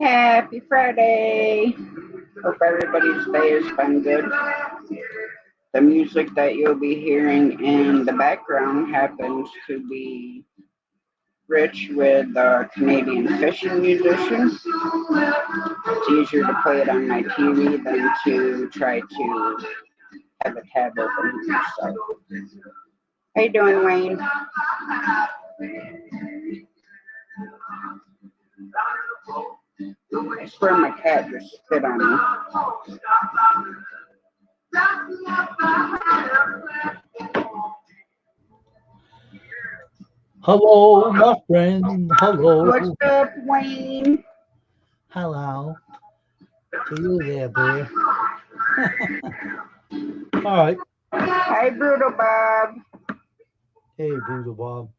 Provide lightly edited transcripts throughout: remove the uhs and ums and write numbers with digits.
Happy Friday. Hope everybody's day has been good. The music that you'll be hearing in the background happens to be Rich with a Canadian fishing musician. It's easier to play it on my TV than to try to have a tab open here. So, how you doing, Wayne? I swear my cat just spit on me. Hello, my friend. Hello. What's up, Wayne? Hello. To you there, bear. All right. Hi, Brutal Bob. Hey, Buddha Bob.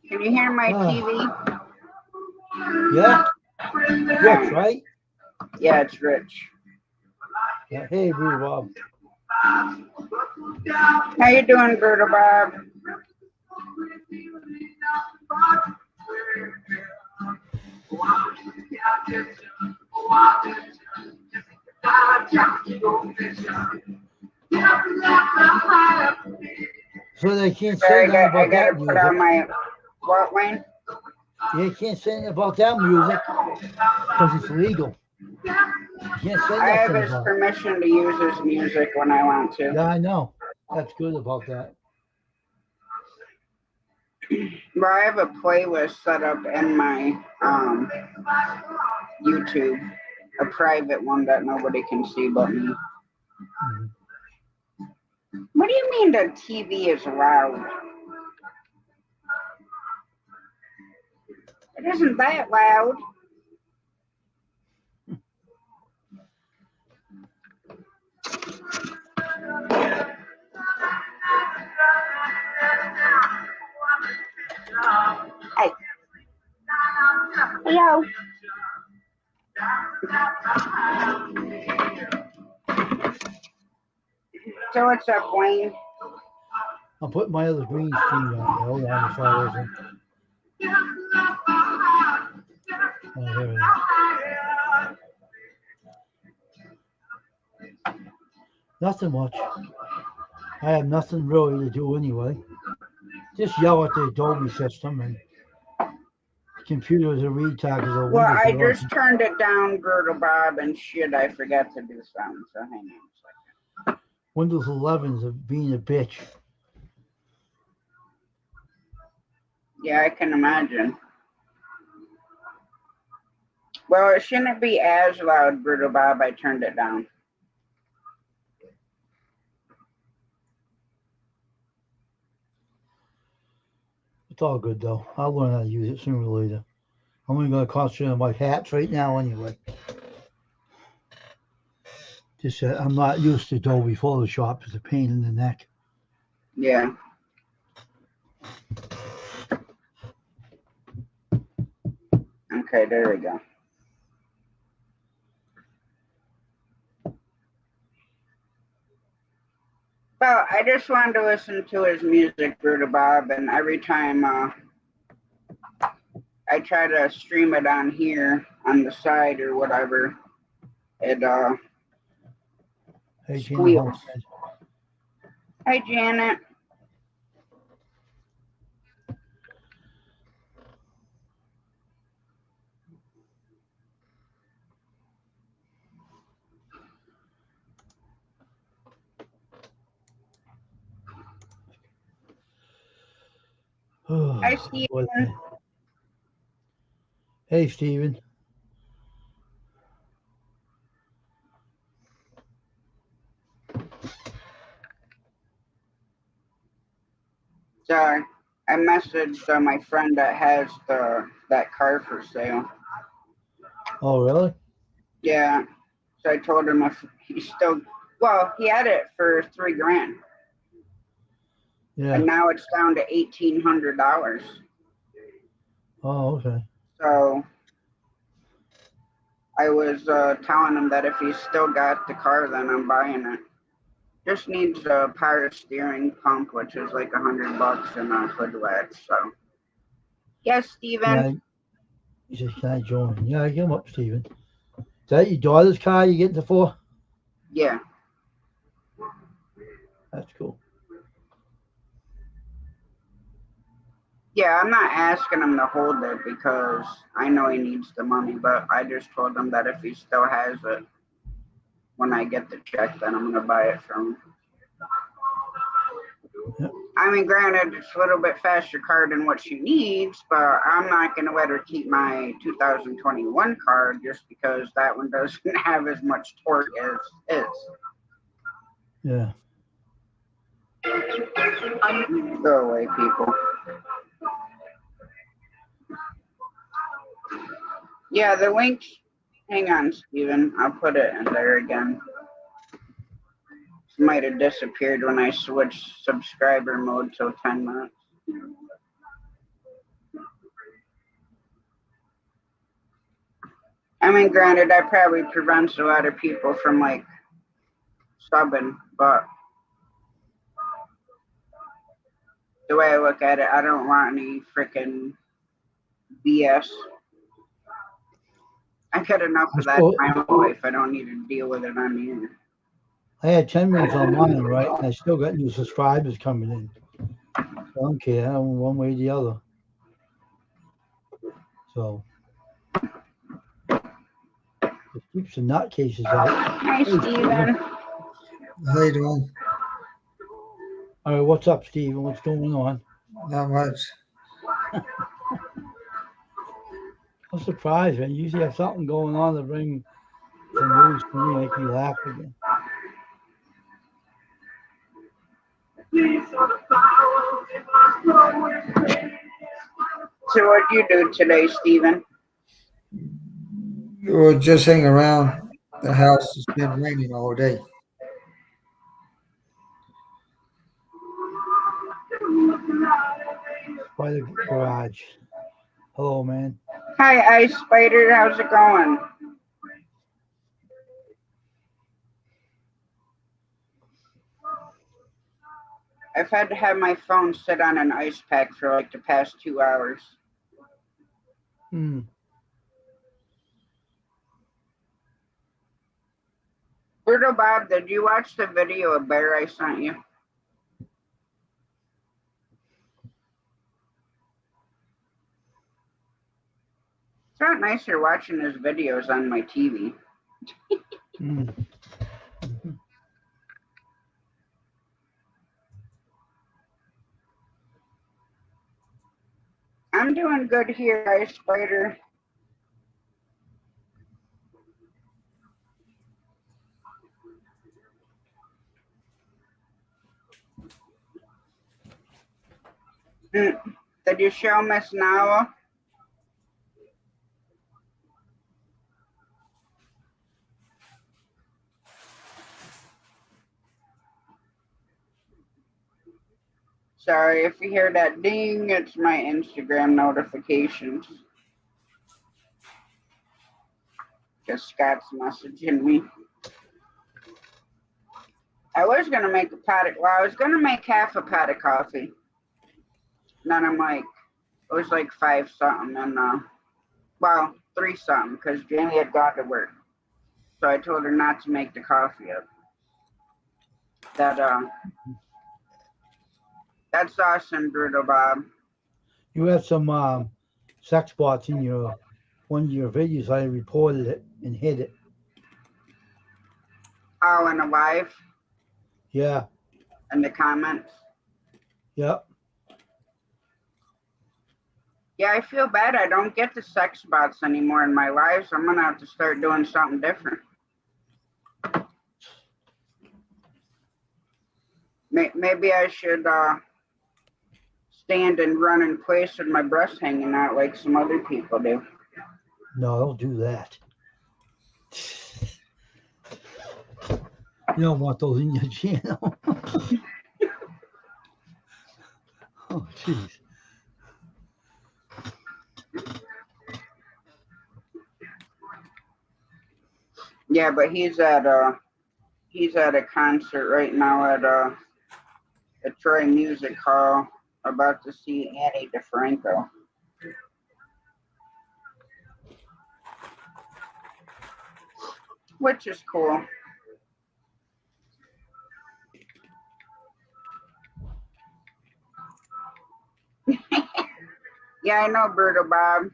Can you hear my TV? Yeah? Rich, right? Yeah, it's Rich. Yeah. Hey, Buddha Bob. How you doing, Brutal Bob? So they can't Sorry, say nothing I about gotta that put on music. my what, Wayne? They can't say anything about that music because it's legal. You can't say I have nothing his about it. permission to use his music when I want to. Yeah, I know. That's good about that. But I have a playlist set up in my YouTube, a private one that nobody can see but me. Mm-hmm. What do you mean the TV is loud? It isn't that loud. Hey. Hello. So what's up, Wayne? I'm putting my other green screen on there. Hold on, try this one. Oh, there it is. Nothing much. I have nothing really to do anyway. Just yell at the Adobe system and computers are retard because the Well, windows I are just turned it down, Brutal Bob, and shit, I forgot to do something, so hang on a second. Windows 11 is being a bitch. Yeah, I can imagine. Well, it shouldn't be as loud, Brutal Bob. I turned it down. It's all good though. I'll learn how to use it sooner or later. I'm only going to concentrate on my hats right now anyway. Just I'm not used to Adobe Photoshop. It's a pain in the neck. Yeah. Okay, there we go. Well, I just wanted to listen to his music, Brutal Bob, and every time I try to stream it on here on the side or whatever, it Hey, squeals. Hi, Janet. Hi, Stephen. Hey, Stephen. Sorry, I messaged my friend that has that car for sale. Oh, really? Yeah. So I told him if he still, well, he had it for $3,000. Yeah. And now it's down to $1,800. Oh, okay. So I was telling him that if he's still got the car, then I'm buying it. Just needs a power steering pump, which is like $100, and a hood latch. So yes, Steven. He says, can I join? Yeah, get him up, Stephen. Is that your daughter's car you getting it for? Yeah. That's cool. Yeah, I'm not asking him to hold it because I know he needs the money, but I just told him that if he still has it, when I get the check, then I'm going to buy it from him. Yep. I mean, granted, it's a little bit faster car than what she needs, but I'm not going to let her keep my 2021 car just because that one doesn't have as much torque as his. Yeah. Go away, people. Yeah, the links. Hang on, Steven. I'll put it in there again. It might have disappeared when I switched subscriber mode till 10 minutes. I mean, granted, that probably prevents a lot of people from like subbing, but the way I look at it, I don't want any freaking BS. I got enough of that in my life. I don't need to deal with it on the internet. I had 10 minutes on mine, right? And I still got new subscribers coming in. I don't care one way or the other. So it keeps the nutcases out. Hi, Steven. How you doing? All right, what's up, Steven? What's going on? Not much. I'm surprised, man. You usually have something going on to bring some news to me, make me laugh again. So what do you do today, Steven? We were just hanging around the house. It's been raining all day. By the garage. Hello, man. Hi, Ice Spider. How's it going? I've had to have my phone sit on an ice pack for like the past 2 hours. Brutal Bob, did you watch the video of Bear I sent you? It's not nicer watching his videos on my TV. I'm doing good here, Ice Spider. Did you show Miss Nala? Sorry, if you hear that ding, it's my Instagram notifications. Because Scott's messaging me. I was going to make I was going to make half a pot of coffee. And then I'm like, it was like 5 something and, well, 3 something because Jamie had got to work. So I told her not to make the coffee up. That's awesome, Brutal Bob. You had some sex bots in one of your videos. I reported it and hid it. Oh, in the live? Yeah. In the comments? Yep. Yeah, I feel bad. I don't get the sex bots anymore in my lives. I'm going to have to start doing something different. Maybe I should stand and run in place with my breasts hanging out like some other people do. No, don't do that. You don't want those in your channel. Oh, jeez. Yeah, but he's at a concert right now at a Troy Music Hall, about to see Annie DeFranco. which is cool. Yeah, I know, Brutal Bob.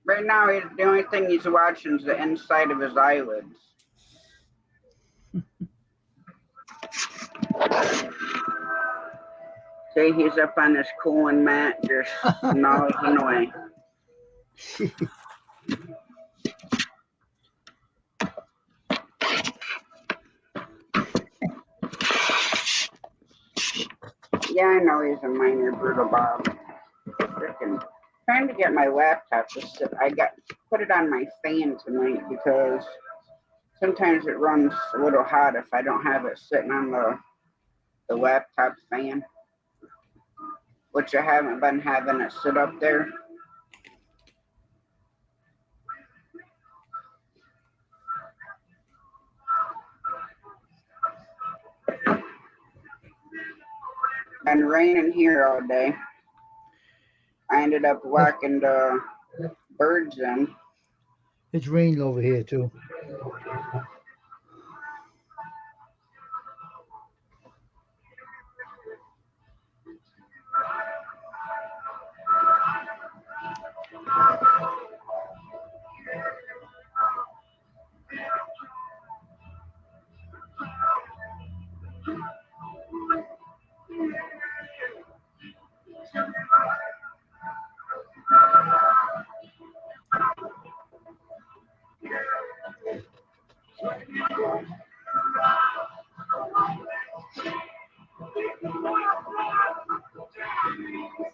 Right now, the only thing he's watching is the inside of his eyelids. See, he's up on his cooling mat, just nosing away. Yeah, I know he's a minor, Brutal Bob. Freaking trying to get my laptop to sit. I got put it on my fan tonight because sometimes it runs a little hot if I don't have it sitting on the laptop fan, which I haven't been having it sit up there. Been raining here all day. I ended up walking the birds in. It's raining over here too.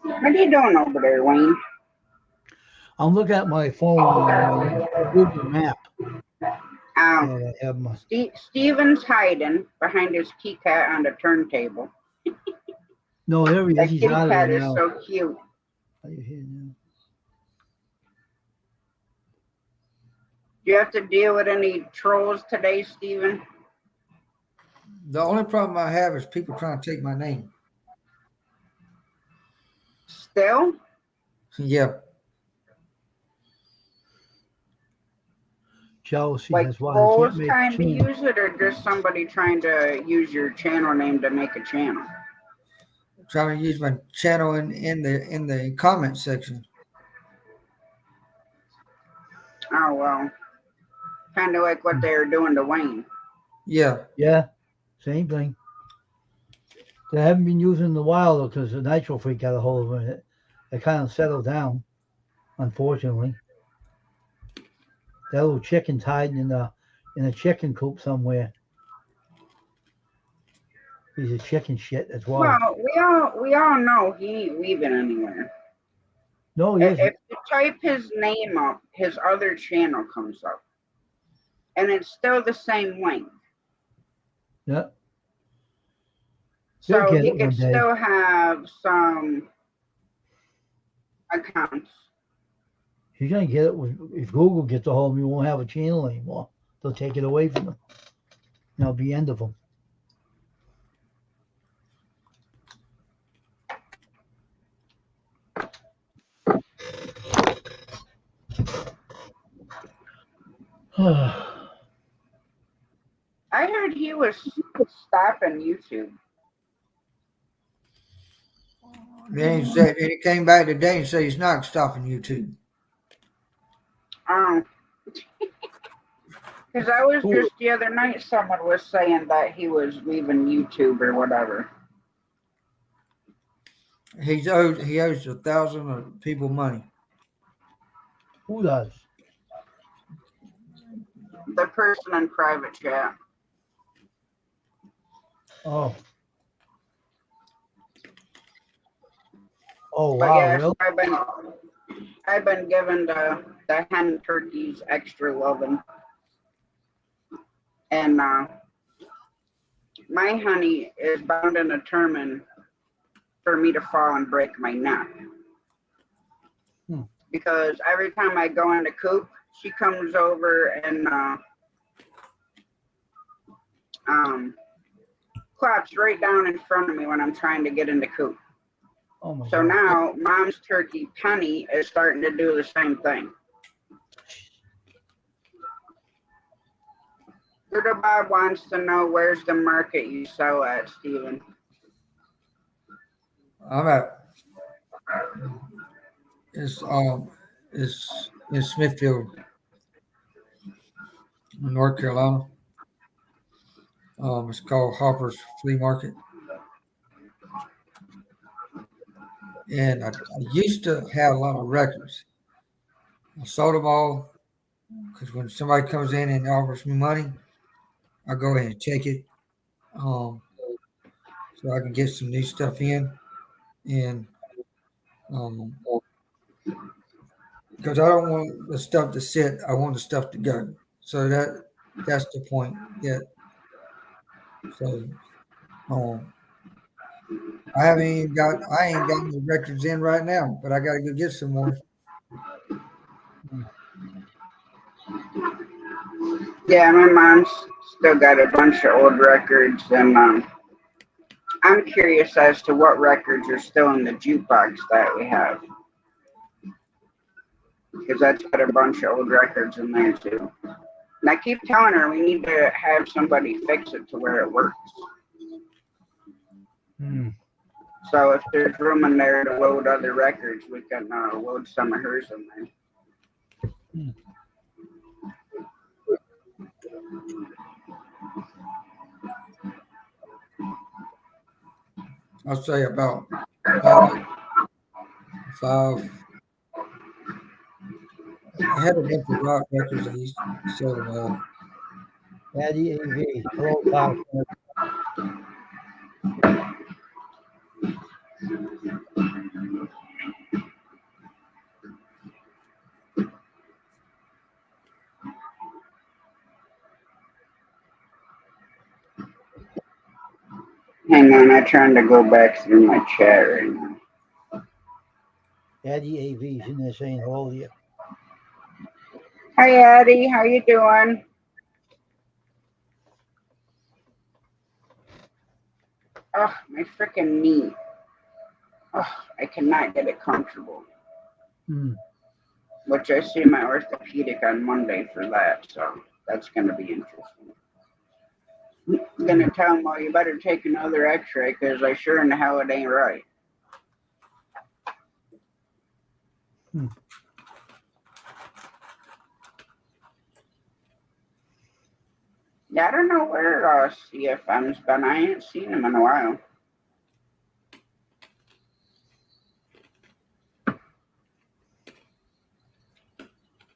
What are you doing over there, Wayne? I'm looking at my phone on Google Map. And I have my Steven's hiding behind his key cat on the turntable. no, there he That is. He's kitty out of cat there is now. so cute. Are you here now? Do you have to deal with any trolls today, Steven? The only problem I have is people trying to take my name. Still? Yeah. Jealousy. Like That's why they trolls can't make trying to channels. use it, or just somebody trying to use your channel name to make a channel? Trying to use my channel in the comment section. Oh, well. Kind of like what they were doing to Wayne. Yeah. Yeah, same thing. They haven't been using it in a while though, because the Nitro Freak got a hold of it. It kind of settled down, unfortunately. That little chicken's hiding in a chicken coop somewhere. He's a chicken shit. That's why. Well, we all know he ain't leaving anywhere. No, he isn't. If you type his name up, his other channel comes up, and it's still the same link. Yeah. So He'll get he it one could day. still have some accounts. He's gonna get it if Google gets a hold of him. He won't have a channel anymore. They'll take it away from him. And that'll be the end of him. I heard he was stopping YouTube. Then he came back today and said he's not stopping YouTube. Oh. Because I was just the other night, someone was saying that he was leaving YouTube or whatever. He owes 1,000 people money. Who does? The person in private chat. Oh. Oh But wow, yeah, really? I've been giving the hen turkeys extra loving. And my honey is bound and determined for me to fall and break my neck. Because every time I go in the coop, she comes over and claps right down in front of me when I'm trying to get in the coop. Oh my So God. now mom's turkey Penny is starting to do the same thing. Little Bob wants to know where's the market you sell at, Steven. I'm at is in Smithfield, North Carolina. It's called Harper's Flea Market, and I used to have a lot of records. I sold them all because when somebody comes in and offers me money, I go ahead and take it, um, so I can get some new stuff in, and um, because I don't want the stuff to sit, I want the stuff to go. So that's the point. Yeah. So um, I ain't got any records in right now, but I got to go get some more. Hmm. Yeah, my mom's still got a bunch of old records, and I'm curious as to what records are still in the jukebox that we have, because that's got a bunch of old records in there too. And I keep telling her we need to have somebody fix it to where it works. Hmm. So if there's room in there to load other records, we can load some of hers in there. Hmm. I'll say about five. Five. I had a bunch of rock records I used to sell them all. Daddy AV. Hello, Bob. Hang on, I'm trying to go back through my chat right now. Daddy AV's in there saying hello to you. Hi, Addie. How you doing? Oh, my freaking knee. Oh, I cannot get it comfortable. Hmm. Which I see my orthopedic on Monday for that, so that's going to be interesting. I'm going to tell him, well, you better take another x-ray because I sure in the hell it ain't right. Hmm. Yeah, I don't know where CFM's been. I ain't seen him in a while.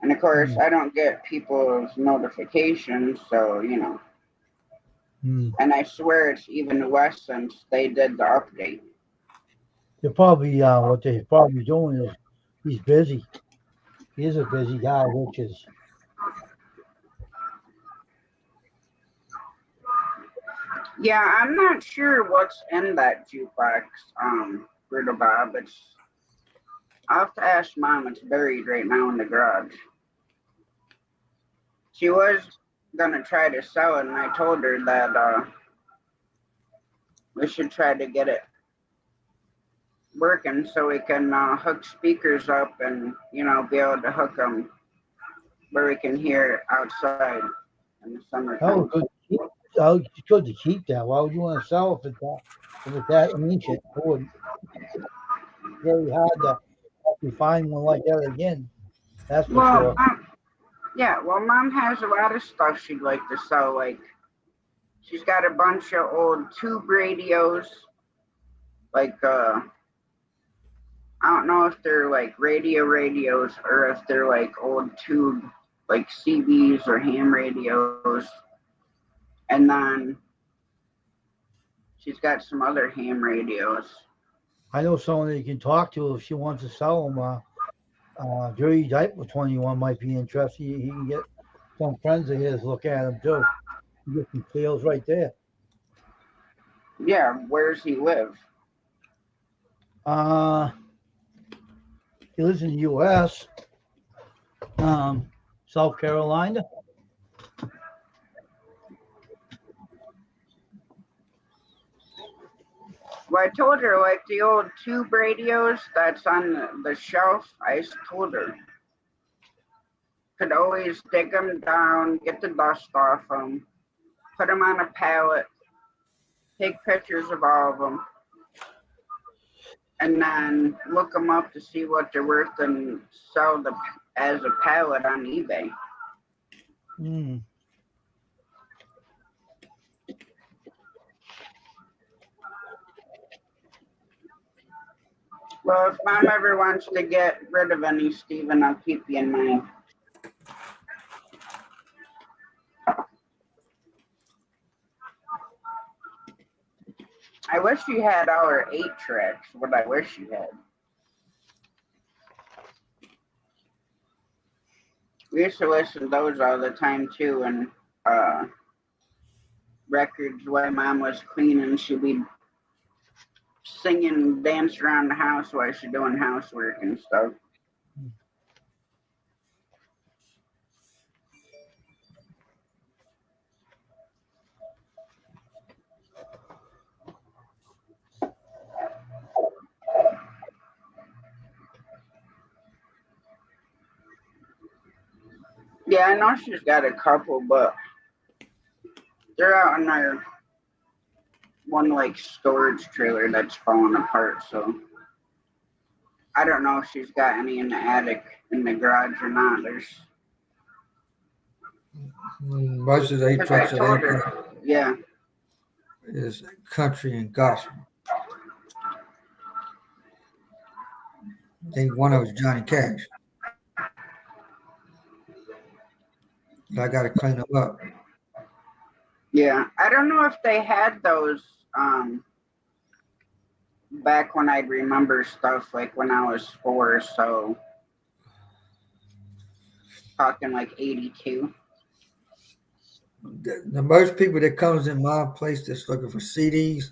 And of course, I don't get people's notifications, so, you know. Hmm. And I swear it's even less since they did the update. They're probably what they're probably doing is he's busy. He is a busy guy, which is Yeah, I'm not sure what's in that jukebox, Brutal Bob. I'll have to ask Mom. It's buried right now in the garage. She was gonna try to sell it, and I told her that we should try to get it working so we can hook speakers up and be able to hook them where we can hear it outside in the oh summertime. good. Oh, it's good to keep that. Why would you want to sell if it's that ancient? It would very hard to actually find one like that again. That's for Well, sure. yeah. Well, Mom has a lot of stuff she'd like to sell. Like she's got a bunch of old tube radios. Like I don't know if they're like radios or if they're like old tube like CBs or ham radios. And then she's got some other ham radios. I know someone that you can talk to if she wants to sell them. Jerry Diaper 21 might be interested. He can get some friends of his look at them too. You get some sales right there. Yeah, where's he live? Uh, he lives in the U.S., South Carolina. Well, I told her like the old tube radios that's on the shelf. I told her could always dig them down, get the dust off them, put them on a pallet, take pictures of all of them, and then look them up to see what they're worth and sell them as a pallet on eBay. Mm. Well, if Mom ever wants to get rid of any, Stephen, I'll keep you in mind. I wish you had our 8-tracks. What I wish you had. We used to listen to those all the time too, and records while Mom was cleaning. She'd be singing, dance around the house while she's doing housework and stuff. Yeah, I know she's got a couple, but they're out in our one like storage trailer that's falling apart. So I don't know if she's got any in the attic, in the garage or not. There's Most of the 8 because I trucks that told I her, got yeah, is country and gospel. I think one of them is Johnny Cash. I got to clean them up. yeah. I don't know if they had those back when I'd remember stuff like when I was 4. So talking like 82. The most people that comes in my place that's looking for CDs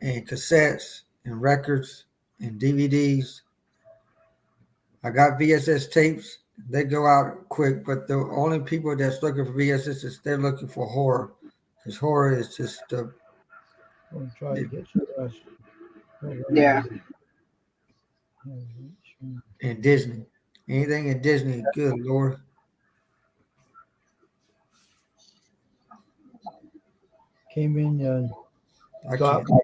and cassettes and records and DVDs. I got VSS tapes. They go out quick, but the only people that's looking for VSS is they're looking for horror, because horror is just We'll try to get some rest. Yeah. in Disney. Anything in Disney, good Lord. Came in and I got can't.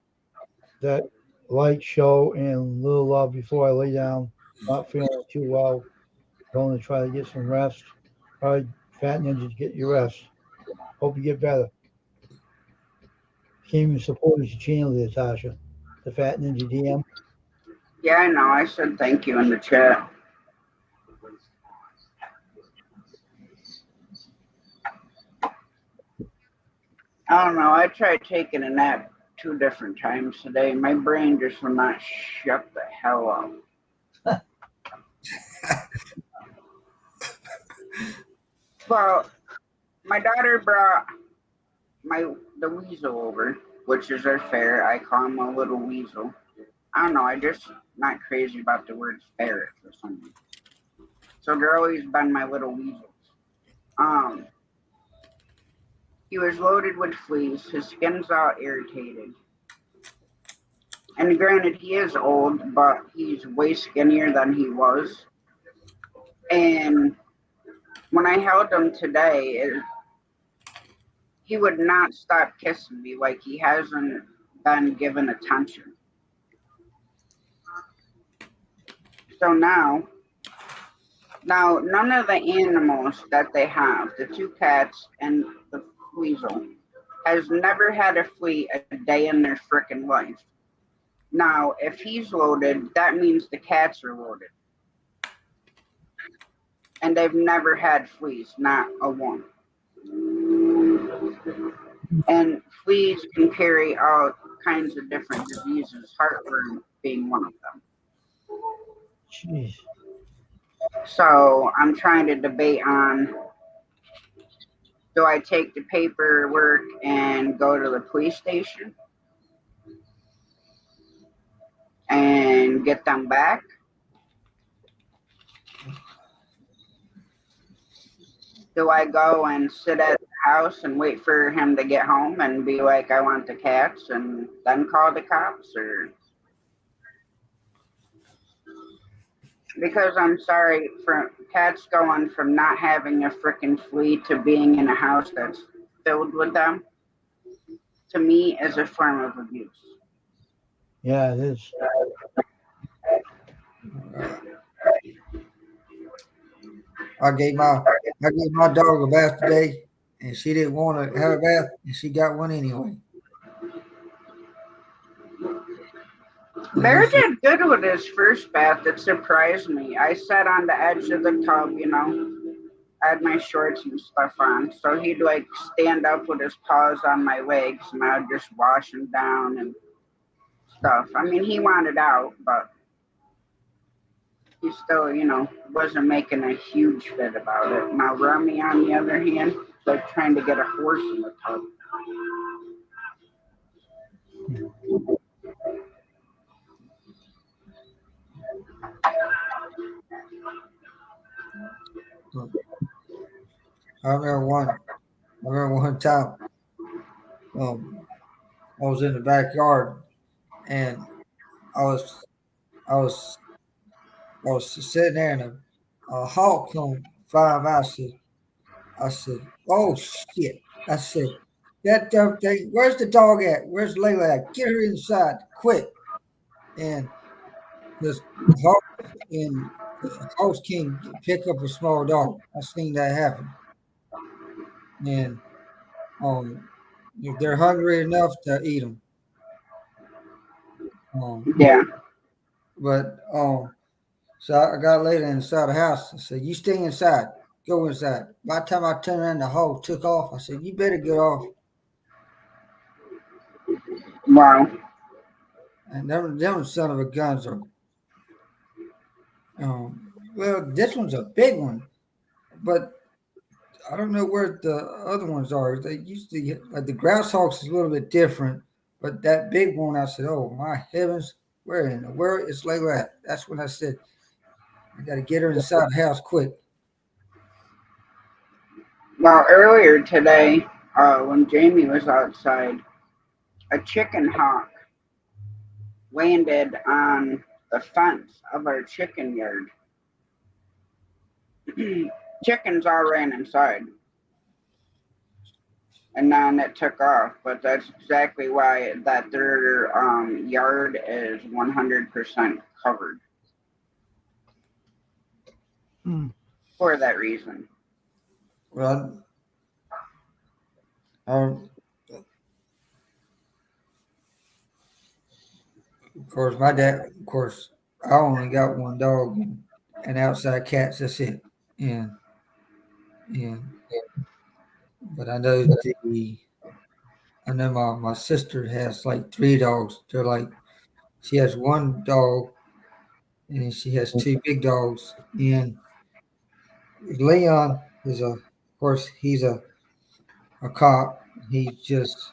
that light show and a little love before I lay down. Not feeling too well. Going to try to get some rest. All right, Fat Ninja, get your rest. Hope you get better. Came and supported your channel there, Tasha. The Fat Ninja DM. Yeah, I know. I said thank you in the chat. I don't know. I tried taking a nap 2 different times today. My brain just will not shut the hell up. Well, my daughter brought the weasel over, which is her ferret. I call him a little weasel. I don't know. I just not crazy about the word ferret or something. So they're always been my little weasels. He was loaded with fleas. His skin's all irritated. And granted, he is old, but he's way skinnier than he was. And when I held him today, he would not stop kissing me like he hasn't been given attention. So now none of the animals that they have, the 2 cats and the weasel, has never had a flea a day in their frickin' life. Now, if he's loaded, that means the cats are loaded. And they've never had fleas, not a one. And fleas can carry all kinds of different diseases, heartworm being one of them. Jeez. So I'm trying to debate on, do I take the paperwork and go to the police station and get them back? Do I go and sit at the house and wait for him to get home and be like, I want the cats, and then call the cops? Or because I'm sorry, for cats going from not having a freaking flea to being in a house that's filled with them, to me, is a form of abuse. Yeah, it is. Uh, I gave my dog a bath today, and she didn't want to have a bath, and she got one anyway. And Bear it's just, did good with his first bath. It surprised me. I sat on the edge of the tub, I had my shorts and stuff on. So he'd like stand up with his paws on my legs and I'd just wash him down and stuff. I mean, he wanted out, but he still, wasn't making a huge fit about it. Now, Rummy, on the other hand, is like trying to get a horse in the tub. I remember one. I remember one time. Um, I was in the backyard, and I was I was I was sitting there, and a hawk come flying by. I said, "Oh shit!" I said, "That dumb thing. Where's the dog at? Where's Layla at? Get her inside, quick!" And this hawk and the hawks can pick up a small dog. I seen that happen, and um, if they're hungry enough to eat them, um, Yeah. but so I got Layla inside the house. I said, "You stay inside. Go inside." By the time I turned around, the hawk took off. I said, "You better get off." Wow. And them son of a guns are. Well, this one's a big one, but I don't know where the other ones are. They usually like the grouse hawks is a little bit different, but that big one, I said, "Oh my heavens, where in the world is Layla at?" That's when I said, "I got to get her inside the house quick." Well, earlier today, when Jamie was outside, a chicken hawk landed on the fence of our chicken yard. Chickens all ran inside, and then it took off. But that's exactly why that their yard is 100% covered Hmm. for that reason. Well, um, of course, my dad. Of course, I only got one dog and outside cats. That's it. And but I know my sister has like three dogs. They're like she has one dog and she has two big dogs. And Leon is of course, he's a cop. He's just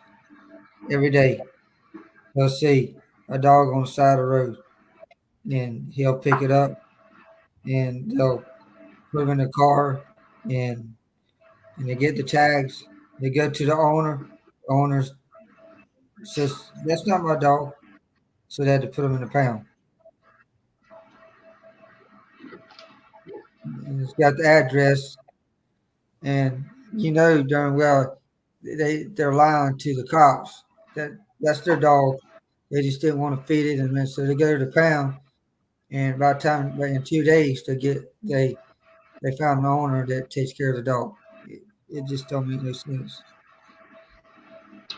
every day he'll see a dog on the side of the road and he'll pick it up and they'll put him in the car and and they get the tags. They go to the owner. The owner says, "That's not my dog." So they had to put him in the pound. And it's got the address, and you know darn well they're lying to the cops that that's their dog. They just didn't want to feed it, and then so they go to the pound. And by the time, in 2 days, they found an owner that takes care of the dog. It just don't make no sense.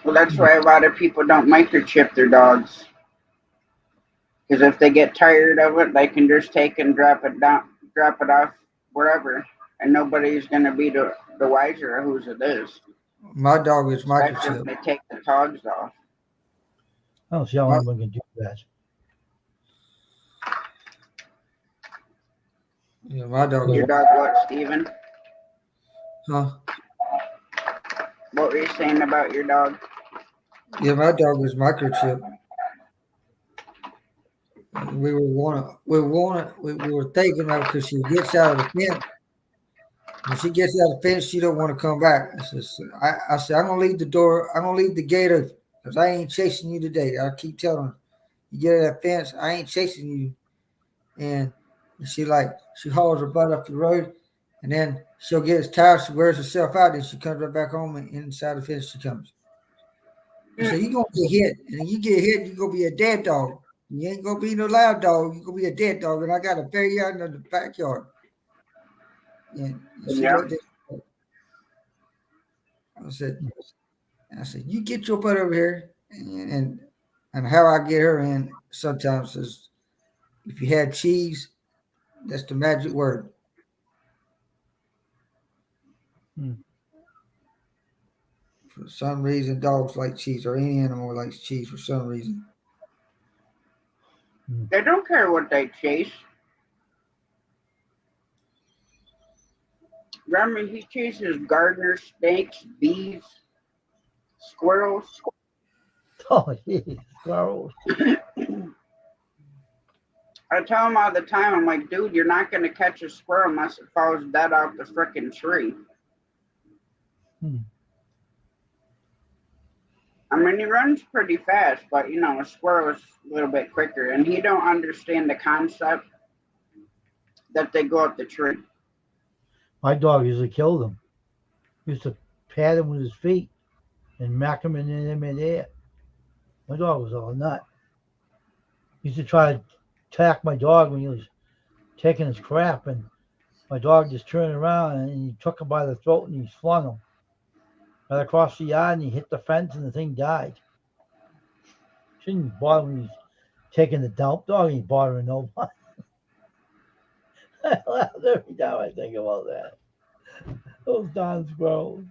Well, that's why a lot of people don't microchip their dogs. Because if they get tired of it, they can just take and drop it off wherever, and nobody's gonna be the wiser of whose it is. My dog is Especially if microchip. they take the tags off. I don't see how My, anyone can do that. my dog is Your dog, what, Steven? huh? What were you saying about your dog? Yeah, my dog is microchip. We were thinking about because she gets out of the fence. When she gets out of the fence, she don't want to come back. I said, I'm gonna leave the door. I'm gonna leave the gate open because I ain't chasing you today. I keep telling her, you get out of that fence, I ain't chasing you. And she hauls her butt up the road, And then she'll get tired, she wears herself out, then she comes right back home and inside the fence she comes. I said, you're gonna get hit. And if you get hit, you're gonna be a dead dog. You ain't gonna be no live dog, you're gonna be a dead dog. And I got a backyard in the backyard. And she Yeah. let this. I said, you get your butt over here. And how I get her in sometimes is if you had cheese, that's the magic word. For some reason, dogs like cheese, or any animal likes cheese for some reason. They don't care what they chase. Remember, he chases gardeners, snakes, bees, squirrels. Oh, geez, squirrels. I tell him all the time, I'm like, dude, you're not going to catch a squirrel unless it falls dead off the frickin' tree. I mean, he runs pretty fast, but, you know, a squirrel is a little bit quicker. And he don't understand the concept that they go up the tree. My dog used to kill them. Used to pat him with his feet and mack him in midair. My dog was all nut. Used to try to attack my dog when he was taking his crap, and my dog just turned around and he took him by the throat and he flung him right across the yard, and he hit the fence and the thing died. Shouldn't bother when he's taking the dump. Dog ain't bothering nobody. I laugh every time I think about that. Those darn squirrels.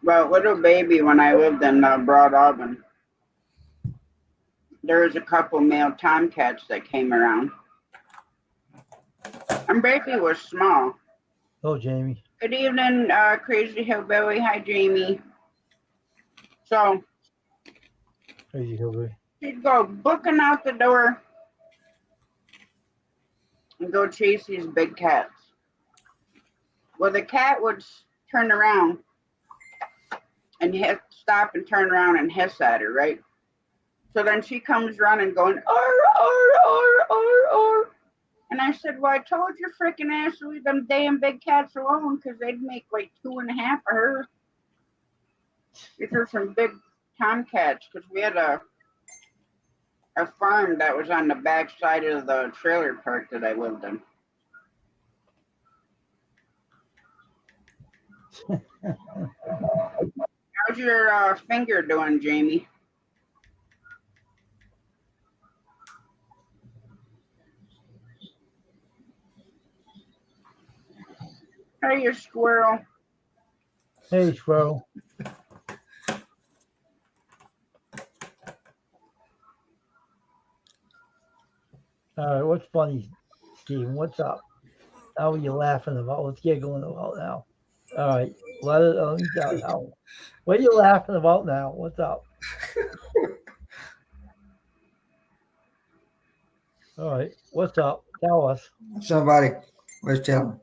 Well, little baby, when I lived in Broad Auburn, there was a couple male tomcats that came around. And baby was small. Oh, Jamie. Good evening, Crazy Hillbilly. Hi, Jamie. So, Crazy hillbilly. he'd go booking out the door and go chase these big cats. Well, the cat would turn around and stop and turn around and hiss at her, right? So then she comes running going, or. And I said, well, I told your freaking ass to leave them damn big cats alone because they'd make like 2.5 of her. These are some big tomcats because we had a farm that was on the back side of the trailer park that I lived in. How's your finger doing, Jamie? Hey, you squirrel. Hey, squirrel. All right, what's funny, Steven? What's up? How are you laughing about? What's giggling about now? All right, let me tell you now. What are you laughing about now? What's up? All right, what's up? Tell us. Somebody was telling.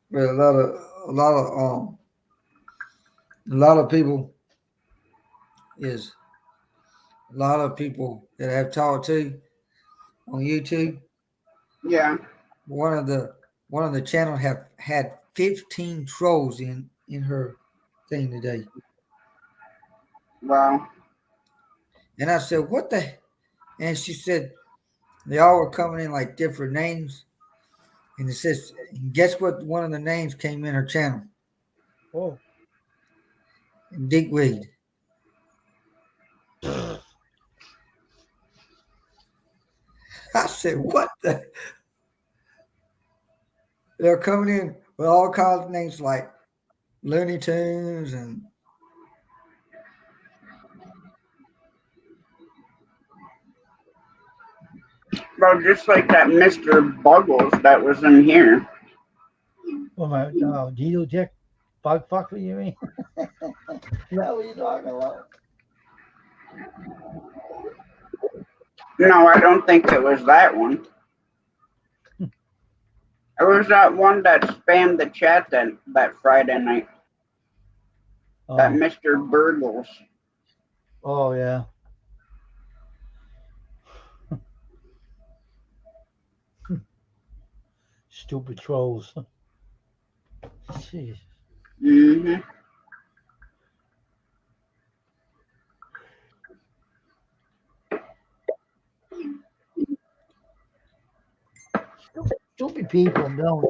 But a lot of people that I've talked to on YouTube. Yeah. One of the channels have had 15 trolls in her thing today. Wow. And I said, what the? And she said, they all were coming in like different names. And it says, guess what? One of the names came in her channel. Oh. Dickweed. I said, what the? They're coming in with all kinds of names like Looney Tunes and Well, just like that Mr. Buggles that was in here. Oh my Dino Dick bug fucker, you mean? Is that what you're talking about? No, I don't think it was that one. It was that one that spammed the chat that Friday night. That Mr. Burgles. Oh, yeah. Stupid trolls. Jeez. Mm-hmm. Stupid people don't.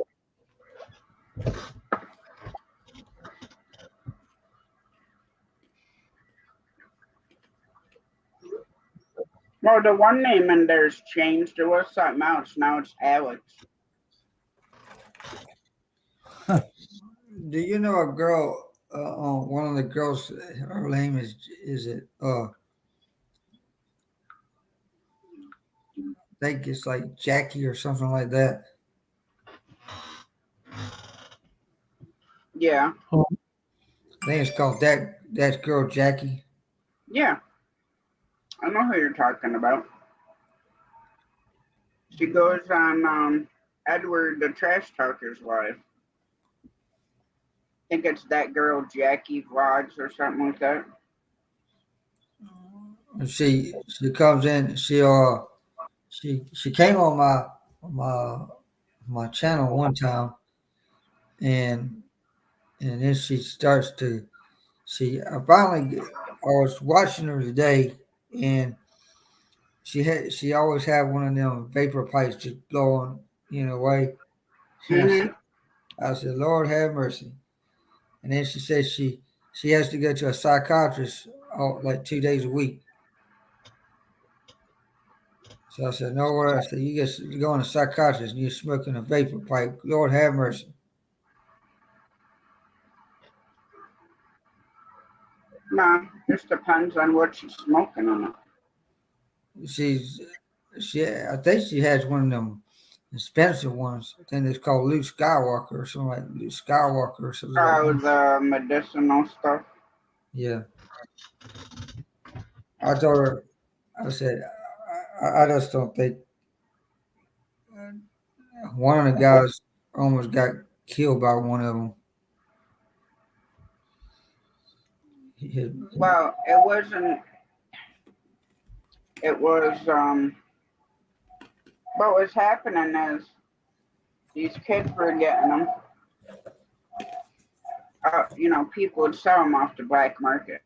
Well, the one name in there's changed. There was something else. Now it's Alex. Do you know a girl? One of the girls, her name is it? I think it's like Jackie or something like that. Yeah. I think it's called that girl Jackie. Yeah. I know who you're talking about. She goes on Edward the Trash Talker's live. I think it's that girl Jackie Vlogs or something like that. And she comes in. She came on my my channel one time, and then she starts to I finally I was watching her today, and she always had one of them vapor pipes just blowing away. And Mm-hmm. I said, Lord have mercy. And then she said she has to go to a psychiatrist like 2 days a week. So I said, no way. I said, you going to a psychiatrist and you're smoking a vapor pipe. Lord have mercy. Nah, just depends on what she's smoking on it. She's I think she has one of them expensive ones. I think it's called Luke Skywalker or something like Luke Skywalker or something like Oh, that. the medicinal stuff. Yeah. I told her, I said, I just don't think one of the guys almost got killed by one of them. He hit, Well, it wasn't. It was what was happening is these kids were getting them. People would sell them off the black market.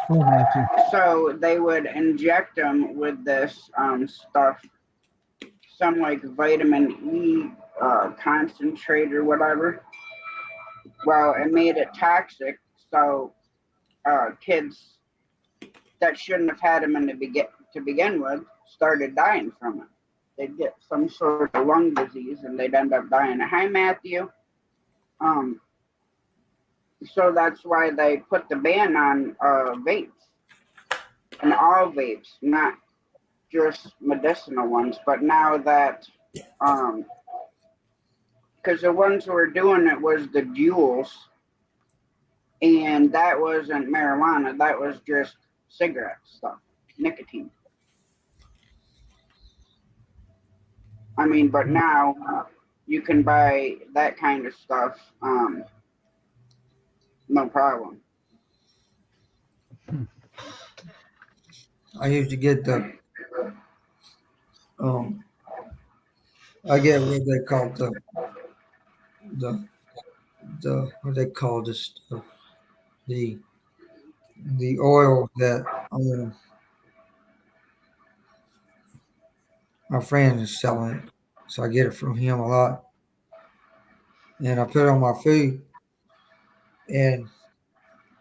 Who has to? So they would inject them with this stuff, some like vitamin E concentrate or whatever. Well, it made it toxic, so kids that shouldn't have had them to begin with started dying from it. They'd get some sort of lung disease and they'd end up dying. Hi, Matthew. Um, so that's why they put the ban on vapes and all vapes, not just medicinal ones. But now that, because the ones who were doing it was the Juuls, and that wasn't marijuana, that was just cigarette stuff, nicotine. I mean, but now you can buy that kind of stuff, no problem. I used to get um I get what they call the what they call this stuff, the the oil that my friend is selling it, so I get it from him a lot, and I put it on my food and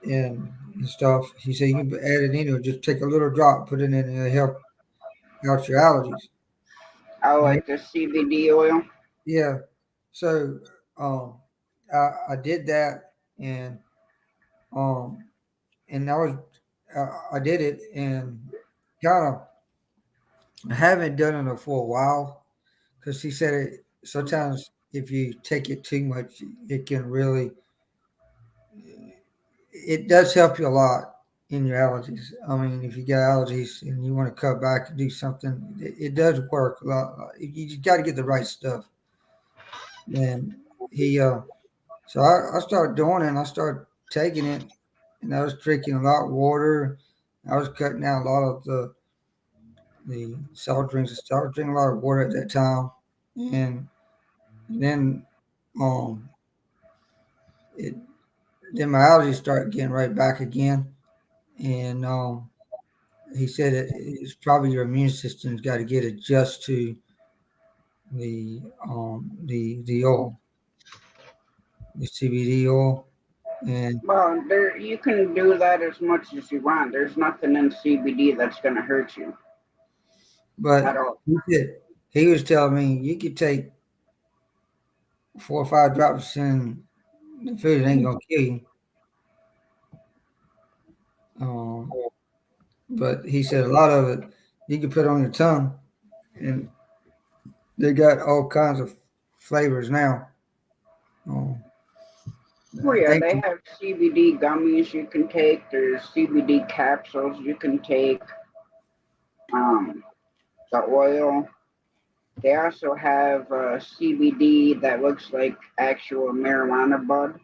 and stuff. He said you can add it in, or just take a little drop, put it in, and it'll help out your allergies. I And like the CBD oil. yeah, so um, I did that, um, and I did it, and kind of I haven't done it for a while because he said sometimes if you take it too much, it can really it does help you a lot in your allergies. I mean, if you got allergies and you want to cut back and do something, it does work a lot. You just got to get the right stuff. And he, so I started doing it and I started taking it and I was drinking a lot of water. I was cutting out a lot of the salt drinks and started drinking a lot of water at that time. And And then it then my allergies start getting right back again. And he said it's probably your immune system's got to get adjust to the oil, the CBD oil, and Well, there you can do that as much as you want. There's nothing in CBD that's going to hurt you at but all. he was telling me you could take 4 or 5 drops in the food, it ain't gonna kill you. Um, but he said a lot of it you can put on your tongue, and they got all kinds of flavors now. Um, Oh I yeah, think they have CBD gummies you can take. There's CBD capsules you can take. Um, the oil. They also have CBD that looks like actual marijuana bud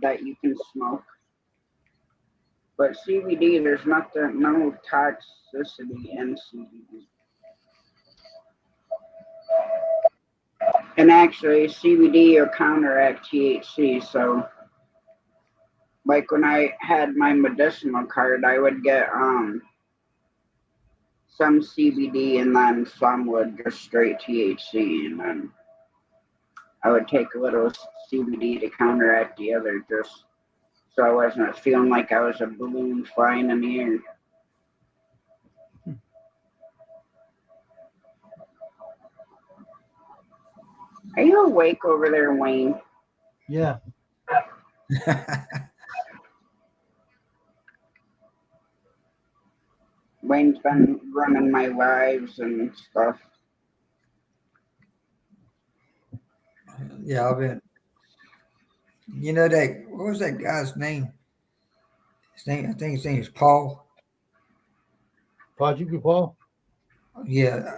that you can smoke. But CBD, there's nothing, no toxicity in CBD. And actually, CBD will counteract THC. So, like when I had my medicinal card, I would get some CBD and then some would just straight THC, and then I would take a little CBD to counteract the other, just so I wasn't feeling like I was a balloon flying in the air. Are you awake over there, Wayne? Yeah. Wayne's been running my lives and stuff. yeah, I've been. You know that what was that guy's name? I think his name is Paul. Project Paul? Yeah.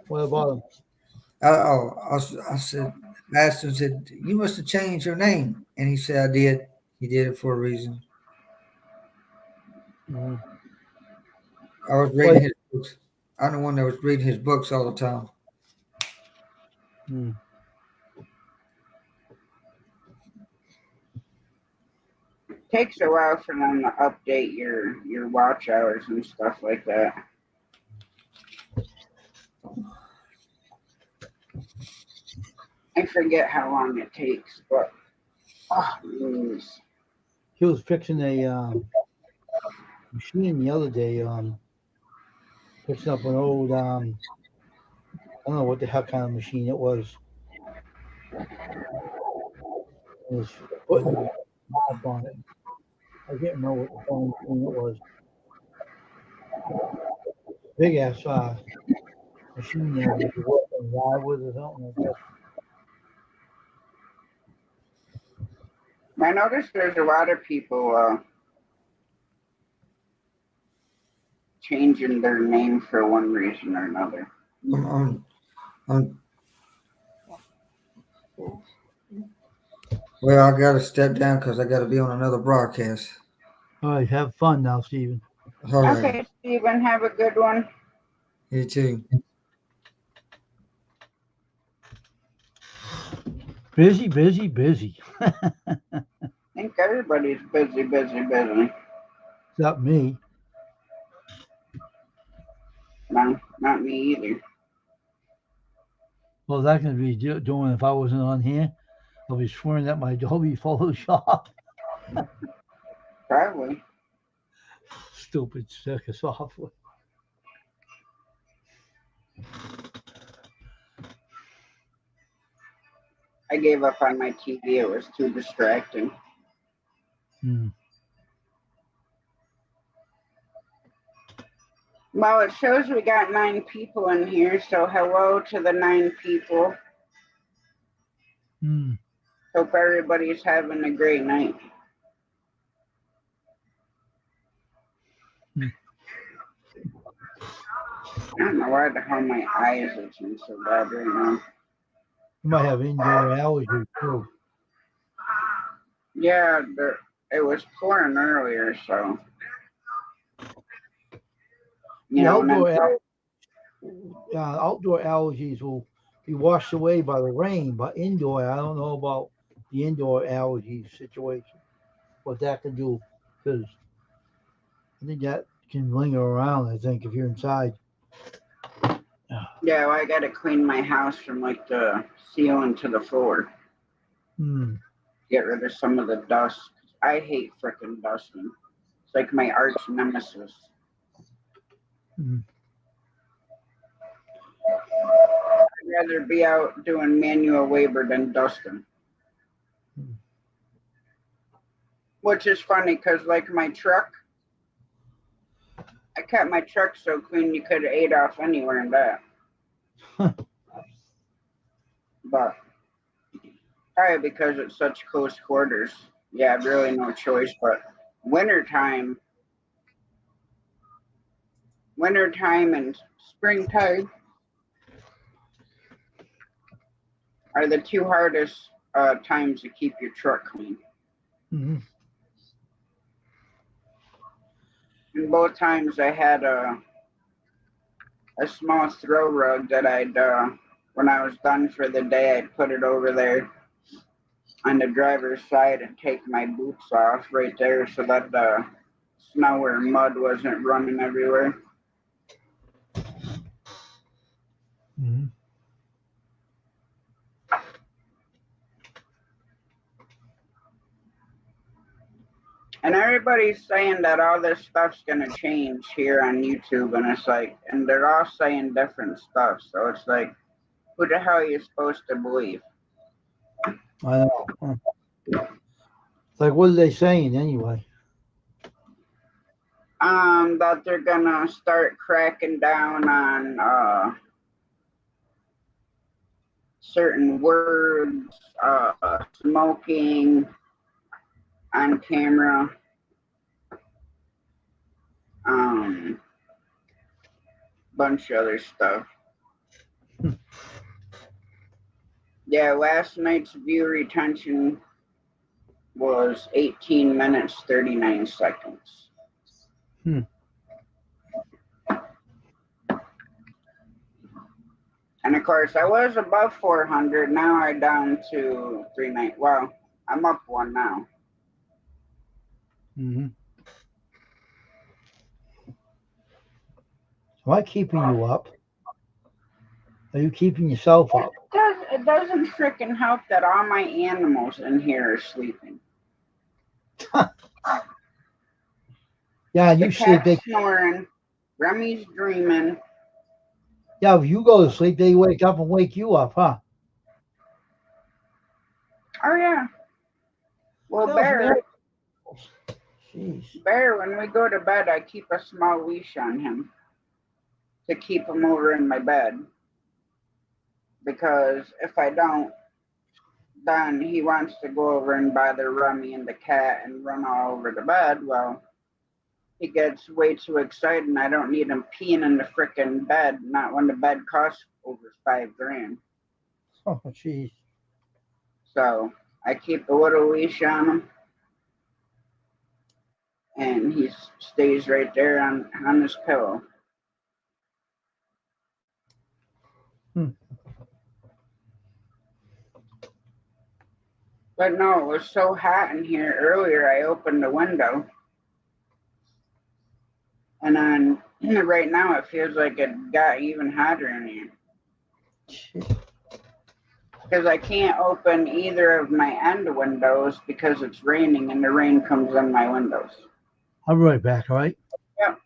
What about him? I said, I asked him, said, you must have changed your name. And he said, I did. He did it for a reason. Mm-hmm. I was reading his books. I'm the one that was reading his books all the time. Mm. Takes a while for them to update your watch hours and stuff like that. I forget how long it takes, but geez. He was fixing a machine the other day, fixing up an old, I don't know what the hell kind of machine it was. He was putting a knob on it. I can't remember what the phone machine it was. Big ass machine there that you work on live with or something like that. I noticed there's a lot of people changing their name for one reason or another. I'm, I'm, well, I got to step down because I got to be on another broadcast. All right, have fun now, Stephen. All right. Okay, Stephen, have a good one. You too. Busy, busy, busy. I think everybody's busy, busy, busy. Except me. No, not me either. What was I going to be doing if I wasn't on here? I'll be swearing at my Adobe Photoshop. Probably. Stupid circus software. I gave up on my TV. It was too distracting. Hmm. Well, it shows we got 9 people in here, so hello to the 9 people. Hmm. Hope everybody's having a great night. Hmm. I don't know why the hell my eye is itching so bad right now. You might have indoor allergies too. Yeah, it was pouring earlier, so you The know. And then, outdoor allergies will be washed away by the rain. But indoor, I don't know about the indoor allergy situation. What that can do, because I think that can linger around. I think if you're inside. Yeah, well, I gotta clean my house from like the ceiling to the floor. Hmm. Get rid of some of the dust. I hate frickin' dusting. It's like my arch nemesis. Hmm. I'd rather be out doing manual labor than dusting. Hmm. Which is funny because, like, my truck, I kept my truck so clean you could have ate off anywhere in that. But probably because it's such close quarters. Yeah, really no choice. But wintertime, wintertime and springtime are the two hardest times to keep your truck clean. Hmm. And both times I had a small throw rug that when I was done for the day, I'd put it over there on the driver's side and take my boots off right there so that the snow or mud wasn't running everywhere. Hmm. And everybody's saying that all this stuff's gonna change here on YouTube, and it's like, and they're all saying different stuff. So it's like, who the hell are you supposed to believe? I know. Huh. Like, what are they saying anyway? That they're gonna start cracking down on certain words, smoking on camera, bunch of other stuff. Yeah, last night's view retention was 18 minutes 39 seconds. Hmm. And of course, I was above 400. Now I'm down to 390. Well, I'm up one now. Hmm. Am I keeping you up? Are you keeping yourself up? It doesn't freaking help that all my animals in here are sleeping. Yeah, The you sleep. cat's snoring. Remy's dreaming. Yeah, if you go to sleep, they wake up and wake you up, huh? Oh yeah. Well, Hell's Bear, matter? Jeez. Bear, when we go to bed, I keep a small leash on him to keep him over in my bed. Because if I don't, then he wants to go over and bother Remy and the cat and run all over the bed. Well, he gets way too excited, and I don't need him peeing in the frickin' bed. Not when the bed costs over $5,000. Oh, jeez. So I keep a little leash on him, and he stays right there on his pillow. Hmm. But no, it was so hot in here earlier. I opened the window, and then right now it feels like it got even hotter in here. Jeez. Because I can't open either of my end windows because it's raining and the rain comes in my windows. I'll be right back, all right? Yep.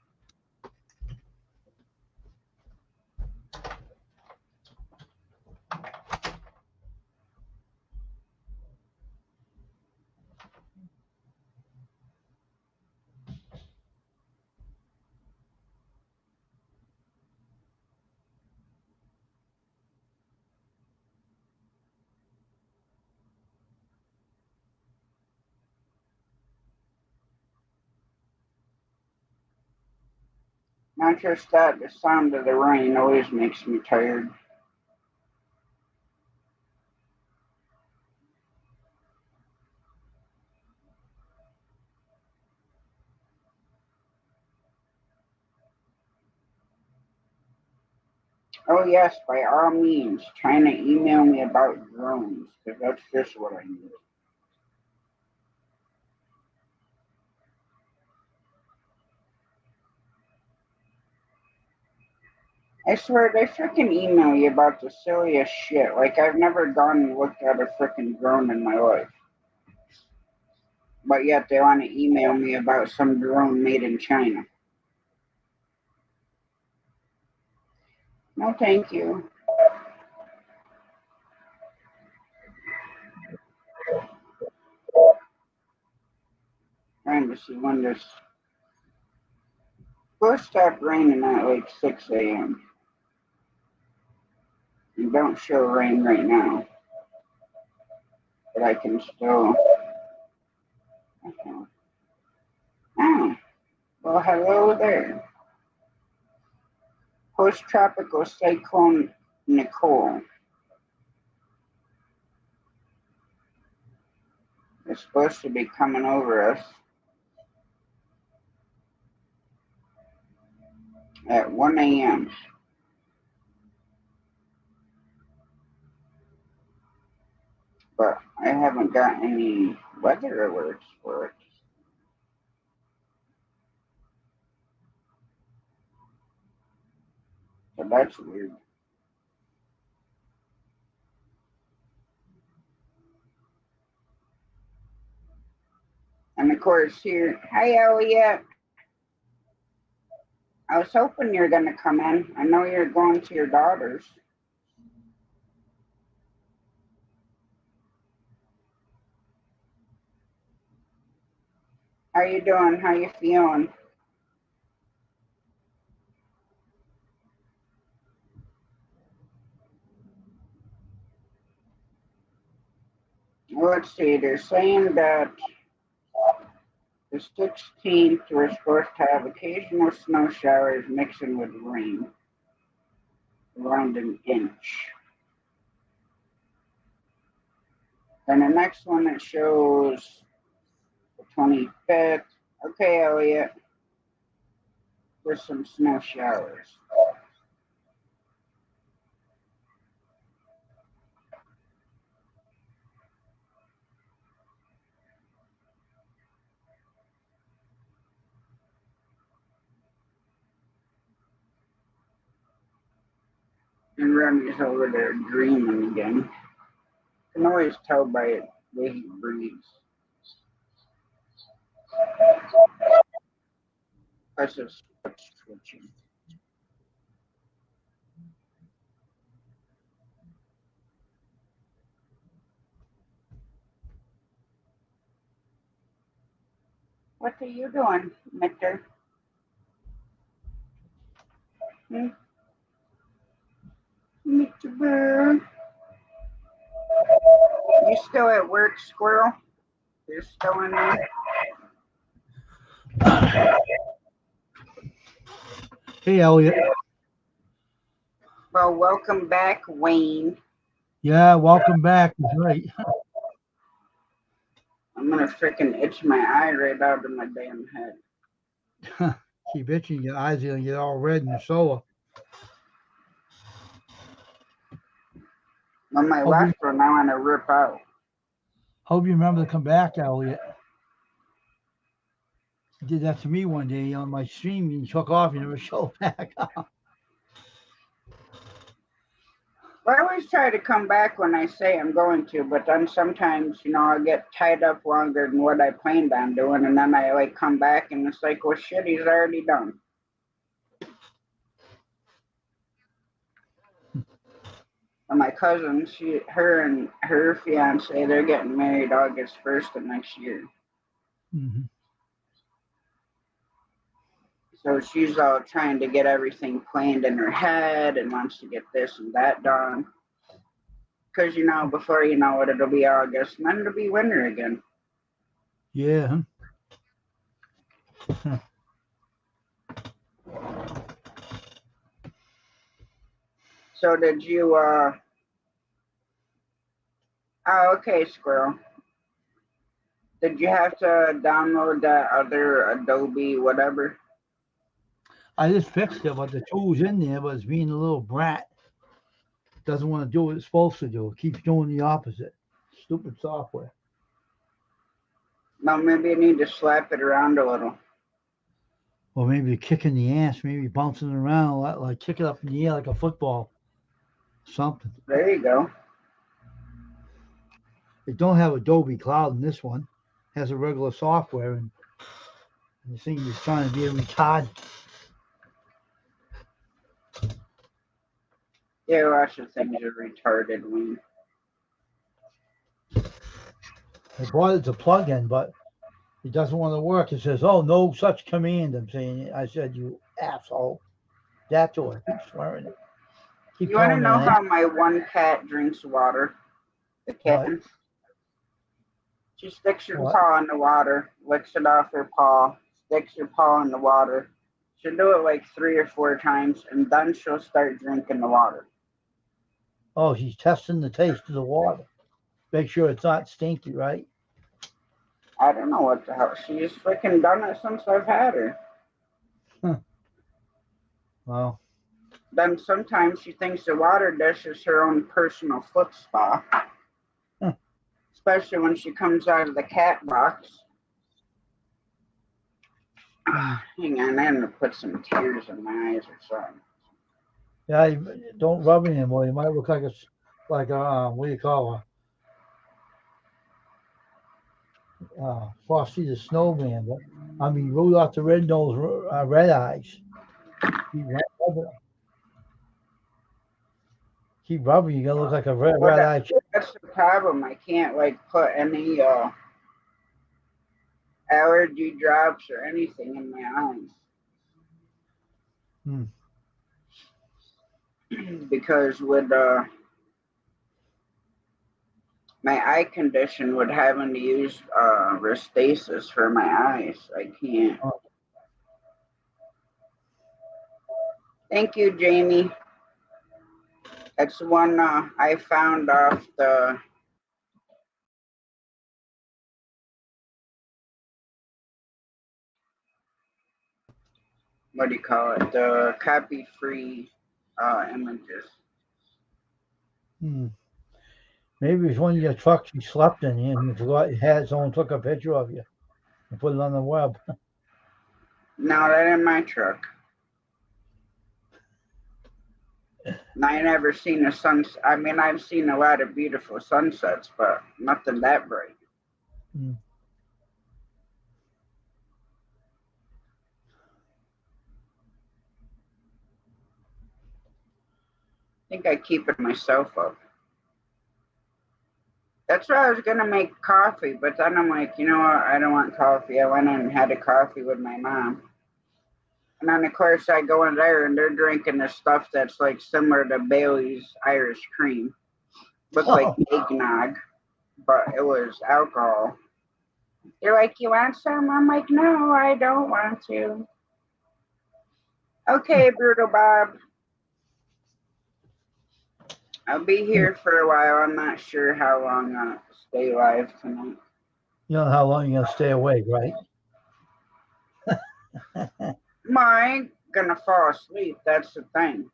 Not just that, the sound of the rain always makes me tired. Oh yes, by all means, trying to email me about drones, because that's just what I need. I swear, they freaking email you about the silliest shit. Like, I've never gone and looked at a freaking drone in my life. But yet they want to email me about some drone made in China. No, thank you. Trying to see when this will stop raining at like 6 a.m. And don't show rain right now, but I can still. Okay. Oh, well, hello there. Post-tropical cyclone Nicole is supposed to be coming over us at 1 a.m. But I haven't got any weather alerts for it. So that's weird. And of course, here, hi Elliot. I was hoping you're going to come in. I know you're going to your daughter's. How you doing? How you feeling? Let's see. They're saying that the 16th we're supposed to have occasional snow showers mixing with rain, around an inch. Then the next one that shows the 25th. Okay, Elliot, with some snow showers. And Remy's over there dreaming again. I can always tell by it the way he breathes. That's his foot twitching. What are you doing, Mister? Hmm? Mr. Bear? You still at work, Squirrel? You're still in there? Hey, Elliot. Well, welcome back, Wayne. Yeah, welcome back. That's right. I'm gonna freaking itch my eye right out of my damn head. Keep itching. Your eyes are going to get all red and sore. On my Hope you, left one, I want to rip out. hope you remember to come back, Elliot. You did that to me one day on my stream. You took off. You never showed back. Well, I always try to come back when I say I'm going to, but then sometimes, I get tied up longer than what I planned on doing, and then I like come back and it's like, well, shit, he's already done. And my cousin, her and her fiance, they're getting married August 1st of next year. Mm-hmm. So she's all trying to get everything planned in her head and wants to get this and that done. Because, before you know it, it'll be August and then it'll be winter again. Yeah. So did you, oh, okay, Squirrel. Did you have to download that other Adobe whatever? I just fixed it, but the tool's in there, but it's being a little brat. Doesn't want to do what it's supposed to do. It keeps doing the opposite. Stupid software. Now maybe you need to slap it around a little. Or maybe kicking the ass, maybe bouncing around, like kick it up in the air like a football. Something. There you go. They don't have Adobe Cloud in this one. It has a regular software, and the thing is trying to be a retard. Yeah, lots of things are retarded when. I bought it to plug in, but it doesn't want to work. It says, "Oh, no such command." I'm saying, I said, "You asshole." That's all. I keep swearing it. Keep You want to calling know it an how my one cat drinks water? The what? kitten. She sticks her What? paw in the water, licks it off her paw, sticks her paw in the water. She'll do it like 3 or 4 times, and then she'll start drinking the water. Oh, she's testing the taste of the water. Make sure it's not stinky, right? I don't know what the hell. She's freaking done it since I've had her. Huh. Well, Then sometimes she thinks the water dish is her own personal foot spa, huh. especially when she comes out of the cat box. Hang on, I'm gonna put some tears in my eyes or something. Yeah, don't rub it anymore. You might look like what do you call Frosty the Snowman, but I mean Rudolph the Red-Nosed Red Eyes. Keep rubbing, keep rubbing. You're gonna look like a Well, red eye chick. that's the problem. I can't like put any allergy drops or anything in my Hmm. eyes because with my eye condition, with having to use Restasis for my eyes, I can't. Oh, Thank you, Jamie. That's the one I found off the. What do you call it? The copy-free images. hmm. Maybe it's one of your trucks you slept in and you forgot you had. Someone took a picture of you and put it on the web. No, that ain't my truck. And I never seen a sunset. I mean, I've seen a lot of beautiful sunsets, but nothing that bright. Hmm. I think I keep it myself up. That's why I was gonna make coffee, but then I'm like, you know what? I don't want coffee. I went in and had a coffee with my mom. And then of course I go in there and they're drinking this stuff that's like similar to Bailey's Irish cream. Looked like Oh, eggnog, but it was alcohol. They're like, you want some? I'm like, no, I don't want to. Okay, Brutal Bob. I'll be here for a while. I'm not sure how long I'll stay live tonight. you know how long you're gonna stay awake, right? I ain't gonna fall asleep. That's the thing.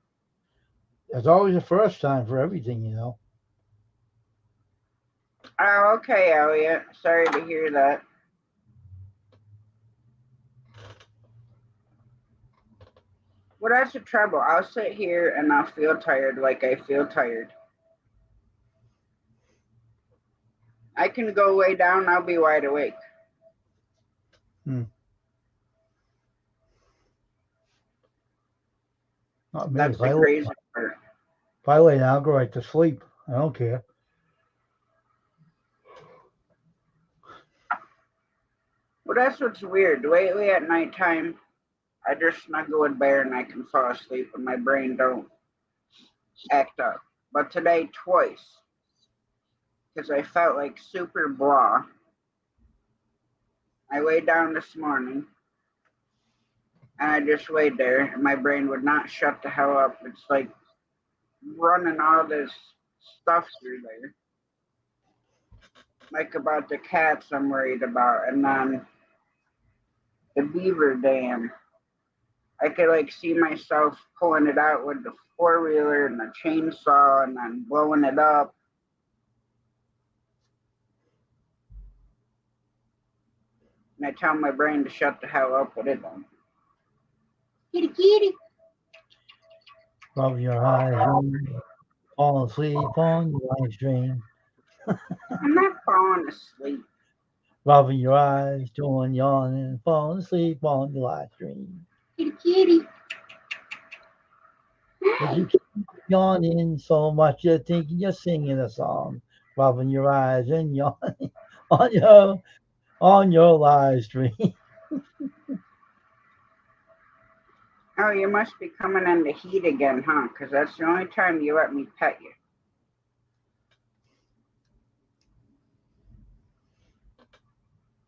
It's always the first time for everything, you know. Oh, okay, Elliot. Sorry to hear that. Well, that's the trouble. I'll sit here and I'll feel tired like I feel tired. I can go lay down, I'll be wide awake. Hmm. Not me. That's If the I lay, crazy part. if I lay down, I'll go right to sleep. I don't care. Well, that's what's weird. Lately at nighttime, I just snuggle with Bear and I can fall asleep and my brain don't act up. But today, twice, because I felt like super blah. I laid down this morning and I just laid there and my brain would not shut the hell up. It's like running all this stuff through there. Like about the cats I'm worried about and then the beaver dam. I could like see myself pulling it out with the 4-wheeler and the chainsaw and then blowing it up. And I tell my brain to shut the hell up, but it don't. Kitty, kitty. Rub your eyes, fall asleep on your live stream. I'm not falling asleep. Rubbing your eyes, doing yawning, falling asleep on your live stream. Kitty, kitty. If you keep yawning so much, you're thinking you're singing a song. Rubbing your eyes and yawning on your live stream. Oh, you must be coming in the heat again, huh? Because that's the only time you let me pet you.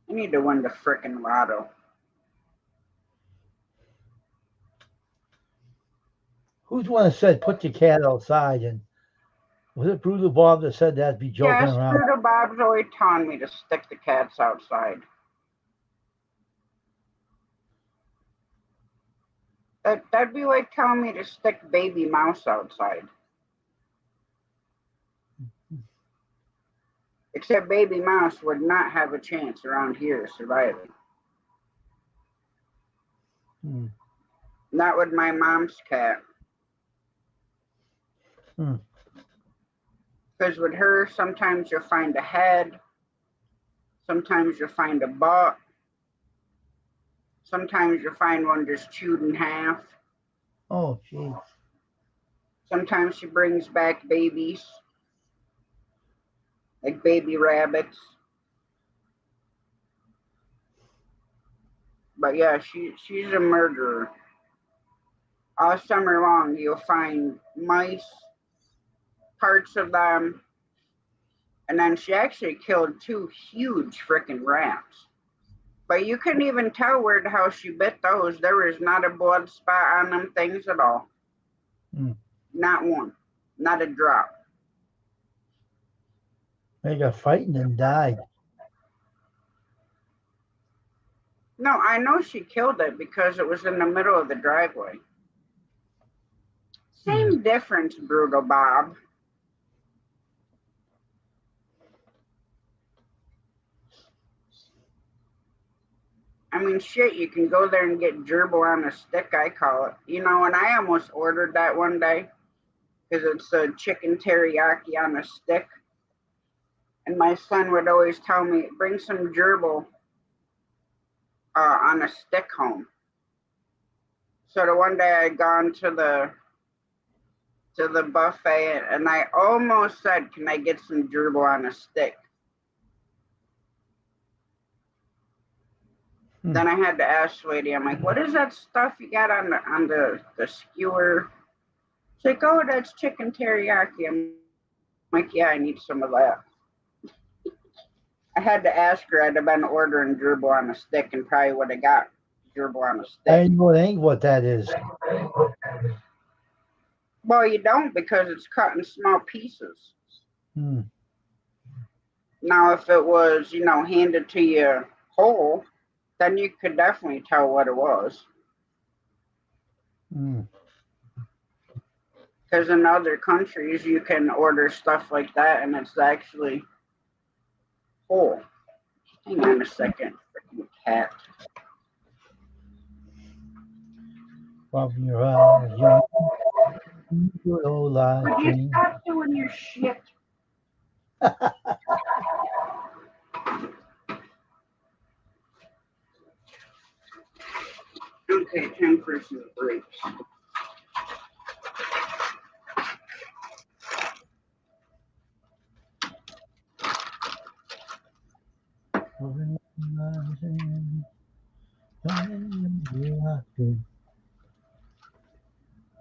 I need to win the frickin' lotto. Who's the one that said put your cat outside? And was it Brutal Bob that said that? Be joking Yes, around. Brutal Bob's always telling me to stick the cats outside. That'd be like telling me to stick Baby Mouse outside. Except Baby Mouse would not have a chance around here surviving. Not with my mom's cat. Because with her, sometimes you'll find a head. Sometimes you'll find a butt. Sometimes you'll find one just chewed in half. Oh, jeez. Sometimes she brings back babies. Like baby rabbits. But yeah, she's a murderer. All summer long, you'll find mice, parts of them, and then she actually killed 2 huge freaking rats. But you couldn't even tell where the hell she bit those. There was not a blood spot on them things at all. Not one. Not a drop. They got frightened and died. No, I know she killed it because it was in the middle of the driveway. Same difference, Brutal Bob. I mean, shit, you can go there and get gerbil on a stick, I call it. You know, and I almost ordered that one day because it's a chicken teriyaki on a stick. And my son would always tell me, bring some gerbil on a stick home. So the one day I'd gone to the buffet and I almost said, can I get some gerbil on a stick? Then I had to ask the lady, I'm like, what is that stuff you got on the skewer? She's like, oh, that's chicken teriyaki. I'm like, yeah, I need some of that. I had to ask her. I'd have been ordering gerbil on a stick and probably would have got gerbil on a stick. I know it ain't what that is. Well, you don't because it's cut in small pieces. Now, if it was, handed to you whole, then you could definitely tell what it was. Because in other countries, you can order stuff like that and it's actually whole. Hang on a second. Freaking cat. Rubbing your eyes, good old live Would you stream. stop doing your shit? Okay, time for some breaks.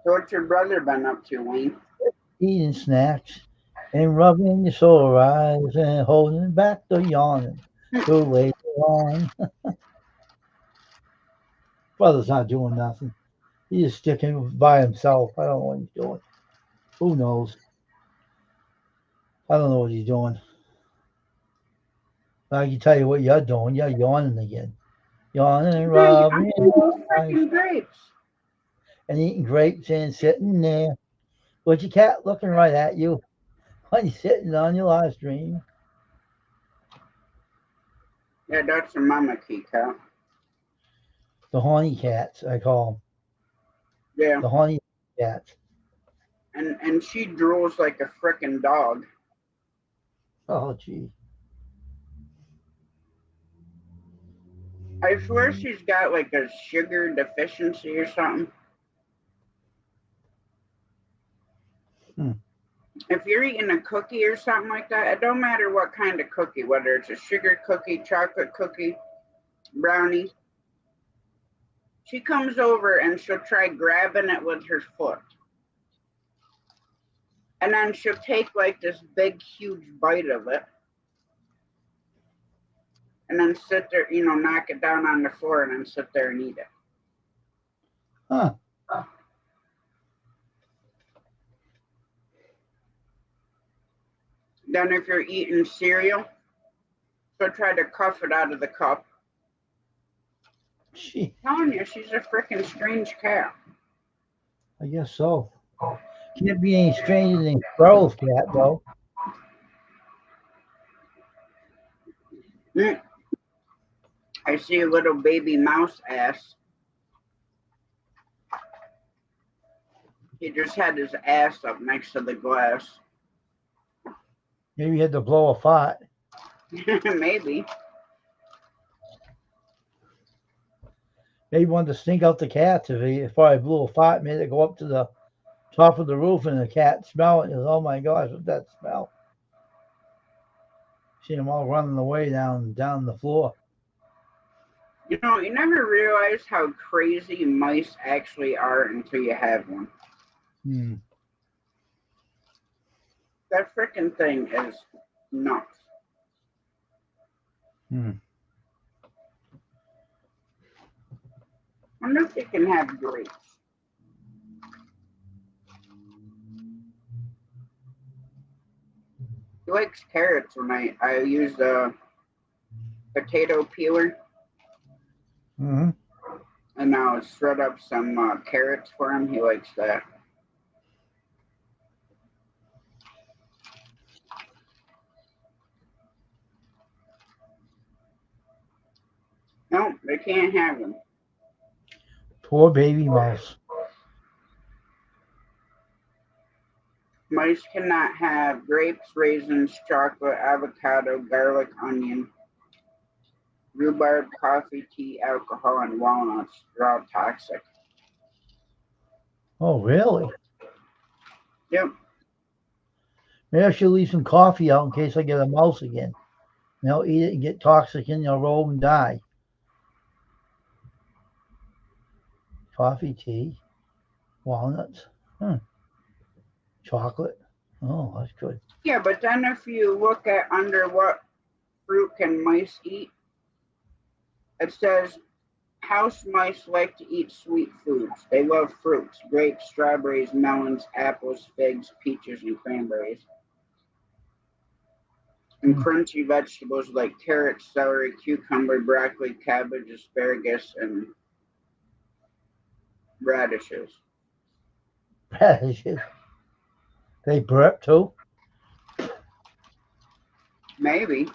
So what's your brother been up to, Wayne? Eating snacks and rubbing your sore eyes and holding back the yawning till later on. Brother's not doing nothing. He's just sticking by himself. I don't know what he's doing. Who knows? I don't know what he's doing. I can tell you what you're doing. You're yawning again. Yawning and rubbing. Freaking grapes. and eating grapes and sitting there with your cat looking right at you when you're sitting on your live stream. Yeah, that's a mama key cat. The horny cats, I call Yeah, them. The horny cats. and she drools like a frickin' dog. Oh, gee. I swear she's got like a sugar deficiency or something. Hmm. If you're eating a cookie or something like that, it don't matter what kind of cookie, whether it's a sugar cookie, chocolate cookie, brownie. She comes over and she'll try grabbing it with her foot. And then she'll take like this big, huge bite of it. And then sit there, knock it down on the floor and then sit there and eat it. Huh. Then if you're eating cereal, she'll try to cuff it out of the cup. Gee, I'm telling you, she's a freaking strange cat. I guess so. Can't be any stranger than Squirrel's cat, though. Mm. I see a little baby mouse ass. He just had his ass up next to the glass. Maybe he had to blow a fart. Maybe. Maybe he wanted to stink out the cats. If I blew a fart, made it go up to the top of the roof, and the cat smelled it. He goes, oh my gosh, what's that smell? See them all running away down the floor. You never realize how crazy mice actually are until you have one. Hmm. That freaking thing is nuts. Hmm. I wonder if they can have grapes. He likes carrots when I use the potato peeler Mm-hmm. and I'll shred up some carrots for him. He likes that. No, they can't have them. Poor baby mouse. Mice cannot have grapes, raisins, chocolate, avocado, garlic, onion, rhubarb, coffee, tea, alcohol, and walnuts. They're all toxic. Oh, really? Yep. Maybe I should leave some coffee out in case I get a mouse again. They'll eat it and get toxic and they'll roll and die. Coffee, tea, walnuts, chocolate. Oh, that's good. Yeah, but then if you look at under what fruit can mice eat, it says house mice like to eat sweet foods. They love fruits, grapes, strawberries, melons, apples, figs, peaches, and cranberries. And Hmm. crunchy vegetables like carrots, celery, cucumber, broccoli, cabbage, asparagus, and radishes. Radishes. They burp too. Maybe.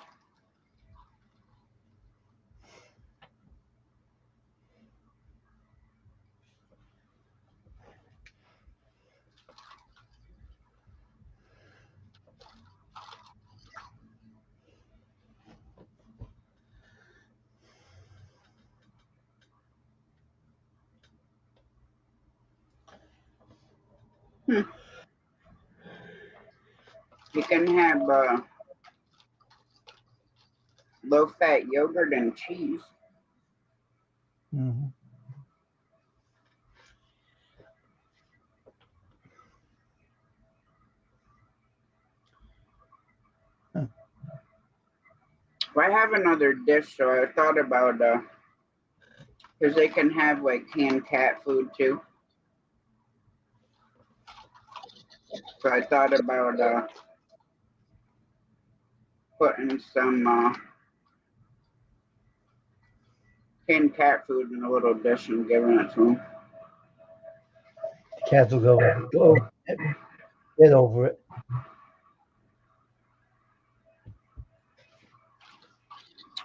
Hmm. You can have low-fat yogurt and cheese. Mm-hmm. Huh. Well, I have another dish, so I thought about because they can have like canned cat food too. So I thought about putting some canned cat food in a little dish and giving it to them. Cats will go, get over it.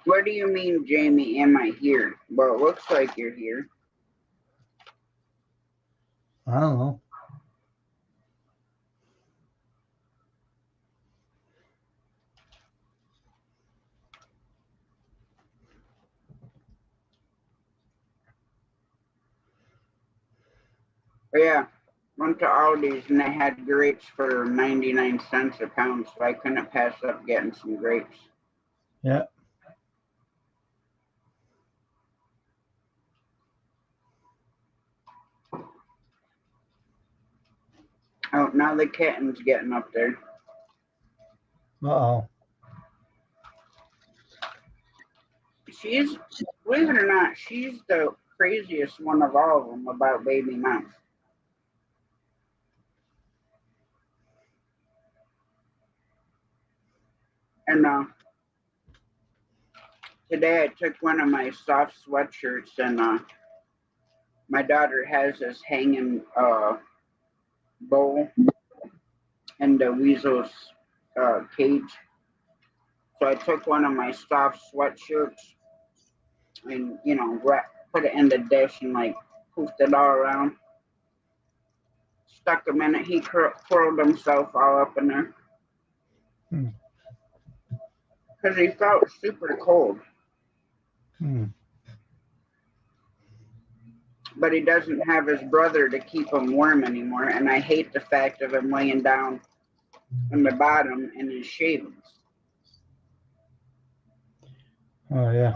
What do you mean, Jamie? Am I here? Well, it looks like you're here. I don't know. But yeah, went to Aldi's and they had grapes for 99 cents a pound, so I couldn't pass up getting some grapes. Yeah. Oh, now the kitten's getting up there. Uh-oh. She's, believe it or not, she's the craziest one of all of them about baby mouth. And today I took one of my soft sweatshirts and my daughter has this hanging bowl in the weasel's cage. So I took one of my soft sweatshirts and, put it in the dish and like poofed it all around. Stuck him in it. He curled himself all up in there. Because he felt super cold. But he doesn't have his brother to keep him warm anymore. And I hate the fact of him laying down on the bottom in his shavings. Oh, yeah.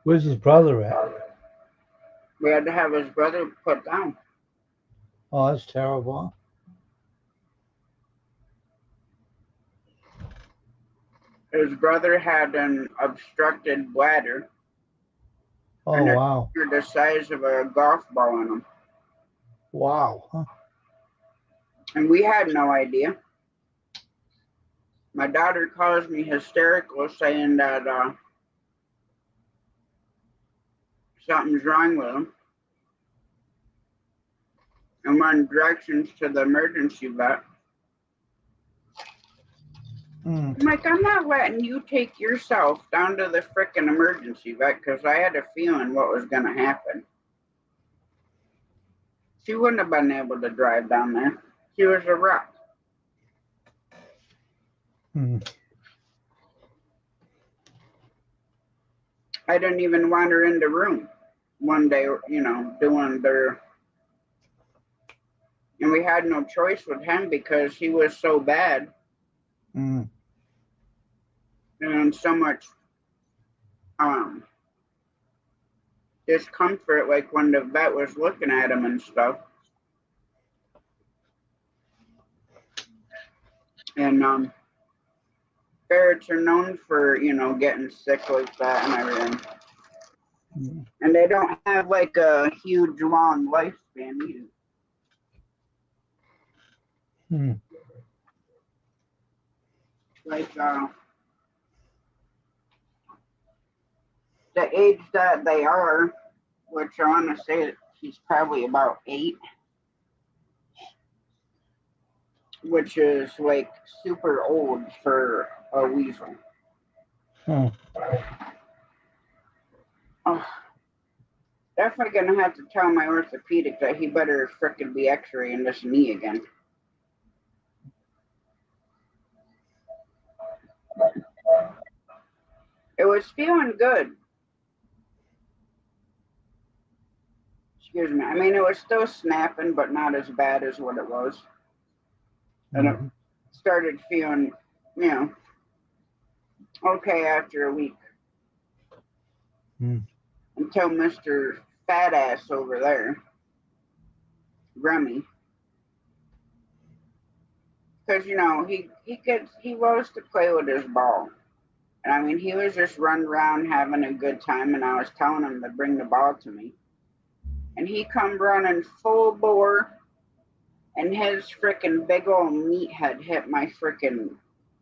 Where's his brother at? We had to have his brother put down. Oh, that's terrible. His brother had an obstructed bladder. Oh, wow. The size of a golf ball in him. Wow. Huh? And we had no idea. My daughter calls me hysterical saying that something's wrong with him. And run directions to the emergency vet. I'm like, I'm not letting you take yourself down to the frickin' emergency vet because I had a feeling what was going to happen. She wouldn't have been able to drive down there. She was a wreck. I didn't even want her in the room one day, doing their. And we had no choice with him because he was so bad. And so much discomfort, like when the vet was looking at him and stuff. And ferrets are known for, getting sick like that and everything. And they don't have like a huge long lifespan either. Like the age that they are, which I want to say he's probably about 8, which is like super old for a weasel. Oh, definitely gonna have to tell my orthopedic that he better frickin' be x-raying this knee again. It was feeling good. Excuse me. I mean, it was still snapping, but not as bad as what it was. And it started feeling, okay after a week. Until Mr. Fat Ass over there, Remy, because he loves to play with his ball, and I mean he was just running around having a good time, and I was telling him to bring the ball to me, and he come running full bore, and his freaking big old meathead hit my freaking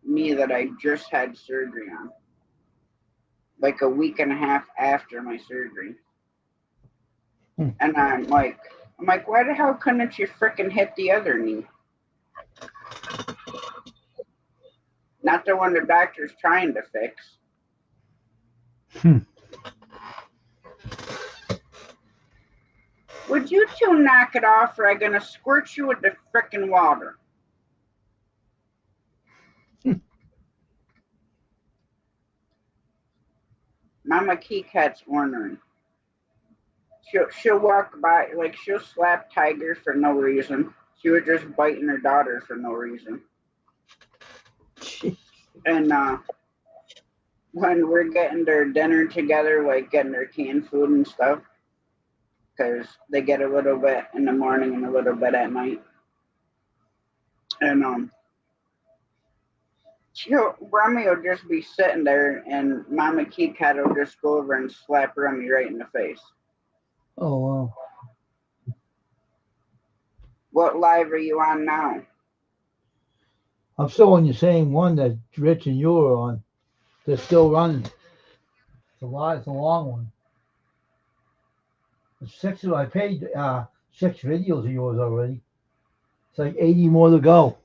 knee that I just had surgery on, like a week and a half after my surgery. And I'm like, I'm like, why the hell couldn't you frickin' hit the other knee? Not the one the doctor's trying to fix. Would you two knock it off, or I'm gonna squirt you with the frickin' water? Mama Key Cat's ornery. She'll walk by, like she'll slap Tiger for no reason. She was just biting her daughter for no reason. And when we're getting their dinner together, like getting their canned food and stuff, because they get a little bit in the morning and a little bit at night. And Rummy will just be sitting there, and Mama Key Cat will just go over and slap Rummy right in the face. Oh, wow. What live are you on now? I'm still on the same one that Rich and you were on. They're still running. It's a long one. I paid 6 videos of yours already. It's like 80 more to go.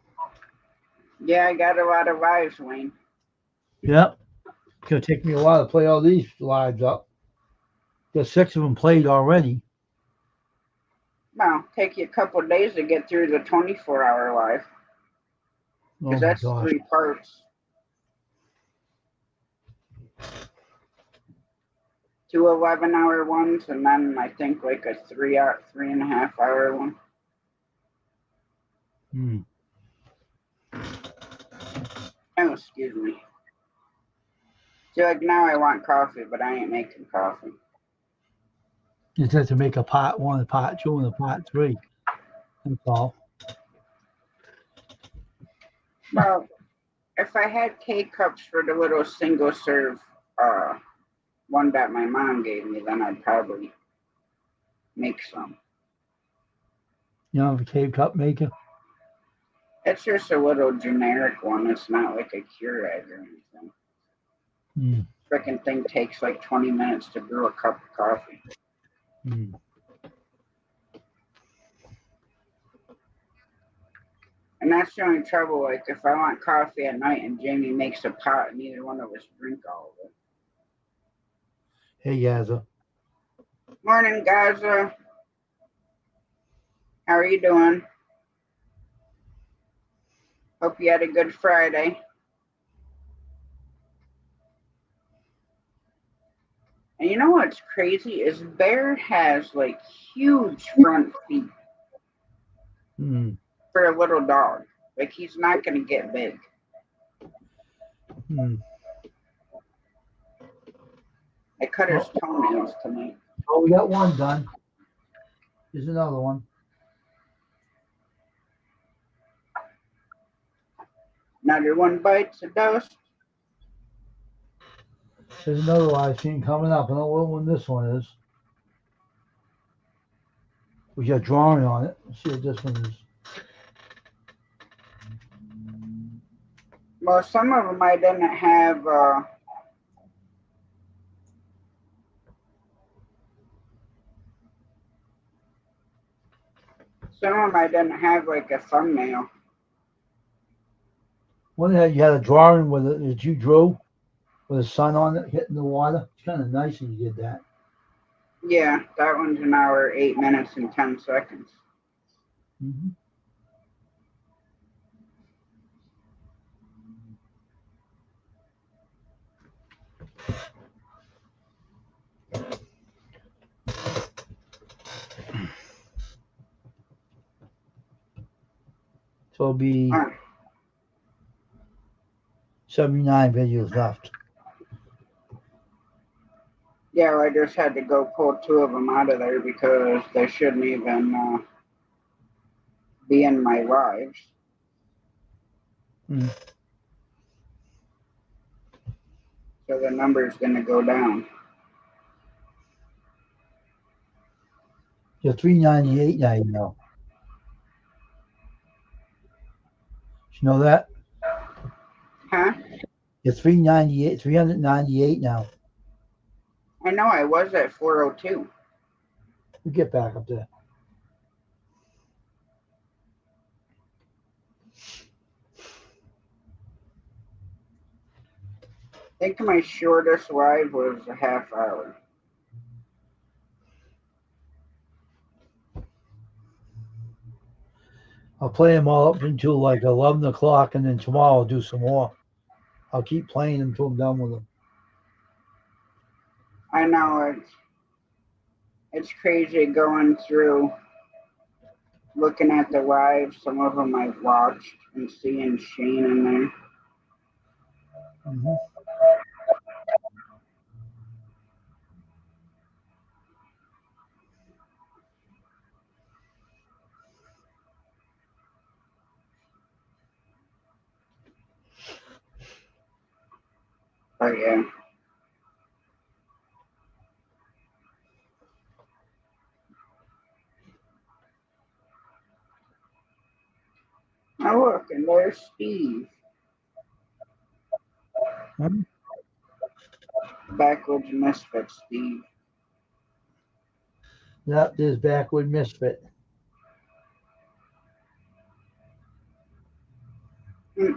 Yeah, I got a lot of lives, Wayne. Yep. It's gonna take me a while to play all these lives up. There's 6 of them played already. Well, take you a couple of days to get through the 24-hour live. Oh Because my that's gosh. 3 parts. 2 11-hour ones, and then I think like a 3.5 hour one. Oh, excuse me. See, like now I want coffee, but I ain't making coffee. You just have to make a part 1, a part 2, and a part 3. That's all. Well, if I had K-cups for the little single serve one that my mom gave me, then I'd probably make some. You don't have a cave cup maker? It's just a little generic one. It's not like a Keurig or anything. Frickin' thing takes like 20 minutes to brew a cup of coffee. And that's the only trouble. Like if I want coffee at night and Jamie makes a pot, and neither one of us drink all of it. Hey, Gaza. Morning, Gaza. How are you doing? Hope you had a good Friday. And you know what's crazy is Bear has like huge front feet for a little dog. Like he's not gonna get big. I cut his toenails tonight. Oh, we got one done. Here's another one. Another one bites the dust. There's another live stream coming up. I don't know what one this one is. We got a drawing on it. Let's see what this one is. Well, some of them I didn't have. Some of them I didn't have like a thumbnail. One that you had a drawing with it that you drew with the sun on it hitting the water. It's kind of nice that you did that. Yeah, that one's an hour, 8 minutes, and 10 seconds. So it'll be 79 videos left. Yeah, I just had to go pull 2 of them out of there because they shouldn't even be in my lives. So the number's going to go down. You're 398 now, you know. Did you know that? Huh? You're 398 now. I know I was at 402. We get back up there. I think my shortest live was a half hour. I'll play them all up until like 11 o'clock, and then tomorrow I'll do some more. I'll keep playing until I'm done with them. I know it's crazy going through looking at the live. Some of them I've watched and seeing Shane in there. Mm-hmm. But yeah. Oh look, and there's Steve. Hmm? Backwoods Misfit Steve. Yep, there's Backward Misfit. Hmm.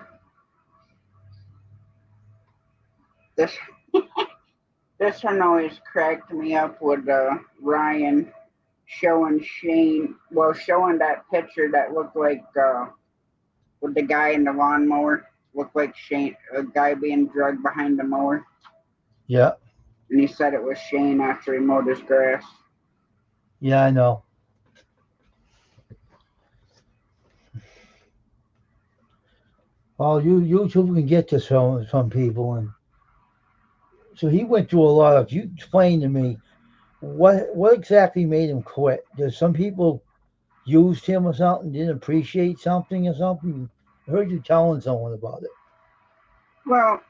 This this one always cracked me up with Ryan showing Shane, well, showing that picture that looked like with the guy in the lawnmower, looked like Shane, a guy being drugged behind the mower, Yeah, and he said it was Shane after he mowed his grass. yeah, I know. Well, YouTube can get to some people, and so he went through a lot of. You explain to me what exactly made him quit. Does some people used him or something, didn't appreciate something or something? I heard you telling someone about it. Well,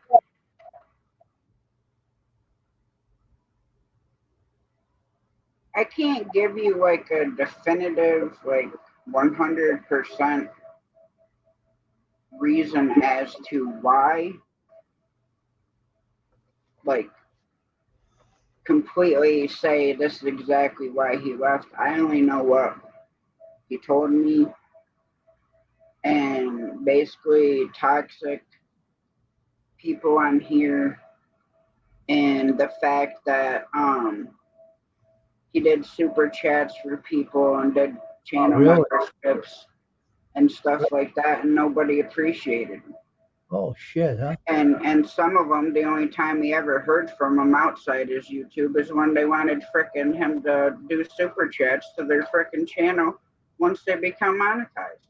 I can't give you like a definitive, like 100% reason as to why, like completely say this is exactly why he left. I only know what he told me, and basically toxic people on here, and the fact that he did super chats for people and did Oh, channel really? memberships and stuff like that, and nobody appreciated him. Oh, shit, huh? And some of them, the only time we ever heard from them outside his YouTube is when they wanted frickin' him to do super chats to their frickin' channel once they become monetized.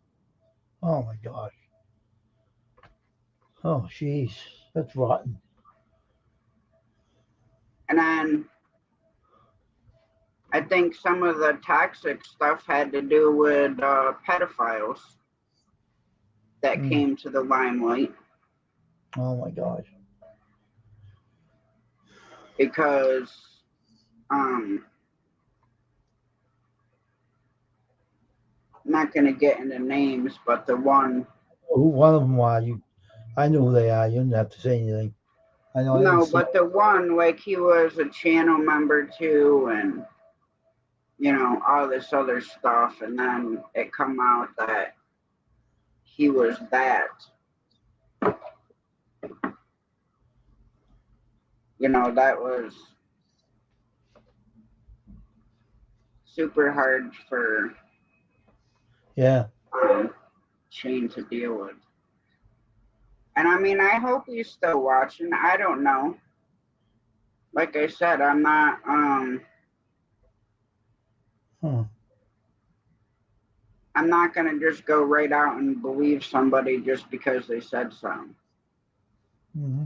Oh my gosh. Oh, jeez, that's rotten. And then I think some of the toxic stuff had to do with pedophiles that Mm. came to the limelight Oh my gosh. because I'm not going to get into names, but the one, Who one of them are you? I know who they are. You don't have to say anything. I know I didn't no, see. but the one, like he was a channel member too, and all this other stuff, and then it come out that he was that. That was super hard for Yeah. um, Shane to deal with. And I mean, I hope he's still watching. I don't know. Like I said, I'm not. Huh. I'm not gonna just go right out and believe somebody just because they said so. Mm-hmm.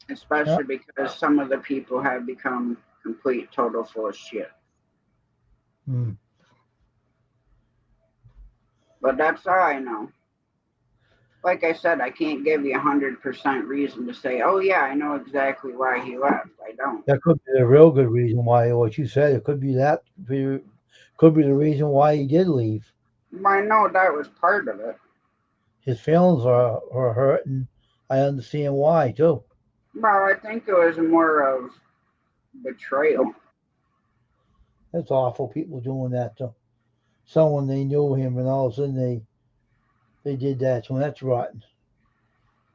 Yeah. Especially because some of the people have become complete total full of shit. Mm. But that's all I know. Like I said, I can't give you 100% reason to say, oh yeah, I know exactly why he left. I don't. That could be a real good reason why what you said. It could be that. Could be the reason why he did leave. I know that was part of it. His feelings are hurt, and I understand why too. Well, I think it was more of betrayal. That's awful. People doing that to someone they knew him, and all of a sudden they did that to him. That's rotten.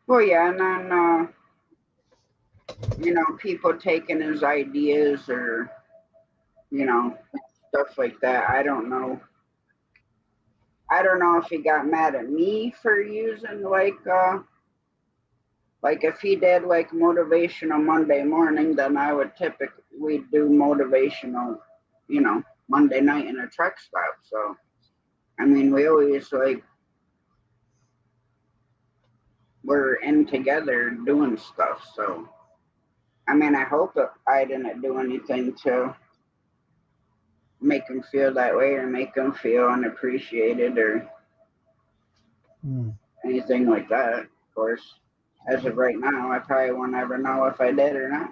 Well, yeah, and then people taking his ideas or, stuff like that. I don't know. I don't know if he got mad at me for using like if he did like motivational Monday morning, then I would typically we'd do motivational, Monday night in a truck stop. So I mean we always like we're in together doing stuff. So I mean I hope that I didn't do anything to make him feel that way or make him feel unappreciated or Hmm. anything like that. Of course, as of right now, I probably won't ever know if I did or not.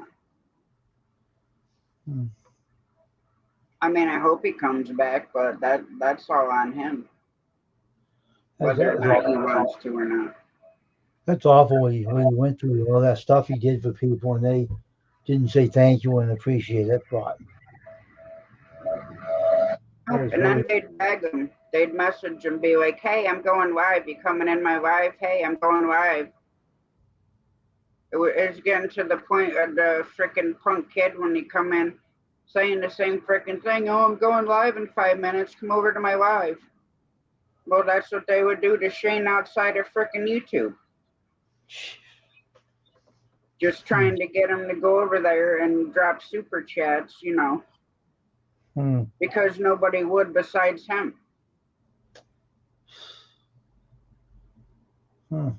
Hmm. I mean, I hope he comes back, but that's all on him, That's, whether or that's, not he aw- wants to or not. that's awful what he went through, all that stuff he did for people, and they didn't say thank you and appreciate it. That's rotten. That is And very. then they'd beg him. They'd message him, be like, "Hey, I'm going live. You coming in my live? Hey, I'm going live." It's getting to the point of the freaking punk kid when he come in saying the same freaking thing. Oh, I'm going live in 5 minutes. Come over to my live. Well, that's what they would do to Shane outside of freaking YouTube. Just Hmm. trying to get him to go over there and drop super chats, Hmm. because nobody would besides him. Hmm.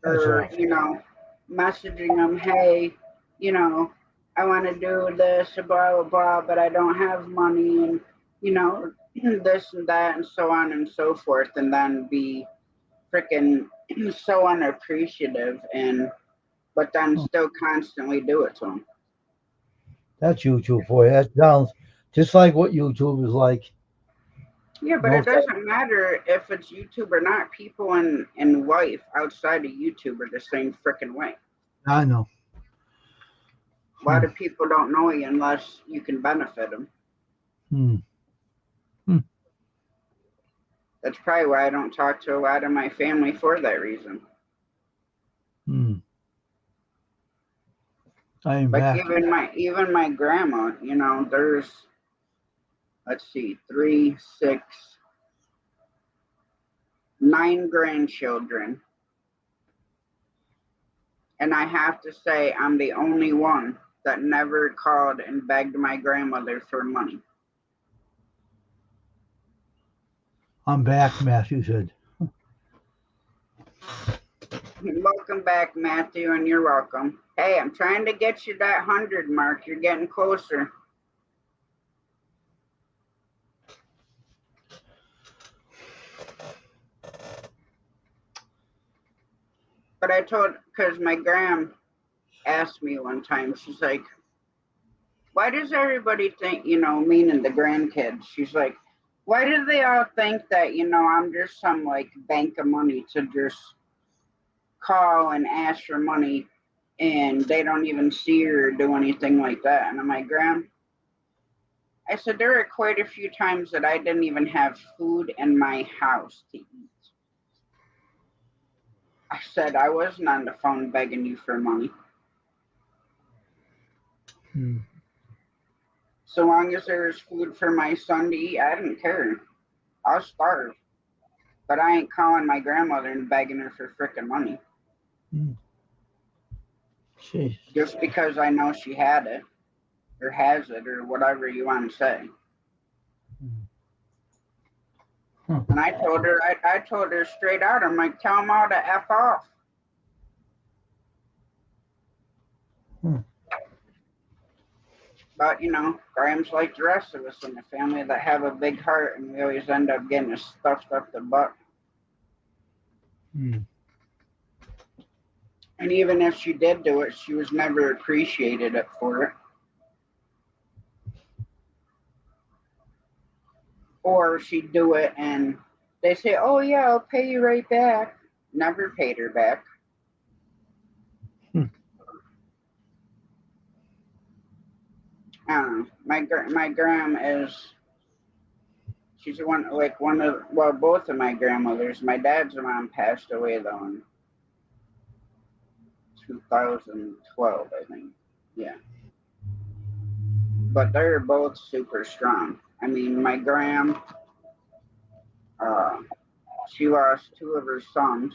That's Or, awful. messaging him, hey, you know, I want to do this, blah, blah, blah, but I don't have money, and, this and that, and so on and so forth, and then be freaking so unappreciative, but then Hmm. still constantly do it to him. That's YouTube for you. That sounds just like what YouTube is like. Yeah, but No, it doesn't matter if it's YouTube or not. People in life outside of YouTube are the same freaking way. I know. A lot Hmm. of people don't know you unless you can benefit them. Hmm. Hmm. That's probably why I don't talk to a lot of my family for that reason. Hmm. I am Like back. even my grandma, there's let's see, three, six, 9 grandchildren, and I have to say I'm the only one that never called and begged my grandmother for money. I'm back, Matthew said. Welcome back, Matthew, and you're welcome. Hey, I'm trying to get you that 100 mark. You're getting closer. But because my gram asked me one time, she's like, why does everybody think, meaning the grandkids, she's like, why do they all think that, I'm just some like bank of money to just call and ask for money and they don't even see her or do anything like that? And I'm like, Gram, I said, there are quite a few times that I didn't even have food in my house to eat. I said, I wasn't on the phone begging you for money. Hmm. So long as there's food for my son to eat, I didn't care. I'll starve. But I ain't calling my grandmother and begging her for frickin' money. Hmm. Jeez. Just because I know she had it, or has it, or whatever you want to say. Hmm. And I told her straight out, I'm like, tell them all to F off. Hmm. But, Graham's like the rest of us in the family that have a big heart, and we always end up getting stuffed up the butt. Hmm. And even if she did do it, she was never appreciated for it. Or she'd do it and they say, oh, yeah, I'll pay you right back. Never paid her back. Hmm. I don't know. My gram is, she's one of, well, both of my grandmothers. My dad's mom passed away though. And 2012, I think. Yeah. But they're both super strong. I mean, my gram, uh, she lost two of her sons,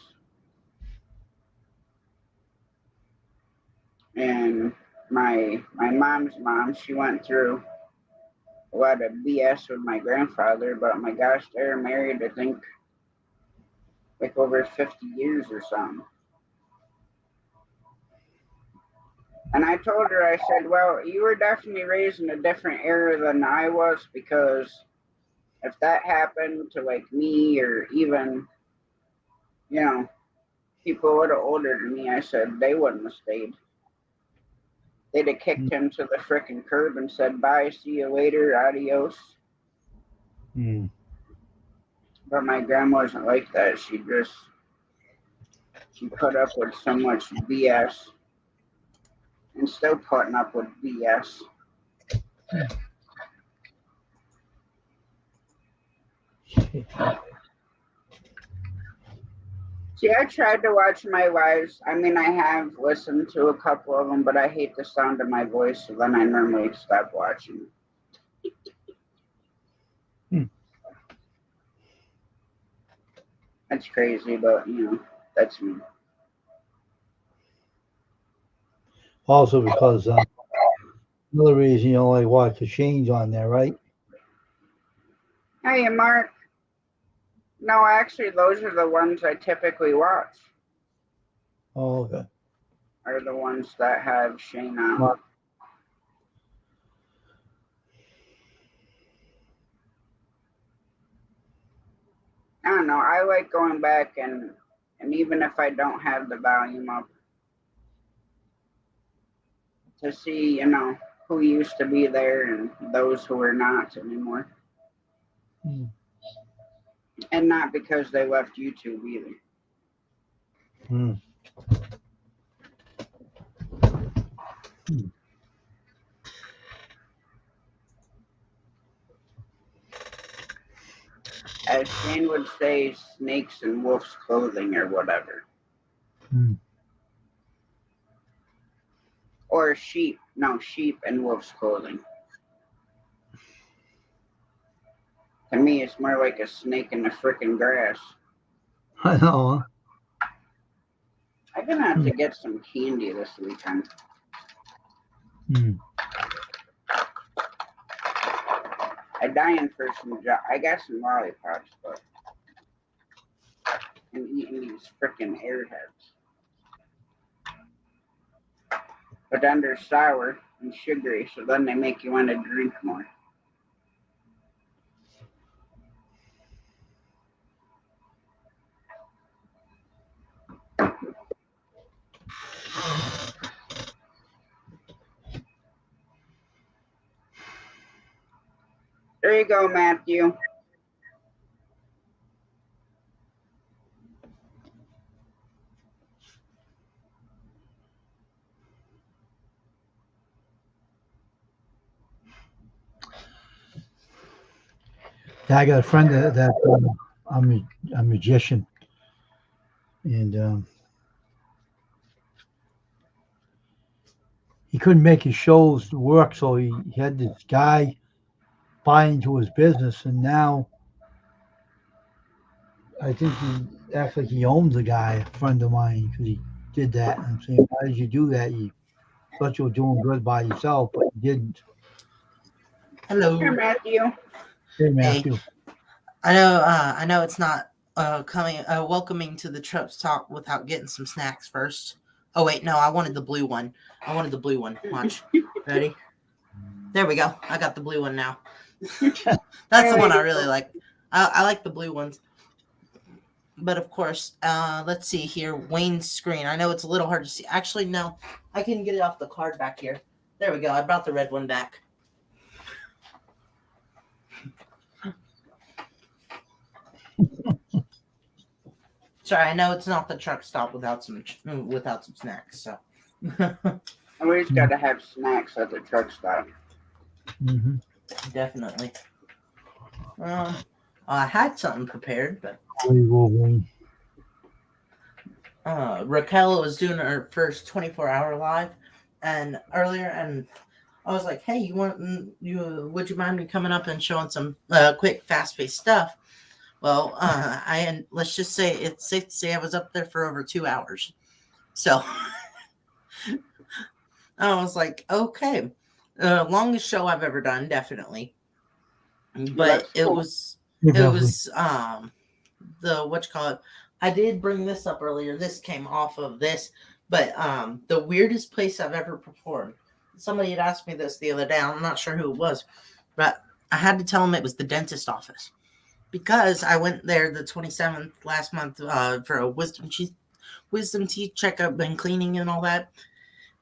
and my mom's mom, she went through a lot of BS with my grandfather. But my gosh, they're married, I think, like over 50 years or something. And I told her, I said, well, you were definitely raised in a different era than I was, because if that happened to like me or even, you know, people a little older than me, I said they wouldn't have stayed. They'd have kicked him to the frickin' curb and said, bye, see you later, adios. Mm. But my grandma wasn't like that. She put up with so much BS and still putting up with BS. See, I tried to watch my lives. I mean, I have listened to a couple of them, but I hate the sound of my voice, so then I normally stop watching. Hmm. That's crazy, but that's me. Also, because another reason you don't like watch the Shane's on there, right? Hey, Mark. No, actually, those are the ones I typically watch. Oh, okay. Are the ones that have Shane on. Mark. I don't know. I like going back and even if I don't have the volume up, to see who used to be there and those who are not anymore. Hmm. And not because they left YouTube either. Hmm. As Shane would say, snakes in wolf's clothing or whatever. Hmm. Or sheep. No, sheep in wolf's clothing. To me, it's more like a snake in the frickin' grass. I know. I'm gonna have to get some candy this weekend. Hmm. I'm dying for some. I got some lollipops, but I'm eating these frickin' airheads. But then they're sour and sugary, so then they make you want to drink more. There you go, Matthew. Yeah, I got a friend that I'm a magician, and he couldn't make his shows work, so he had this guy buy into his business, and now I think he acts like he owns the guy, a friend of mine, because he did that. And I'm saying, why did you do that? You thought you were doing good by yourself, but you didn't. Here, Hello. Matthew. Hey, Hey, Matthew. I know it's not welcoming to the Truckstop without getting some snacks first. Oh wait, no, I wanted the blue one. Watch. Ready? There we go. I got the blue one now. That's the one I really like. I like the blue ones. But of course, let's see here. Wayne's screen. I know it's a little hard to see. Actually, no. I can get it off the card back here. There we go. I brought the red one back. Sorry, I know it's not the truck stop without some snacks. So Always got to have snacks at the truck stop. Mm-hmm. definitely. I had something prepared, but Wolverine. Raquel was doing her first 24-hour live, and earlier, and I was like, "Hey, would you mind me coming up and showing some quick, fast-paced stuff?" Well, let's just say it's safe to say I was up there for over 2 hours. So I was like, "Okay, longest show I've ever done, definitely." But That's cool. it Definitely. was the what you call it. I did bring this up earlier. This came off of this, but the weirdest place I've ever performed. Somebody had asked me this the other day. I'm not sure who it was, but I had to tell them it was the dentist office because I went there the 27th last month for a wisdom teeth checkup and cleaning and all that,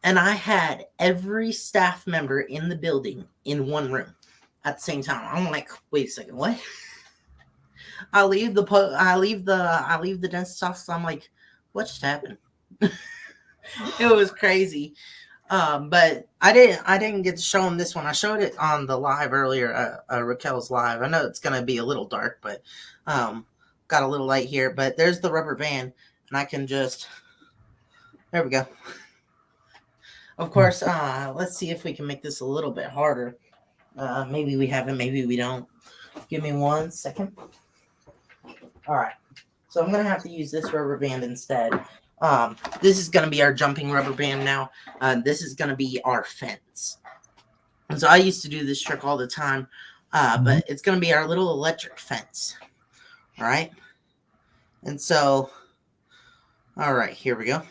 and I had every staff member in the building in one room at the same time. I'm like, wait a second, what? I leave the dentist office. I'm like, what just happened? It was crazy. But I didn't get to show him this one. I showed it on the live earlier, Raquel's live. I know it's gonna be a little dark, but got a little light here. But there's the rubber band, and I can just there we go. Of course, let's see if we can make this a little bit harder. Maybe we haven't, maybe we don't. Give me 1 second. All right. So I'm going to have to use this rubber band instead. This is going to be our jumping rubber band now. This is going to be our fence. And so I used to do this trick all the time, but it's going to be our little electric fence. All right. And so, all right, here we go.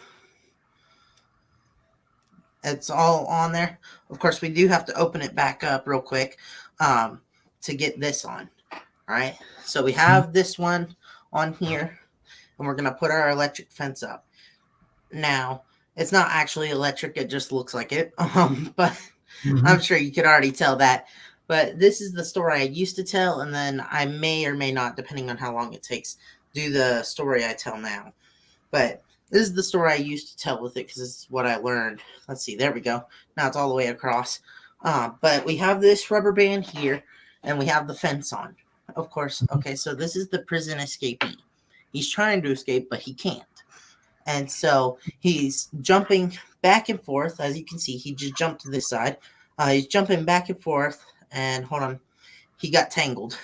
It's all on there. Of course, we do have to open it back up real quick to get this on. All right. So we have this one on here, and we're going to put our electric fence up. Now, it's not actually electric. It just looks like it. But I'm sure you could already tell that. But this is the story I used to tell, and then I may or may not, depending on how long it takes, do the story I tell now. But this is the story I used to tell with it because it's what I learned. Let's see. There we go. Now it's all the way across. But we have this rubber band here, and we have the fence on. Of course. Okay, so this is the prison escapee. He's trying to escape, but he can't. And so he's jumping back and forth. As you can see, he just jumped to this side. He's jumping back and forth. And hold on. He got tangled.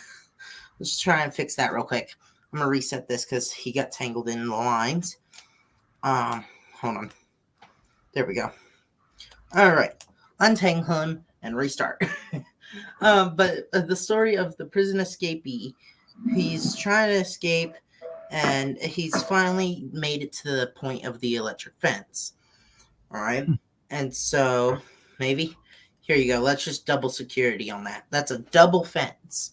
Let's try and fix that real quick. I'm going to reset this because he got tangled in the lines. Hold on. There we go. All right. Untangle him and restart. But the story of the prison escapee, he's trying to escape, and he's finally made it to the point of the electric fence. All right. And so maybe here you go. Let's just double security on that. That's a double fence.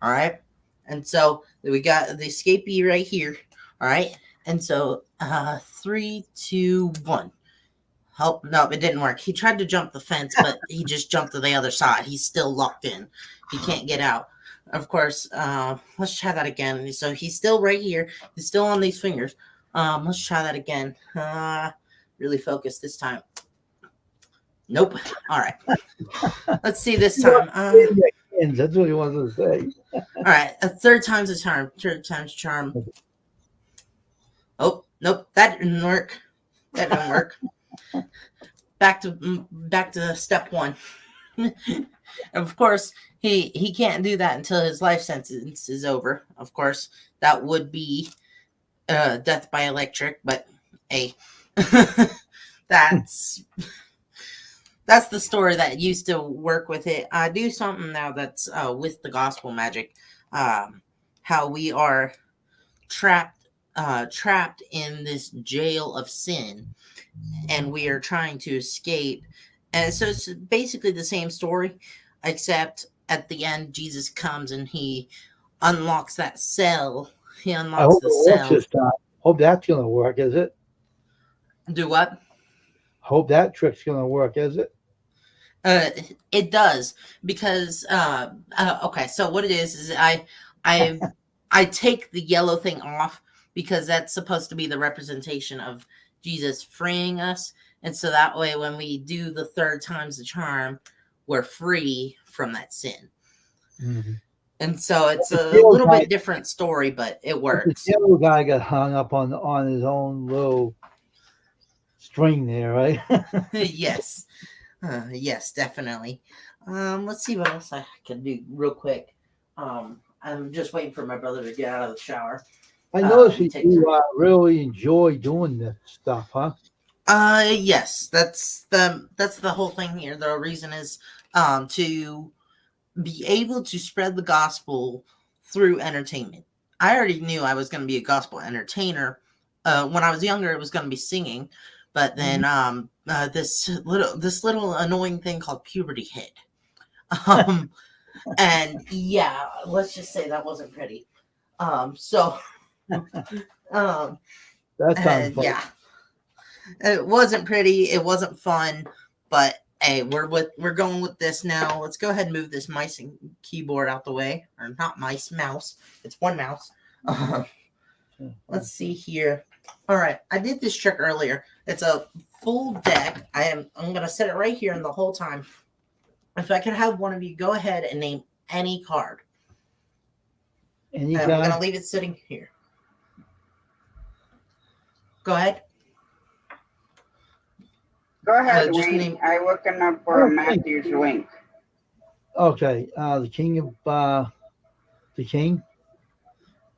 All right. And so we got the escapee right here. All right. And so 3, 2, 1. Oh, no, it didn't work. He tried to jump the fence, but he just jumped to the other side. He's still locked in. He can't get out. Of course, let's try that again. So he's still right here. He's still on these fingers. Let's try that again. Really focus this time. Nope. All right. Let's see this time. That's what he wanted to say. All right. A third time's a charm. Third time's a charm. Oh, nope. That didn't work. That didn't work. Back to step one. Of course, he can't do that until his life sentence is over. Of course, that would be death by electric, but hey, that's the story that used to work with it. I do something now that's with the gospel magic, how we are trapped in this jail of sin, and we are trying to escape. And so it's basically the same story, except at the end, Jesus comes and he unlocks that cell. He I unlocks hope the it works cell. this time. Hope that's gonna work, is it? Do what? Hope that trick's gonna work, is it? It does, because okay. So what it is I take the yellow thing off because that's supposed to be the representation of Jesus freeing us, and so that way when we do the third time's the charm, we're free from that sin. Mm-hmm. And so it's The a field little guy, bit different story, but it the works. field guy got hung up on his own little string there, right? Yes. Yes, definitely. Let's see what else I can do real quick. I'm just waiting for my brother to get out of the shower. I noticed We that take you really enjoy doing this stuff, huh? Yes, that's the whole thing here. The reason is to be able to spread the gospel through entertainment. I already knew I was going to be a gospel entertainer. When I was younger, it was going to be singing, but then this little annoying thing called puberty hit. Um, and yeah, let's just say that wasn't pretty. So um, That sounds fun. yeah, it wasn't pretty. It wasn't fun, but hey, we're going with this now. Let's go ahead and move this mice and keyboard out the way, or not mice, mouse. It's one mouse. Let's see here. All right, I did this trick earlier. It's a full deck. I'm gonna set it right here, and the whole time, if I could have one of you go ahead and name any card. Any I'm guy? gonna leave it sitting here. Go ahead. Go ahead, Just Wayne. name. I'm looking up for Matthew's link. Okay, the king of the king.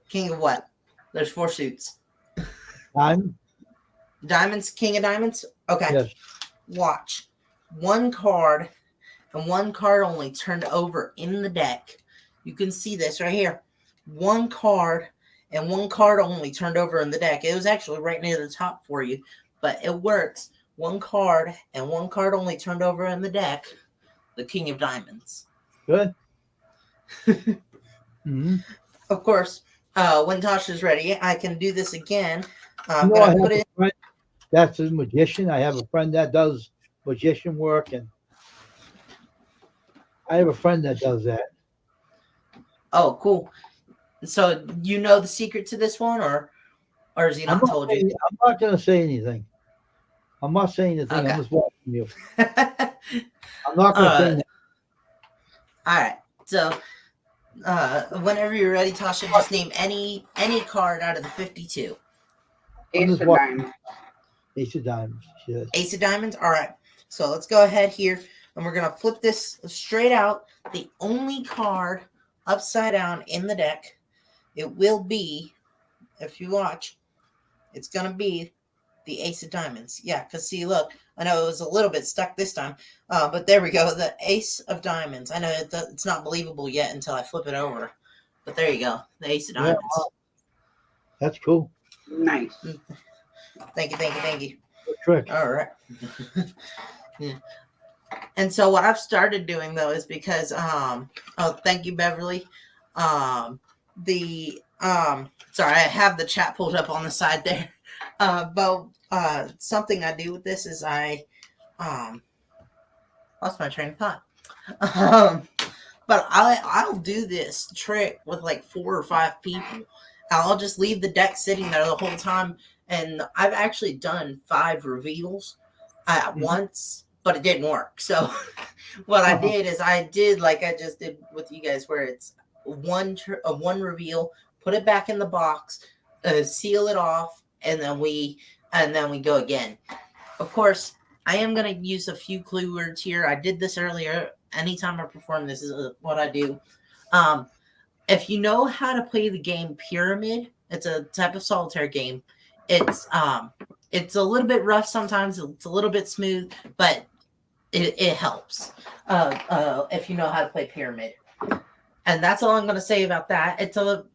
King of what? There's 4 suits. Diamond. Diamonds, king of diamonds? Okay. Yes. Watch. One card and one card only turned over in the deck. You can see this right here. One card and one card only turned over in the deck. It was actually right near the top for you, but it works. One card and one card only turned over in the deck. The king of diamonds. Good. Mm-hmm. Of course, when Tasha's ready, I can do this again. I'm You know, I gonna have put a it. friend that's a magician. I have a friend that does magician work, and I have a friend that does that. Oh, cool. So you know the secret to this one, or has he not told you? I'm not going to say anything. I'm not saying anything. Okay. I'm just watching you. All I'm not going to say anything. right. So whenever you're ready, Tasha, just name any card out of the 52. Ace of diamonds. Ace of diamonds. Yes. Ace of diamonds. All right. So let's go ahead here, and we're gonna flip this straight out. The only card upside down in the deck, it will be, if you watch, it's gonna be the ace of diamonds. Yeah, because see, look, I know it was a little bit stuck this time, but there we go. The ace of diamonds. I know it's not believable yet until I flip it over, but there you go. The ace of diamonds. Yeah, wow. That's cool. Nice. Thank you. Good trick. All right. Yeah. And so what I've started doing though is because thank you, Beverly. Sorry, I have the chat pulled up on the side there. But something I do with this is I lost my train of thought. But I'll do this trick with like 4 or 5 people. I'll just leave the deck sitting there the whole time, and I've actually done 5 reveals at once, but it didn't work. So what I did is I did like I just did with you guys, where it's one reveal, put it back in the box, seal it off, and then we go again. Of course, I am going to use a few clue words here. I did this earlier. Anytime I perform, this is what I do. If you know how to play the game Pyramid, it's a type of solitaire game. It's a little bit rough sometimes. It's a little bit smooth, but it helps if you know how to play Pyramid. And that's all I'm going to say about that. It's a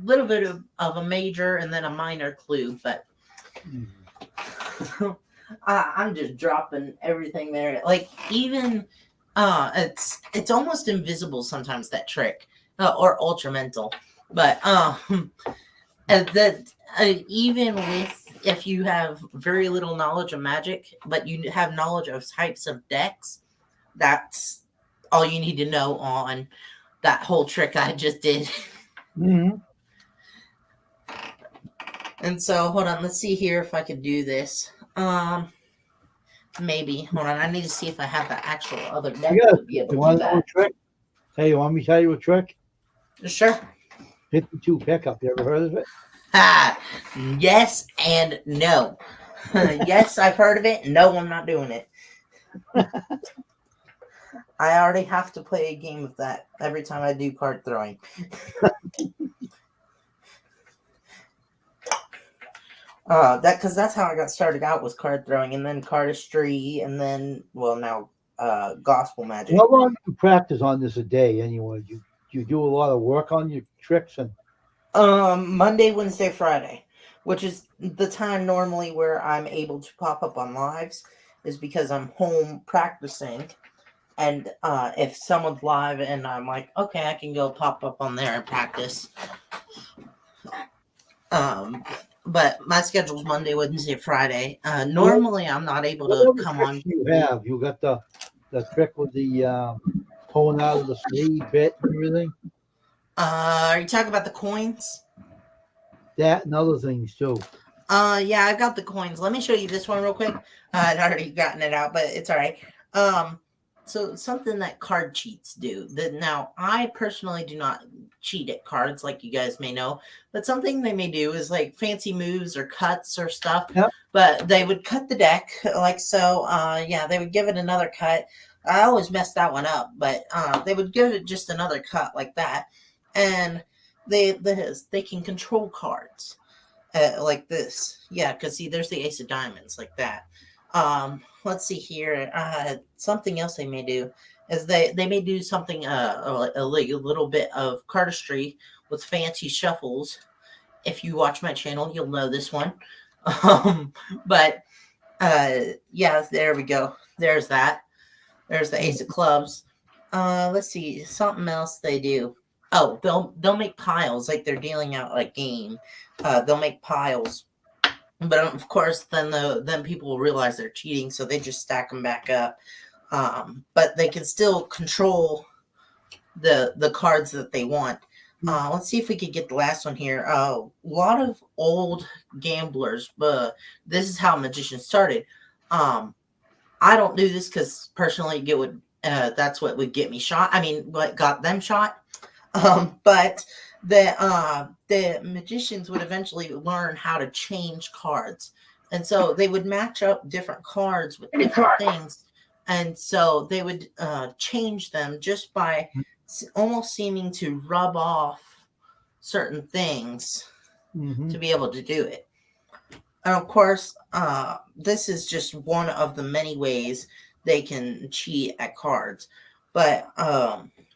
little bit of a major and then a minor clue, but I'm just dropping everything there. Like even it's almost invisible sometimes, that trick, or ultra mental. But even with, if you have very little knowledge of magic, but you have knowledge of types of decks, that's all you need to know on that whole trick I just did. Mm-hmm. And so, hold on, let's see here if I could do this. Maybe. Hold on, I need to see if I have the actual other deck to be able to do that. Trick? Hey, you want me to tell you a trick? Sure. 52 pickup. You ever heard of it? Ha! Yes and no. Yes, I've heard of it. No, I'm not doing it. I already have to play a game of that every time I do card throwing. That's how I got started out, was card throwing, and then cardistry, and then now gospel magic. How long do you practice on this a day anyway? Do you do a lot of work on your tricks and Monday, Wednesday, Friday, which is the time normally where I'm able to pop up on lives, is because I'm home practicing. And if someone's live and I'm like, okay, I can go pop up on there and practice. But my schedule's Monday, Wednesday, Friday. Normally, I'm not able to whatever come tricks on. you have? You got the trick with the pulling out of the sleeve bit and everything. Are you talking about the coins? That and other things too. Yeah, I've got the coins. Let me show you this one real quick. I'd already gotten it out, but it's all right. So something that card cheats do. That now, I personally do not cheat at cards, like you guys may know, but something they may do is like fancy moves or cuts or stuff. Yep. But they would cut the deck like so. Yeah, they would give it another cut. I always messed that one up, but they would give it just another cut like that, and they can control cards. Like this. Yeah, because see, there's the ace of diamonds, like that. Let's see here. Something else they may do is they may do something, a little bit of cardistry with fancy shuffles. If you watch my channel, you'll know this one. But yeah, there we go. There's that. There's the ace of clubs. Let's see, something else they do. Oh, they'll make piles, like they're dealing out a game. They'll make piles, but of course, then people will realize they're cheating, so they just stack them back up. But they can still control the cards that they want. Let's see if we could get the last one here. A lot of old gamblers, but this is how magicians started. I don't do this because personally, that's what would get me shot. I mean, what got them shot. But the magicians would eventually learn how to change cards, and so they would match up different cards with different things, and so they would change them just by almost seeming to rub off certain things to be able to do it. And of course, this is just one of the many ways they can cheat at cards. But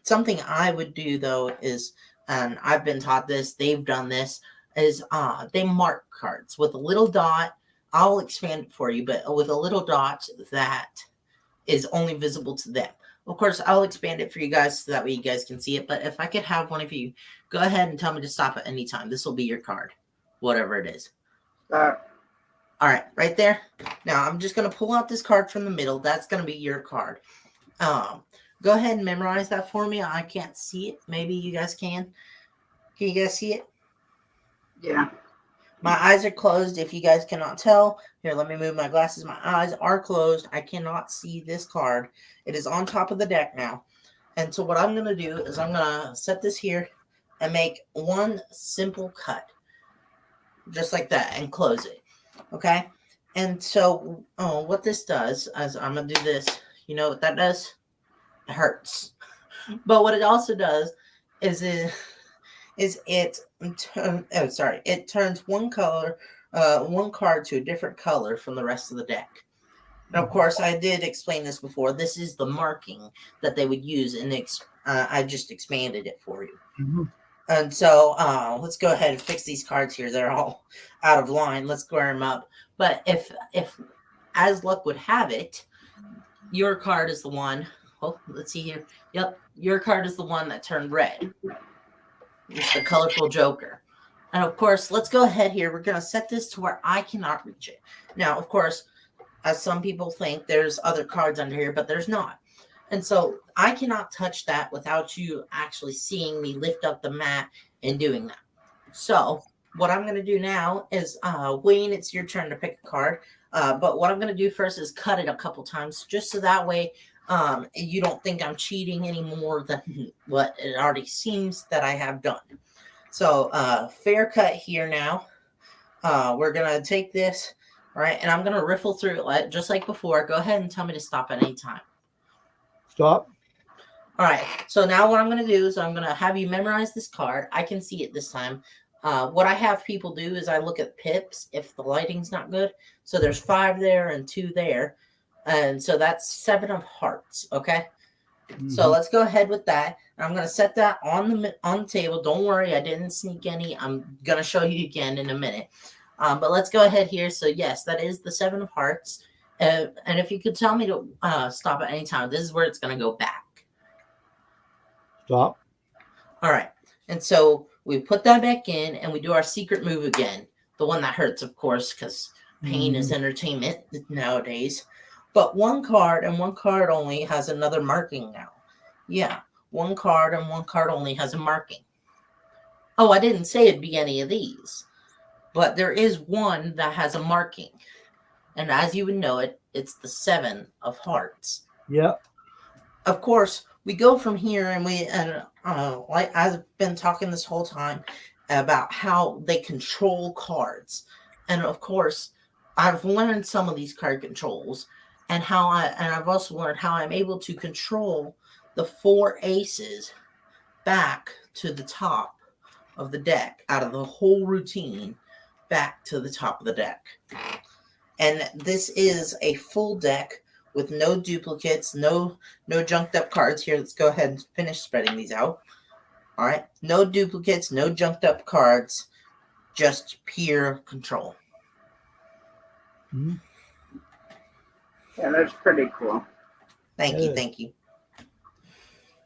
something I would do though is, and I've been taught this, they've done this, is they mark cards with a little dot. I'll expand it for you, but with a little dot that is only visible to them. Of course, I'll expand it for you guys so that way you guys can see it. But if I could have one of you go ahead and tell me to stop at any time, this will be your card, whatever it is. All right, right there. Now I'm just going to pull out this card from the middle. That's going to be your card. Go ahead and memorize that for me. I can't see it. Maybe you guys can. Can you guys see it? Yeah. My eyes are closed. If you guys cannot tell, here, let me move my glasses. My eyes are closed. I cannot see this card. It is on top of the deck now. And so what I'm going to do is I'm going to set this here and make one simple cut. Just like that, and close it. Okay? And so what this does, as I'm going to do this, you know what that does? It hurts. But what it also does is it turns one card to a different color from the rest of the deck. And of course, I did explain this before. This is the marking that they would use, and I just expanded it for you. Mm-hmm. And so let's go ahead and fix these cards here. They're all out of line. Let's square them up. But if as luck would have it, your card is the one. Oh, let's see here. Yep, your card is the one that turned red. It's the colorful joker. And of course, let's go ahead here. We're going to set this to where I cannot reach it. Now, of course, as some people think, there's other cards under here, but there's not. And so I cannot touch that without you actually seeing me lift up the mat and doing that. So what I'm going to do now is, Wayne, it's your turn to pick a card. But what I'm going to do first is cut it a couple times, just so that way You don't think I'm cheating any more than what it already seems that I have done. So fair cut here now. We're gonna take this, right, and I'm gonna riffle through it just like before. Go ahead and tell me to stop at any time. Stop. All right. So now what I'm gonna do is I'm gonna have you memorize this card. I can see it this time. What I have people do is I look at pips if the lighting's not good. So there's 5 there and 2 there, and so that's 7 of hearts. Okay. So let's go ahead with that. I'm going to set that on the table. Don't worry, I didn't sneak any. I'm going to show you again in a minute. But let's go ahead here. So yes, that is the 7 of hearts. And if you could tell me to stop at any time, this is where it's going to go back. Stop. All right. And so we put that back in and we do our secret move again. The one that hurts, of course, because pain is entertainment nowadays. But 1 card and 1 card only has another marking now. Yeah, 1 card and 1 card only has a marking. Oh, I didn't say it'd be any of these. But there is one that has a marking. And as you would know it, it's the 7 of hearts. Yeah. Of course, we go from here and like I've been talking this whole time about how they control cards. And of course, I've learned some of these card controls. And I've also learned how I'm able to control the 4 aces back to the top of the deck, out of the whole routine, back to the top of the deck. And this is a full deck with no duplicates, no junked up cards. Here, let's go ahead and finish spreading these out. All right, no duplicates, no junked up cards, just pure control. Mm-hmm. Yeah, that's pretty cool. Thank you.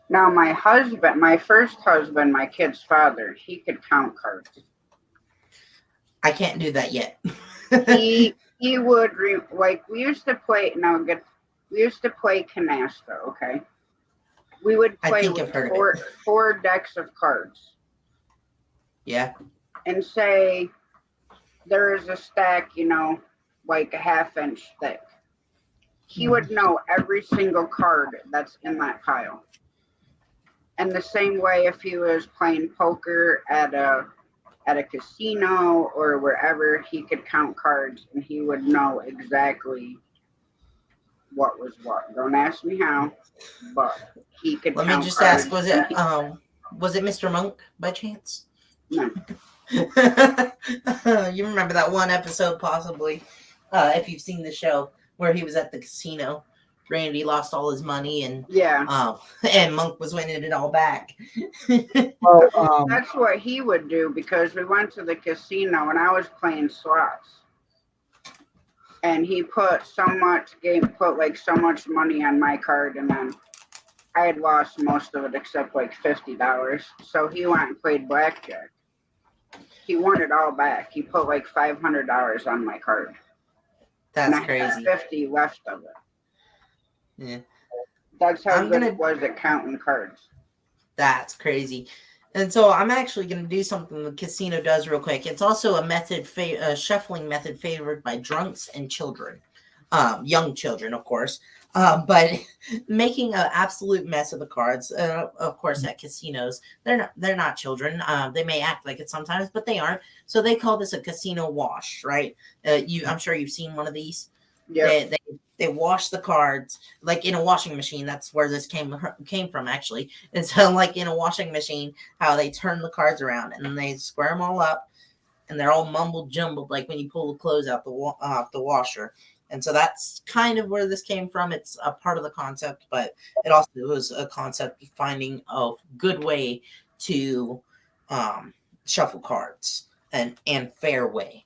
Now, my husband, my first husband, my kid's father, he could count cards. I can't do that yet. he would like we used to play. We used to play canasta. Okay, we would play with 4 decks of cards. Yeah. And say there is a stack, like a 1/2 inch thick. He would know every single card that's in that pile. And the same way if he was playing poker at a casino or wherever, he could count cards and he would know exactly what was what. Don't ask me how, but he could Let count me just cards. ask, was it Mr. Monk by chance? No. You remember that one episode possibly, if you've seen the show, where he was at the casino. Randy lost all his money and and Monk was winning it all back. That's what he would do, because we went to the casino and I was playing slots. And he put so much money on my card, and then I had lost most of it except like $50. So he went and played blackjack. He won it all back. He put like $500 on my card. That's and I crazy. had 50 left of it. Yeah. That's how good it was at counting cards. That's crazy. And so I'm actually going to do something the casino does real quick. It's also a shuffling method favored by drunks and children, young children, of course. But making an absolute mess of the cards. Of course, at casinos, they're not children. They may act like it sometimes, but they aren't. So they call this a casino wash, right? I'm sure you've seen one of these. Yeah. They wash the cards like in a washing machine. That's where this came from, actually. And so, like in a washing machine, how they turn the cards around and then they square them all up, and they're all mumbled jumbled, like when you pull the clothes out the washer. And so that's kind of where this came from. It's a part of the concept, but it also was a concept of finding a good way to shuffle cards and fair way.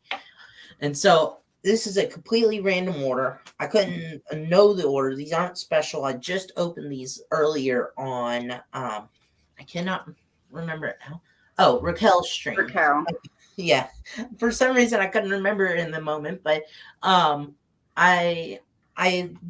And so this is a completely random order. I couldn't know the order. These aren't special. I just opened these earlier on, I cannot remember it now. Oh, Raquel's stream. Raquel. Yeah. For some reason, I couldn't remember it in the moment, but I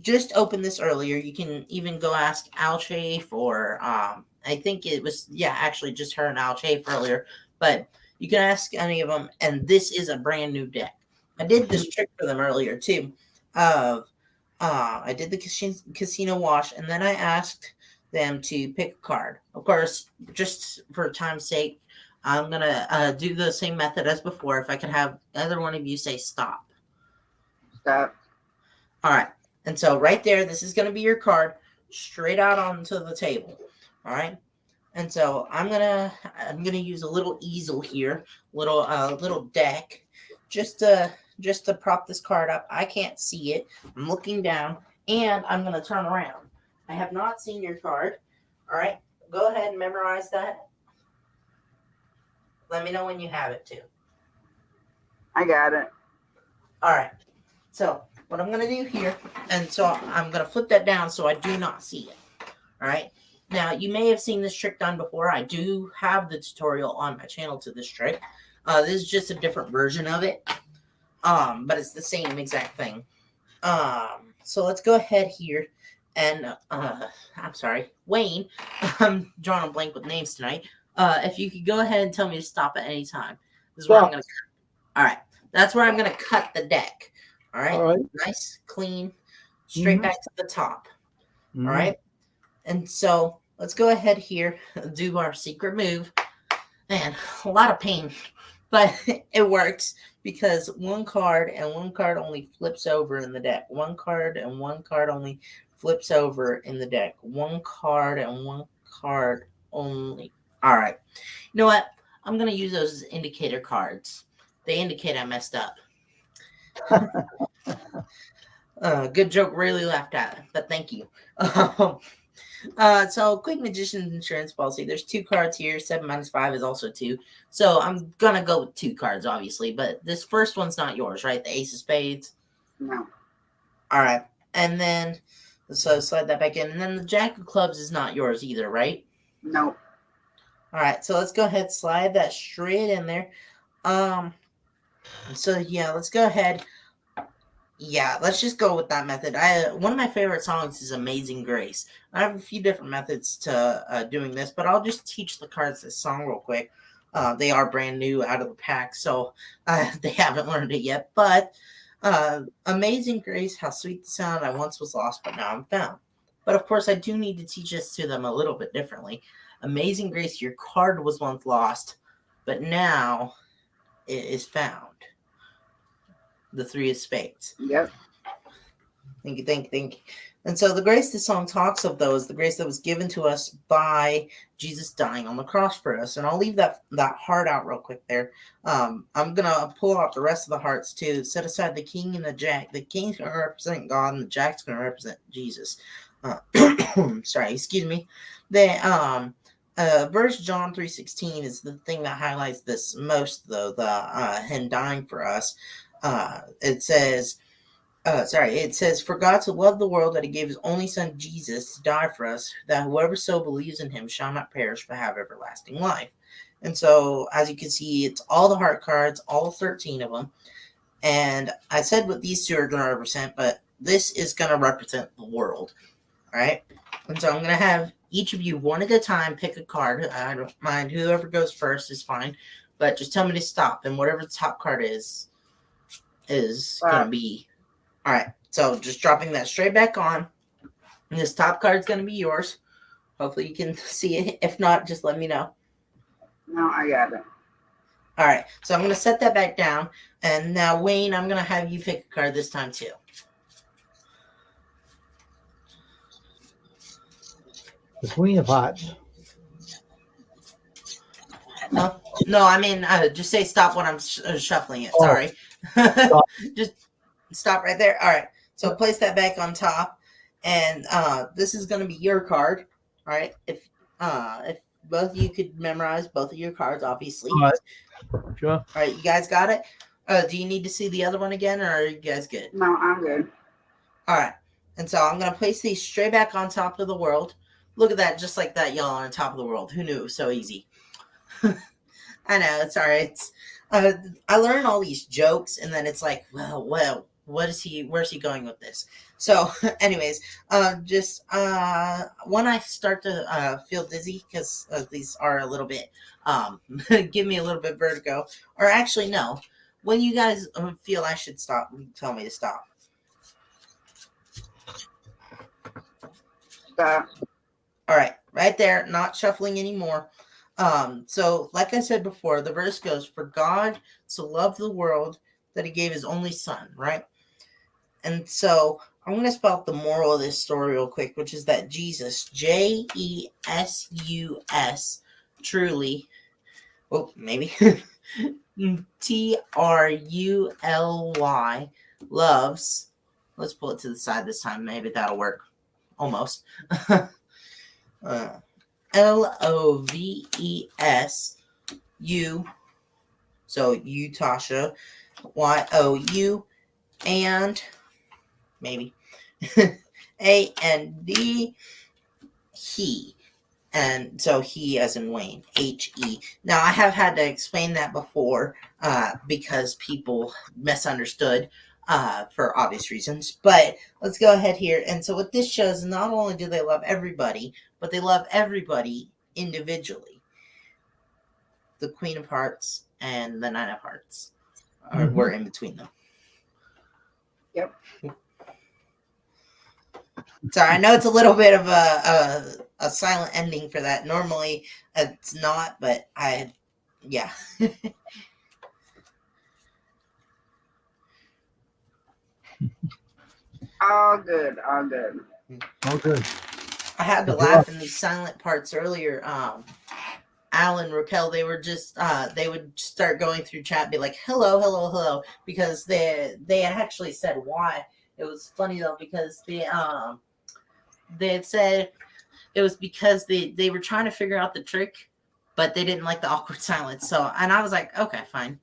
just opened this earlier. You can even go ask Al Chafe or I think it was, actually just her and Al Chafe earlier, but you can ask any of them, and this is a brand new deck. I did this trick for them earlier too, of I did the casino wash, and then I asked them to pick a card. Of course, just for time's sake, I'm gonna do the same method as before. If I could have either one of you say stop. Stop. All right. And so right there, this is gonna be your card straight out onto the table. All right. And so I'm gonna use a little easel here, little deck, just to prop this card up. I can't see it. I'm looking down, and I'm gonna turn around. I have not seen your card. All right, go ahead and memorize that. Let me know when you have it too. I got it. All right. So what I'm gonna do here, and so I'm gonna flip that down so I do not see it. All right. Now, you may have seen this trick done before. I do have the tutorial on my channel to this trick. This is just a different version of it, but it's the same exact thing. So let's go ahead here, and I'm sorry, Wayne. I'm drawing a blank with names tonight. If you could go ahead and tell me to stop at any time. This is where I'm going to cut. All right. That's where I'm going to cut the deck. All right. All right. Nice, clean, straight back to the top. Mhm. All right. And so let's go ahead here, do our secret move. Man, a lot of pain, but it works because one card and one card only flips over in the deck. One card and one card only flips over in the deck. One card and one card only. All right. You know what? I'm going to use those as indicator cards. They indicate I messed up. Good joke. Really laughed at it, but thank you. So quick magician's insurance policy. There's 2 cards here. 7 minus 5 is also 2. So I'm gonna go with 2 cards, obviously. But this first one's not yours, right? The ace of spades. No. All right, and then so slide that back in, and then the jack of clubs is not yours either, right? No. All right, so let's go ahead, slide that straight in there. So yeah, let's go ahead. Yeah, let's just go with that method. One of my favorite songs is Amazing Grace. I have a few different methods to doing this, but I'll just teach the cards this song real quick. They are brand new out of the pack, so they haven't learned it yet. But Amazing Grace, how sweet the sound, I once was lost, but now I'm found. But of course, I do need to teach this to them a little bit differently. Amazing Grace, your card was once lost, but now it is found. The 3 of spades. Yep. Thank you. And so the grace this song talks of, though, is the grace that was given to us by Jesus dying on the cross for us. And I'll leave that heart out real quick there. I'm going to pull out the rest of the hearts, too. Set aside the king and the jack. The king's going to represent God, and the jack's going to represent Jesus. Sorry, excuse me. The verse John 3:16 is the thing that highlights this most, though, him dying for us. It says, for God so loved the world that he gave his only son Jesus to die for us, that whoever so believes in him shall not perish but have everlasting life. And so, as you can see, it's all the heart cards, all 13 of them. And I said what these 2 are going to represent, but this is going to represent the world. All right. And so I'm going to have each of you one at a time pick a card. I don't mind. Whoever goes first is fine. But just tell me to stop. And whatever the top card is going to be. All right. So just dropping that straight back on. And this top card is going to be yours. Hopefully you can see it. If not, just let me know. No, I got it. All right. So I'm going to set that back down. And now, Wayne, I'm going to have you pick a card this time, too. The Queen of Hearts. No, I mean, just say stop when I'm shuffling it. Oh. Sorry. Just stop right there. All right. So place that back on top. And this is going to be your card. All right. If both of you could memorize both of your cards, obviously. All right. Sure. All right. You guys got it? Do you need to see the other one again, or are you guys good? No, I'm good. All right. And so I'm going to place these straight back on top of the world. Look at that. Just like that, y'all on top of the world. Who knew? It was so easy. I know. It's all right. I learn all these jokes, and then it's like, well, where's he going with this? So anyways, just when I start to feel dizzy, because these are a little bit give me a little bit vertigo, or actually no, when you guys feel I should stop, tell me to stop. Stop. All right, right there, not shuffling anymore. So like I said before, the verse goes, "For God so loved the world that he gave his only son," right? And so I'm going to spell out the moral of this story real quick, which is that Jesus, Jesus, truly, oh, maybe, Truly, loves, let's pull it to the side this time, maybe that'll work, almost, Loves, so you, Tasha, YOU, and maybe AND, he. And so he as in Wayne, HE. Now I have had to explain that before because people misunderstood for obvious reasons. But let's go ahead here. And so what this shows, not only do they love everybody, but they love everybody individually. The Queen of Hearts and the Nine of Hearts were in between them. Yep. Sorry, I know it's a little bit of a silent ending for that. Normally it's not, but yeah. All good, all good. Oh, good. I had to laugh in these silent parts earlier. Alan, Raquel, they were just they would start going through chat, be like, "Hello, hello, hello," because they had actually said why. It was funny though because they had said it was because they were trying to figure out the trick, but they didn't like the awkward silence. So, and I was like, okay, fine.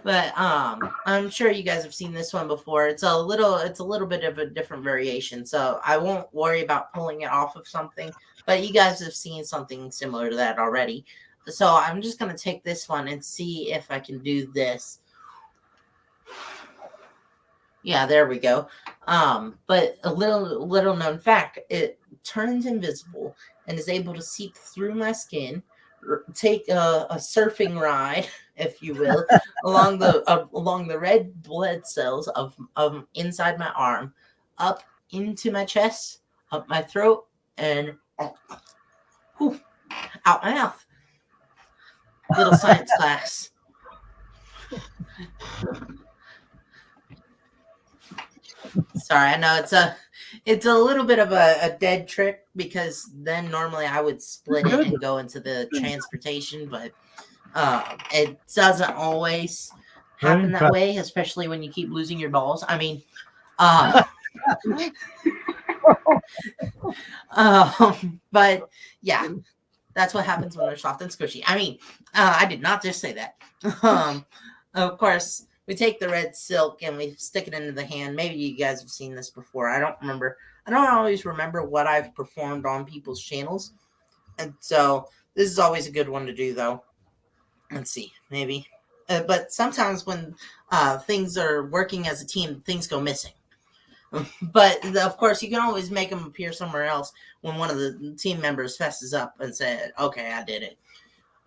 But I'm sure you guys have seen this one before. It's a little bit of a different variation, so I won't worry about pulling it off of something. But you guys have seen something similar to that already. So I'm just gonna take this one and see if I can do this. Yeah, there we go. But a little known fact, it turns invisible and is able to seep through my skin, take a surfing ride, if you will, along the red blood cells of inside my arm, up into my chest, up my throat, and out my mouth. Little science class. Sorry, I know it's a little bit of a dead trick because then normally I would split it and go into the transportation, but it doesn't always happen that way, especially when you keep losing your balls. I mean, but yeah, that's what happens when they're soft and squishy. I mean, I did not just say that. Of course, we take the red silk and we stick it into the hand. Maybe you guys have seen this before. I don't remember. I don't always remember what I've performed on people's channels. And so this is always a good one to do, though. Let's see, maybe. But sometimes when things are working as a team, things go missing. But of course, you can always make them appear somewhere else when one of the team members fesses up and said, "Okay, I did it."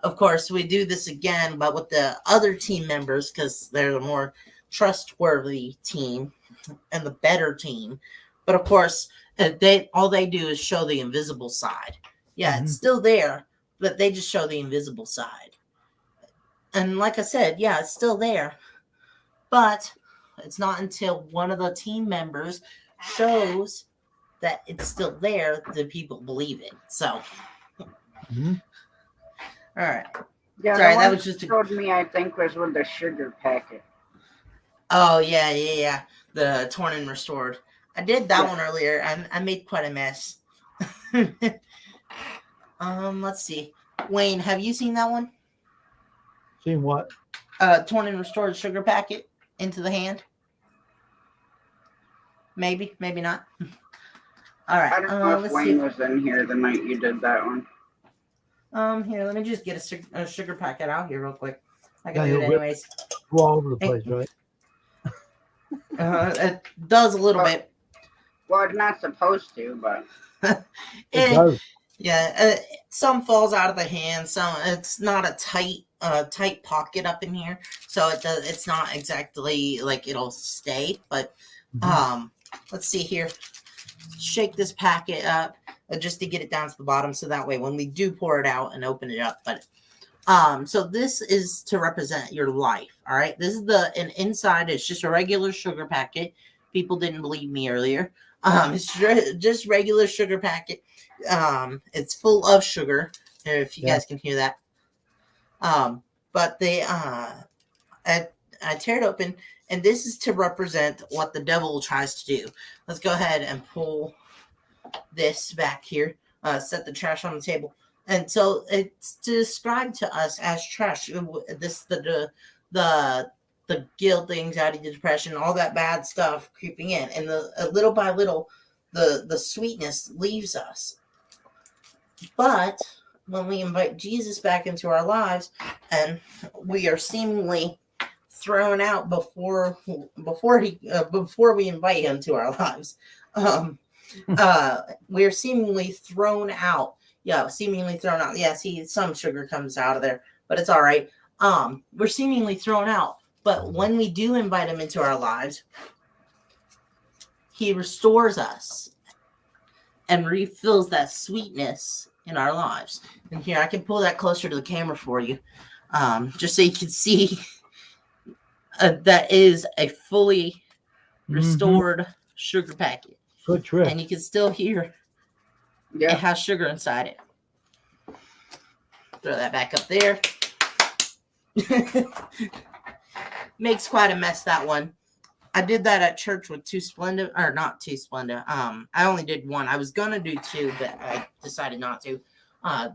Of course, we do this again, but with the other team members because they're the more trustworthy team and the better team. But of course, all they do is show the invisible side. Yeah, it's still there, but they just show the invisible side. And like I said, yeah, it's still there, but it's not until one of the team members shows that it's still there that people believe it. So, all right. Yeah, Sorry, the that one was just you told me, I think, was with the sugar packet. Oh yeah. The torn and restored. I did that one earlier. I made quite a mess. Let's see. Wayne, have you seen that one? Seen what? Torn and restored sugar packet into the hand. Maybe, maybe not. All right. I don't know if Wayne was in here the night you did that one. Here, let me just get a sugar packet out here real quick. I can do it anyways. Go all over the place, right? It does a little bit. Well, it's not supposed to, but it does. Yeah, some falls out of the hand. Some it's not a tight pocket up in here, so it's not exactly like it'll stay. But let's see here. Shake this packet up just to get it down to the bottom, so that way when we do pour it out and open it up. But so this is to represent your life. All right, this is and inside it's just a regular sugar packet. People didn't believe me earlier. It's just regular sugar packet. It's full of sugar, if you guys can hear that. But I tear it open, and this is to represent what the devil tries to do. Let's go ahead and pull this back here. Set the trash on the table. And so it's described to us as trash. This the guilt, the anxiety, the depression, all that bad stuff creeping in, and little by little, the sweetness leaves us. But when we invite Jesus back into our lives, and we are seemingly thrown out before we invite him to our lives, we're seemingly thrown out. Yeah, seemingly thrown out. Yeah, see, some sugar comes out of there, but it's all right. We're seemingly thrown out. But when we do invite him into our lives, he restores us and refills that sweetness in our lives. And here, I can pull that closer to the camera for you, just so you can see that is a fully restored sugar packet. Good trick. And you can still hear it has sugar inside it. Throw that back up there. Makes quite a mess, that one. I did that at church with two Splenda, or not two Splenda. I only did one. I was gonna do two, but I decided not to.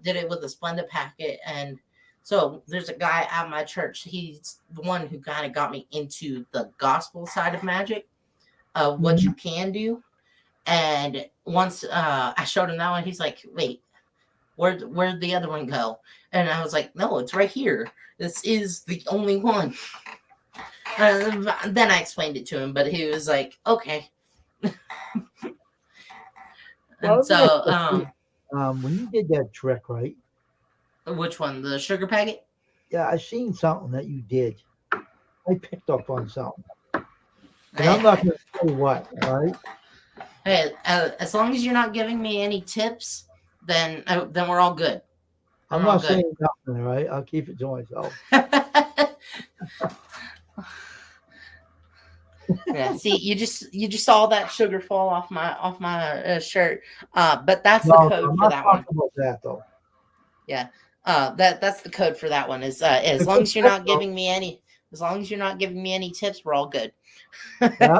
Did it with a Splenda packet, and so there's a guy at my church. He's the one who kind of got me into the gospel side of magic, of what you can do. And once I showed him that one, he's like, "Wait, where'd the other one go?" And I was like, "No, it's right here. This is the only one." Then I explained it to him, but he was like, "Okay." And so, when you did that trick, right? Which one? The sugar packet? Yeah, I seen something that you did. I picked up on something. And I'm not going to say what, right? Hey, as long as you're not giving me any tips, then we're all good. I'm not saying nothing, right? I'll keep it to myself. Yeah, see, you just saw that sugar fall off my shirt. But that's the code for that one. About that though. Yeah. That's the code for that one. Is as long as you're not giving me any tips, we're all good. Yeah.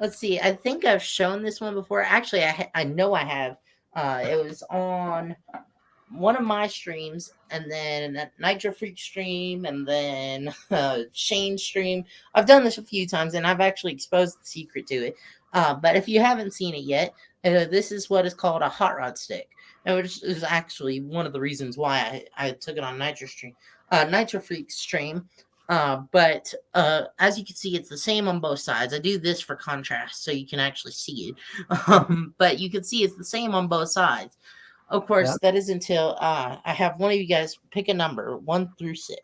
Let's see. I think I've shown this one before. Actually, I know I have. It was on one of my streams, and then a Nitro Freak stream, and then Shane stream. I've done this a few times, and I've actually exposed the secret to it. But if you haven't seen it yet, this is what is called a hot rod stick, which is actually one of the reasons why I took it on Nitro Freak stream. But as you can see, it's the same on both sides. I do this for contrast so you can actually see it. But you can see it's the same on both sides. Of course, that is until I have one of you guys pick a number, 1 through 6,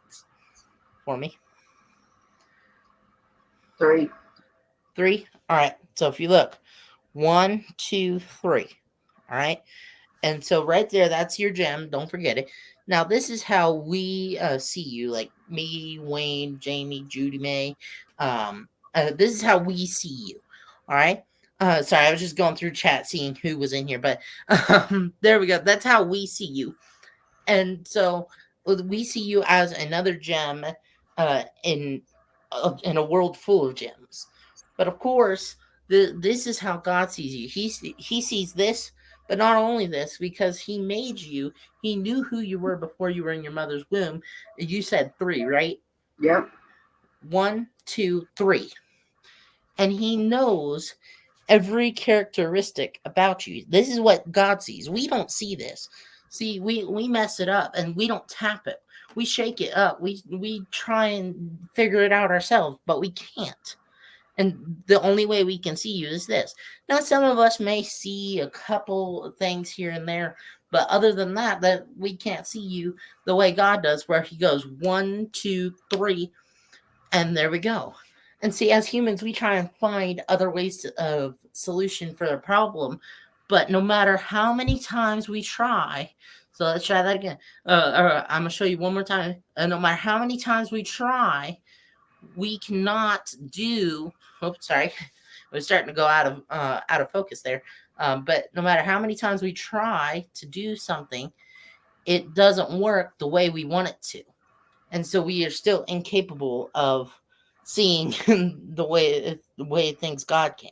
for me. 3. 3? All right. So if you look, 1, 2, 3. All right. And so right there, that's your gem. Don't forget it. Now, this is how we see you, like me, Wayne, Jamie, Judy May. This is how we see you. All right. Sorry, I was just going through chat seeing who was in here, but there we go. That's how we see you. And so we see you as another gem in a world full of gems. But of course, this is how God sees you. He sees this, but not only this, because he made you. He knew who you were before you were in your mother's womb. You said 3, right? Yep. 1, 2, 3. And he knows every characteristic about you. This is what God sees. We don't see this. See, we mess it up and we don't tap it. We shake it up. We try and figure it out ourselves, but we can't. And the only way we can see you is this. Now, some of us may see a couple of things here and there, but other than that we can't see you the way God does, where he goes 1, 2, 3, and there we go. And see, as humans, we try and find other ways of solution for the problem, but no matter how many times we try, so let's try that again. I'm gonna show you one more time. No matter how many times we try, we cannot do. Oops, sorry, we're starting to go out of focus there. But no matter how many times we try to do something, it doesn't work the way we want it to, and so we are still incapable of seeing the way things God can.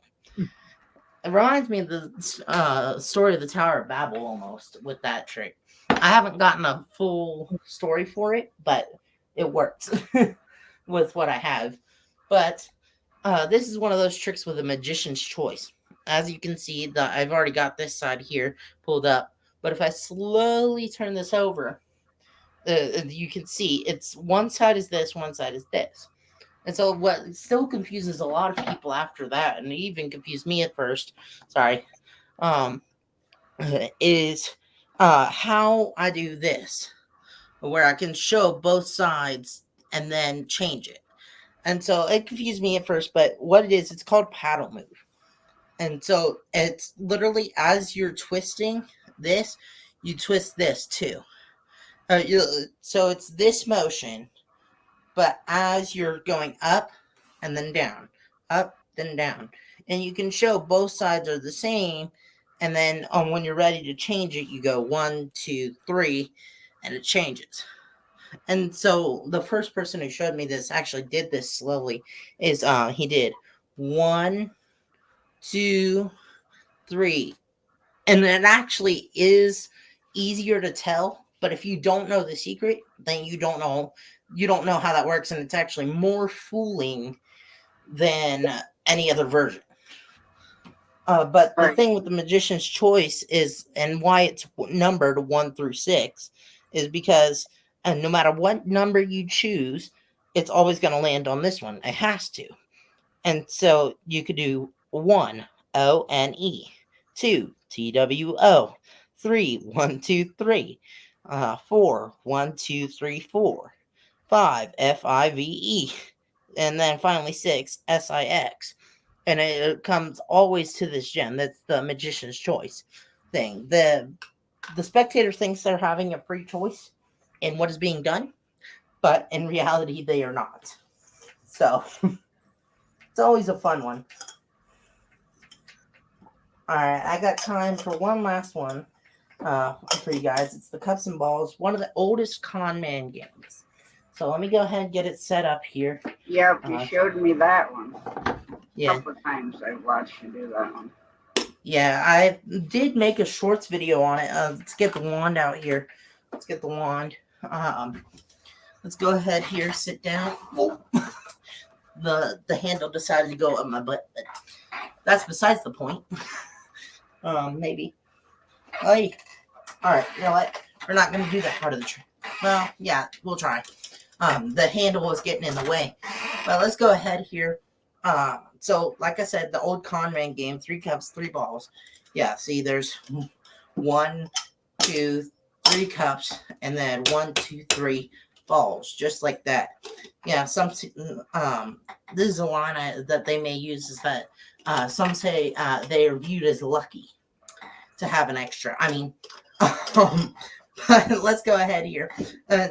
It reminds me of the story of the Tower of Babel almost with that trick. I haven't gotten a full story for it, but it works with what I have. But this is one of those tricks with a magician's choice. As you can see, I've already got this side here pulled up. But if I slowly turn this over, you can see it's one side is this, one side is this. And so what still confuses a lot of people after that, and it even confused me at first, sorry, is how I do this, where I can show both sides and then change it. And so it confused me at first, but what it is, it's called paddle move. And so it's literally as you're twisting this, you twist this too. So it's this motion, but as you're going up and then down, up, then down. And you can show both sides are the same. And then when you're ready to change it, you go 1, 2, 3, and it changes. And so the first person who showed me this actually did this slowly. Is he did 1, 2, 3, and it actually is easier to tell. But if you don't know the secret, then you don't know how that works, and it's actually more fooling than any other version. But the thing with the magician's choice is, and why it's numbered 1 through 6, is because no matter what number you choose, it's always going to land on this one. It has to. And so you could do 1, O-N-E, 2, T-W-O, 3, 1, 2, 3, 4, 1, 2, 3, 4, 5, F-I-V-E, and then finally 6, S-I-X. And it comes always to this gem. That's the magician's choice thing. The spectator thinks they're having a free choice in what is being done, but in reality, they are not. So it's always a fun one. All right, I got time for one last one for you guys. It's the Cups and Balls, one of the oldest con man games. So let me go ahead and get it set up here. Yeah, you showed me that one. Yeah. A couple of times I've watched you do that one. Yeah, I did make a shorts video on it. Let's get the wand out here. Let's get the wand. Let's go ahead here, sit down. Oh. The handle decided to go up my butt, but that's besides the point. Maybe. Hey, all right. You know what? We're not going to do that part of the trick. Well, yeah, we'll try. The handle was getting in the way, but let's go ahead here. So like I said, the old con man game, 3 cups, 3 balls. Yeah. See, there's 1, 2, 3 cups, and then 1, 2, 3 balls, just like that. Yeah, this is a line that they may use, is that some say they are viewed as lucky to have an extra. I mean, but let's go ahead here.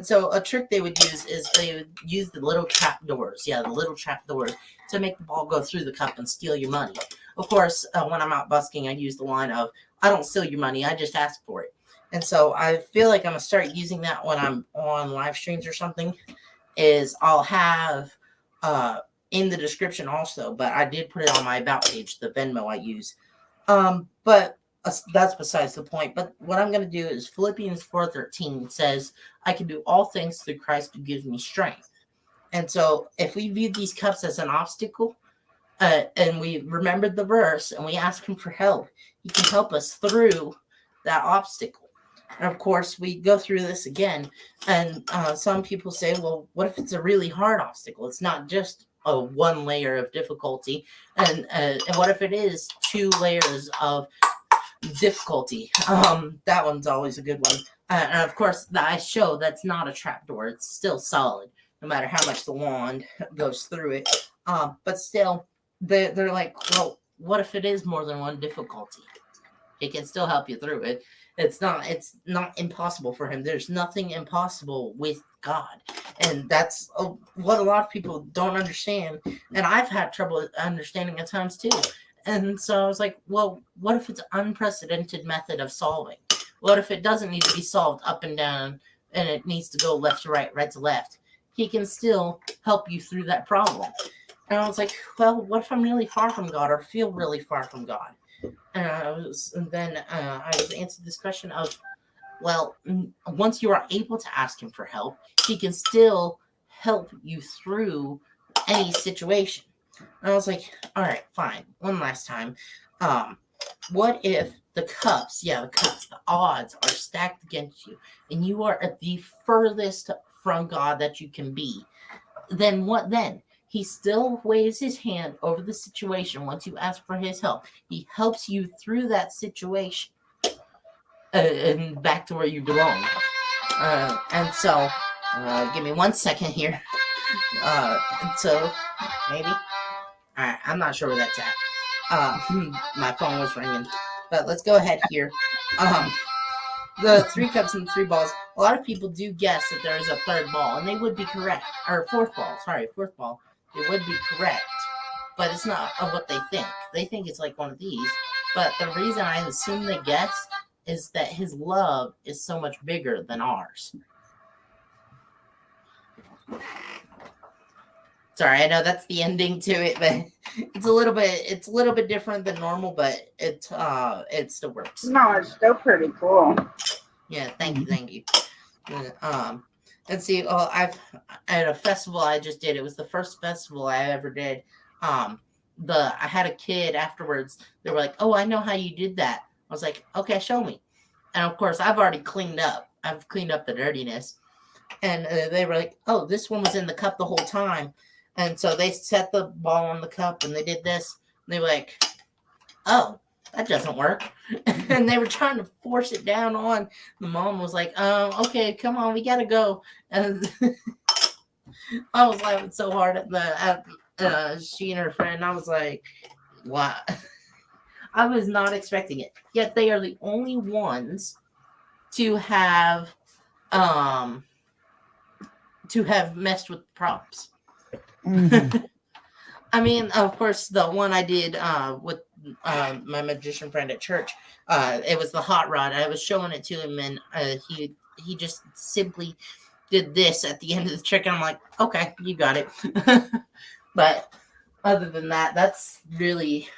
So a trick they would use is they would use the little trap doors. Yeah, the little trap doors to make the ball go through the cup and steal your money. Of course, when I'm out busking, I use the line of, I don't steal your money, I just ask for it. And so I feel like I'm going to start using that when I'm on live streams or something, is I'll have in the description also, but I did put it on my about page, the Venmo I use. But that's besides the point. But what I'm going to do is Philippians 4:13 says, I can do all things through Christ who gives me strength. And so if we view these cups as an obstacle, and we remembered the verse and we ask him for help, he can help us through that obstacle. And of course, we go through this again, and some people say, well, what if it's a really hard obstacle? It's not just a 1 layer of difficulty. And what if it is 2 layers of difficulty? That one's always a good one. And of course, I show that's not a trapdoor. It's still solid, no matter how much the wand goes through it. But still, they're like, well, what if it is more than one difficulty? It can still help you through it. It's not impossible for him. There's nothing impossible with God. And that's what a lot of people don't understand. And I've had trouble understanding at times too. And so I was like, well, what if it's an unprecedented method of solving? What if it doesn't need to be solved up and down and it needs to go left to right, right to left? He can still help you through that problem. And I was like, well, what if I'm really far from God or feel really far from God? And then I was answered this question of, well, once you are able to ask him for help, he can still help you through any situation. And I was like, all right, fine. One last time. What if the cups, the odds are stacked against you and you are at the furthest from God that you can be? Then what then? He still waves his hand over the situation once you ask for his help. He helps you through that situation and back to where you belong. And so, give me 1 second here. And so, maybe. All right, I'm not sure where that's at. My phone was ringing. But let's go ahead here. The 3 cups and 3 balls. A lot of people do guess that there is a third ball, and they would be correct. Or fourth ball. They would be correct. But it's not what they think. They think it's like one of these. But the reason I assume they guess is that his love is so much bigger than ours. Sorry, I know that's the ending to it, but it's a little bit different than normal, but it still works. No, it's still pretty cool. Yeah, thank you. And see, I've at a festival I just did. It was the first festival I ever did. I had a kid afterwards. They were like, "Oh, I know how you did that." I was like, "Okay, show me." And of course, I've already cleaned up. I've cleaned up the dirtiness. And they were like, "Oh, this one was in the cup the whole time." And so they set the ball on the cup and they did this. And they were like, "Oh, that doesn't work." And they were trying to force it down on. The mom was like, "Okay, come on, we gotta go." And I was laughing so hard at she and her friend. I was like, "What?" I was not expecting it. Yet they are the only ones to have messed with props. Mhm. I mean, of course, the one I did with my magician friend at church, it was the hot rod. I was showing it to him, and he just simply did this at the end of the trick. And I'm like, okay, you got it. But other than that, that's really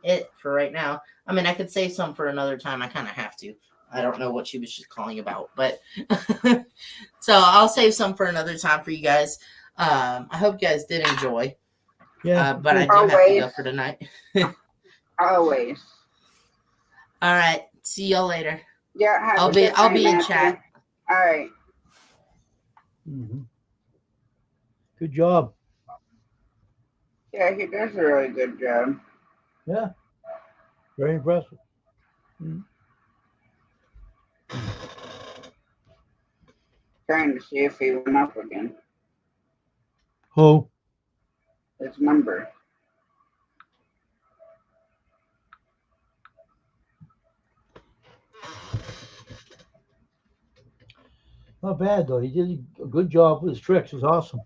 it for right now. I mean, I could save some for another time. I kind of have to. I don't know what she was just calling about, but so I'll save some for another time for you guys. I hope you guys did enjoy. Yeah. But I do have to go for tonight. Always. All right. See y'all later. Yeah, have I'll a good be night, in Matthew. chat. All right. Mhm. Good job. Yeah, he does a really good job. Yeah. Very impressive. Mhm. Trying to see if he went up again. Who? His number. Not bad though. He did a good job with his tricks. It was awesome.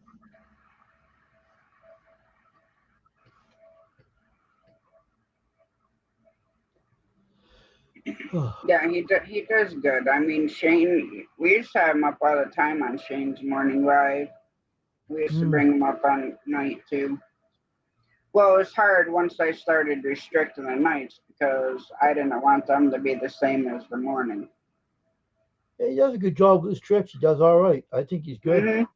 Yeah, he does good. I mean, Shane, we used to have him up all the time on Shane's morning ride. We used to bring him up on night too. Well, it was hard once I started restricting the nights because I didn't want them to be the same as the morning. Yeah, he does a good job with his tricks. He does all right. I think he's good. Mhm.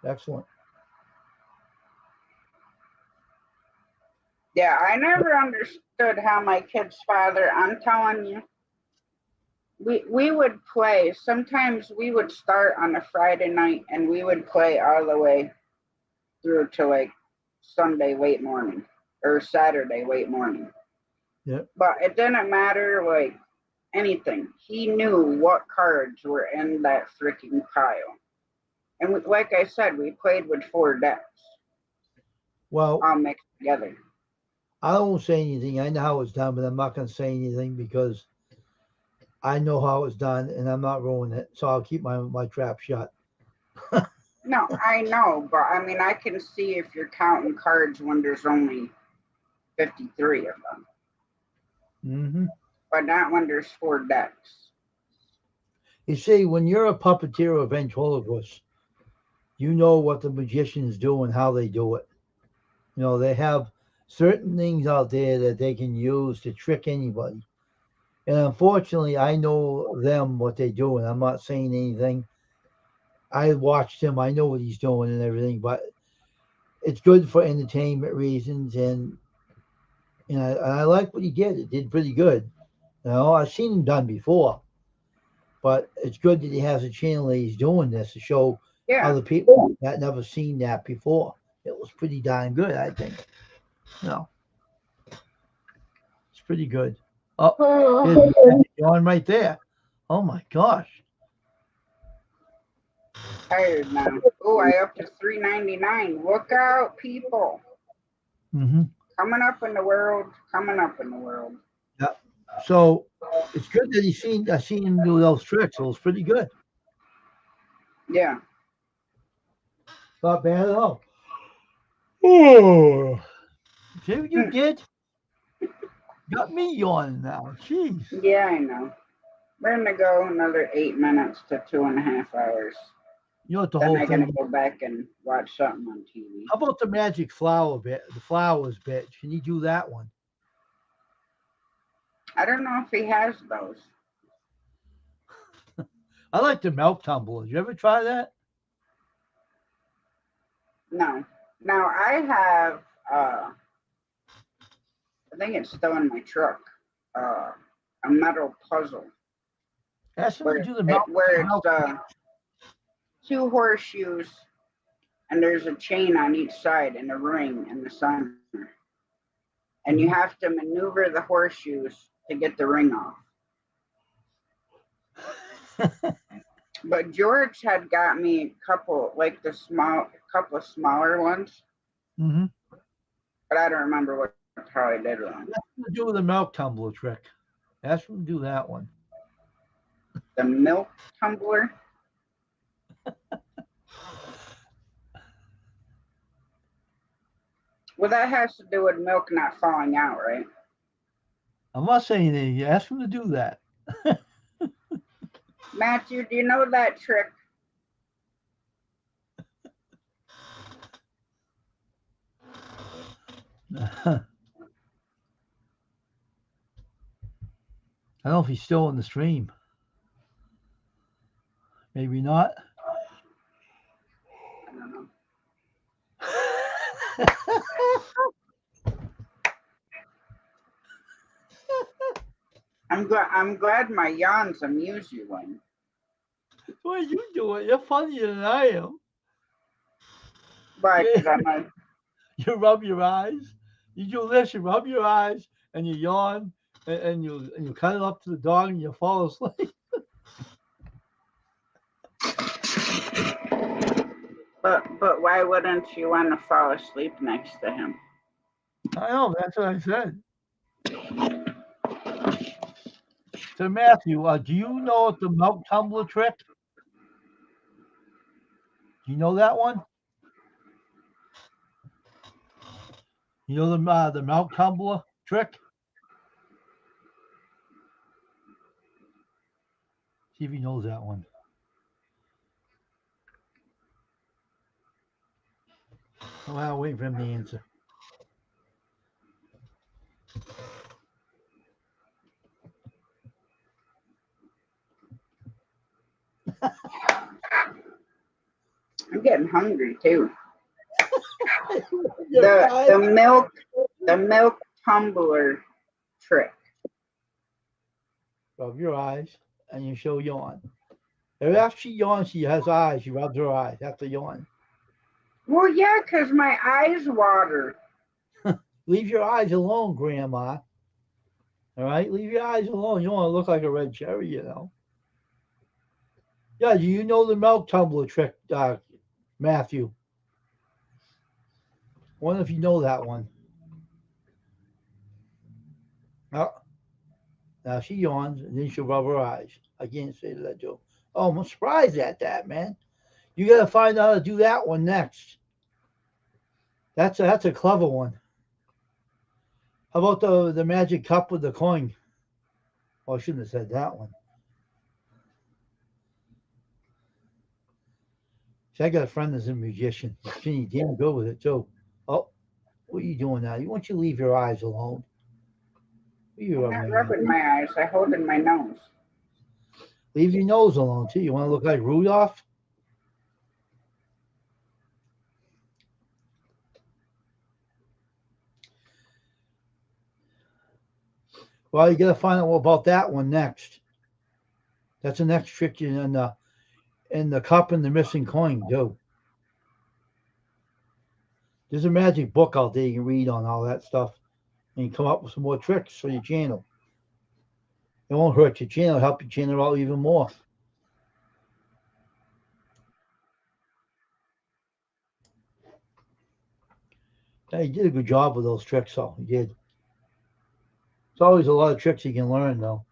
Excellent. Yeah, I never understood how my kid's father, I'm telling you, we would play. Sometimes we would start on a Friday night and we would play all the way through to like Sunday late morning or Saturday late morning. Yep. But it didn't matter like anything. He knew what cards were in that freaking pile. And like I said, we played with 4 decks. Well, all mixed together. I won't say anything. I know how it's done, but I'm not going to say anything because I know how it's done and I'm not ruining it. So I'll keep my trap shut. No, I know, but I mean, I can see if you're counting cards when there's only 53 of them, Hmm. but not when there's 4 decks. You see, when you're a puppeteer or ventriloquist, you know what the magicians do and how they do it. They have certain things out there that they can use to trick anybody. And unfortunately, I know them what they do, and I'm not saying anything. I watched him. I know what he's doing and everything, but it's good for entertainment reasons, and I like what he did. It did pretty good. I've seen him done before, but it's good that he has a channel that he's doing this to show Yeah, other people that never seen that before. It was pretty darn good, I think. No, it's pretty good. Oh, here's the magic yawn right there. Oh my gosh. tired now. Oh, I up to 3.99. Look out, people! Hmm. Coming up in the world. Coming up in the world. Yeah. So it's good that I seen him do those tricks. It was pretty good. Yeah. Not bad at all. Oh, see what you Hmm. did? Got me yawning now. Jeez. Yeah, I know. We're gonna go another 8 minutes to 2.5 hours. You know what the Then whole I'm thing? gonna go back and watch something on TV. How about the magic flower bit? The flowers bit. Can you do that one? I don't know if he has those. I like the milk tumbler. Did you ever try that? No. Now I have. I think it's still in my truck. Uh, a metal puzzle Ask him to where do the it, milk. where it's milk. 2 horseshoes and there's a chain on each side and a ring in the center, and you have to maneuver the horseshoes to get the ring off. But George had got me a couple, like couple of smaller ones, Hmm. but I don't remember how I did one. Ask him to do the milk tumbler trick. Ask him to do that one. The milk tumbler. Well, that has to do with milk not falling out, right? I'm not saying anything. Ask him to do that. Matthew, do you know that trick? I don't know if he's still in the stream. Maybe not. I don't know. I'm glad my yawns amuse you, Wayne. What are you doing? You're funnier than I am. Why? Yeah. Because I'm a. You rub your eyes. You do this. You rub your eyes and you yawn and you cut it up to the dog and you fall asleep. But why wouldn't you want to fall asleep next to him? I know. That's what I said. So Matthew, do you know the milk tumbler trick? Do you know that one? You know the milk tumbler trick? See if he knows that one. Oh, I'll wait for him to answer. I'm getting hungry too. Your The milk tumbler trick. Rub your eyes and you show yawn. And after she yawns, she has eyes. She rubs her eyes after yawn. Well, yeah, 'cause my eyes water. Leave your eyes alone, Grandma. All right, leave your eyes alone. You don't want to look like a red cherry. Yeah, do you know the milk tumbler trick, Matthew? Wonder if you know that one. Oh, now she yawns and then she'll rub her eyes. I can't say that, Joe. Oh, I'm surprised at that, man. You got to find out how to do that one next. That's a clever one. How about the magic cup with the coin? Oh, I shouldn't have said that one. See, I got a friend that's a magician. He's damn good with it too. Oh, what are you doing now? You want you to leave your eyes alone? What are you I'm rubbing not your eyes? rubbing my eyes. I hold in my nose. Leave your nose alone too. You want to look like Rudolph? Well, you got to find out about that one next. That's the next trick in the cup and the missing coin, too. There's a magic book out there you can read on all that stuff and you come up with some more tricks for your channel. It won't hurt your channel, it'll help your channel out even more. Yeah, you did a good job with those tricks, though. You did. There's always a lot of tricks you can learn, though.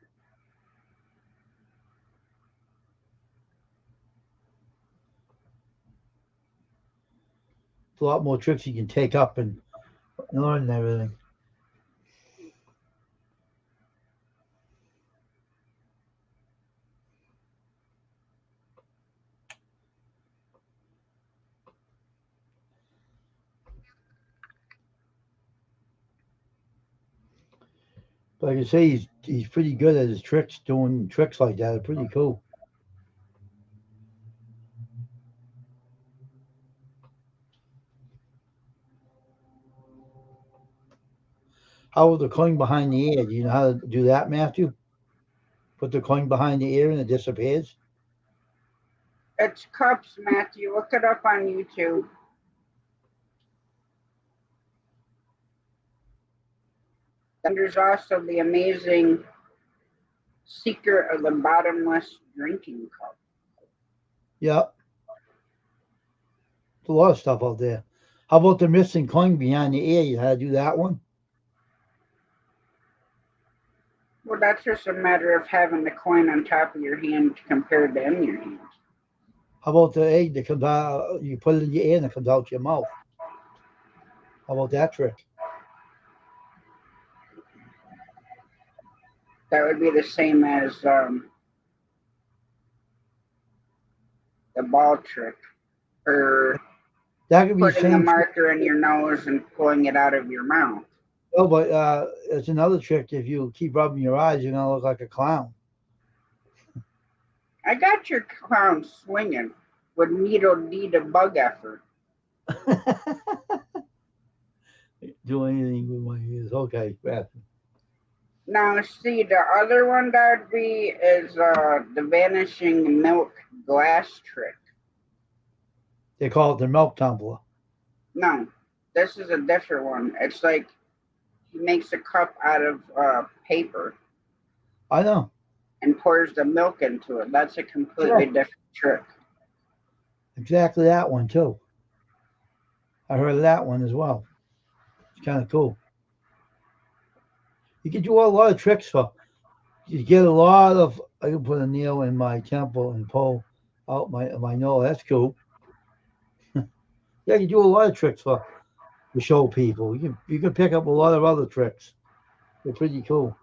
There's a lot more tricks you can take up and learn and everything. But like I say, he's pretty good at his tricks, doing tricks like that. It's pretty cool. How with the coin behind the ear? Do you know how to do that, Matthew? Put the coin behind the ear and it disappears? It's cups, Matthew. Look it up on YouTube. Then there's also the amazing secret of the bottomless drinking cup. Yep. There's a lot of stuff out there. How about the missing coin behind the ear? You had to do that one? Well, that's just a matter of having the coin on top of your hand compared to in your hand. How about the egg that comes out? You put it in your ear and it comes out your mouth. How about that trick? That would be the same as the ball trick, or That could be the putting a same trick. marker in your nose and pulling it out of your mouth. Oh, but it's another trick. If you keep rubbing your eyes, you're going to look like a clown. I got your clown swinging with needle need a bug effort. Do anything with my ears. Okay, Matthew. Now, see, the other one that would be is the vanishing milk glass trick. They call it the milk tumbler. No, this is a different one. It's like he makes a cup out of paper I know. and pours the milk into it. That's a completely different trick. Exactly that one, too. I heard of that one as well. It's kind of cool. You can do a lot of tricks for. You get a lot of. I can put a nail in my temple and pull out my nose. That's cool. Yeah, you do a lot of tricks to show people. You can pick up a lot of other tricks. They're pretty cool.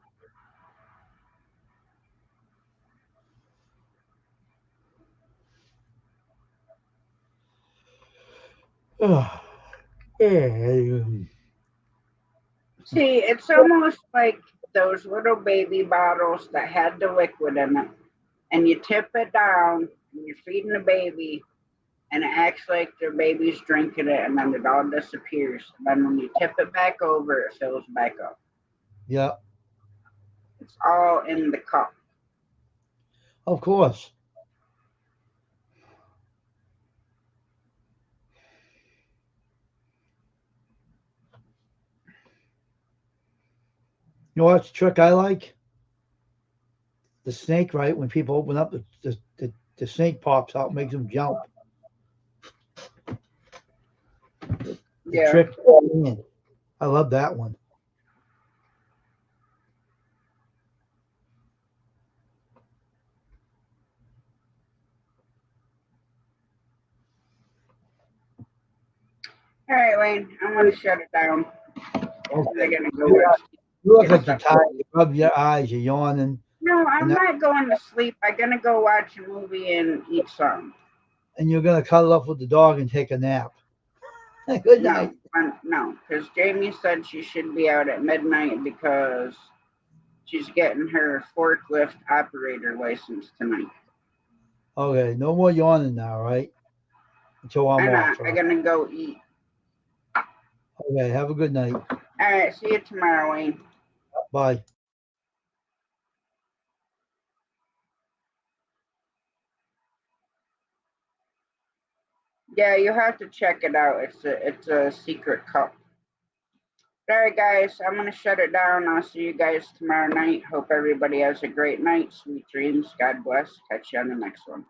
Yeah. See, it's almost like those little baby bottles that had the liquid in it, and you tip it down, and you're feeding the baby, and it acts like the baby's drinking it, and then it all disappears. And then when you tip it back over, it fills back up. Yeah, It's all in the cup. of course. You know what's the trick I like? The snake, right? When people open up, the snake pops out, makes them jump. The Yeah. trick Man, I love that one. All right, Wayne, I'm gonna shut it down. Okay. I'm gonna go watch. You look Get like you're stuff tired. You rub your eyes. You're yawning, No, I'm and that, not going to sleep. I'm gonna go watch a movie and eat some. and you're gonna cuddle up with the dog and take a nap. Good night. No, because Jamie said she should be out at midnight because she's getting her forklift operator license tonight. Okay, no more yawning now, right? Until I'm I'm off. not. I'm gonna go eat. Okay, have a good night. All right, see you tomorrow, Wayne. Bye. Yeah, you have to check it out. It's a secret cup. All right, guys, I'm gonna shut it down. I'll see you guys tomorrow night. Hope everybody has a great night. Sweet dreams. God bless. Catch you on the next one.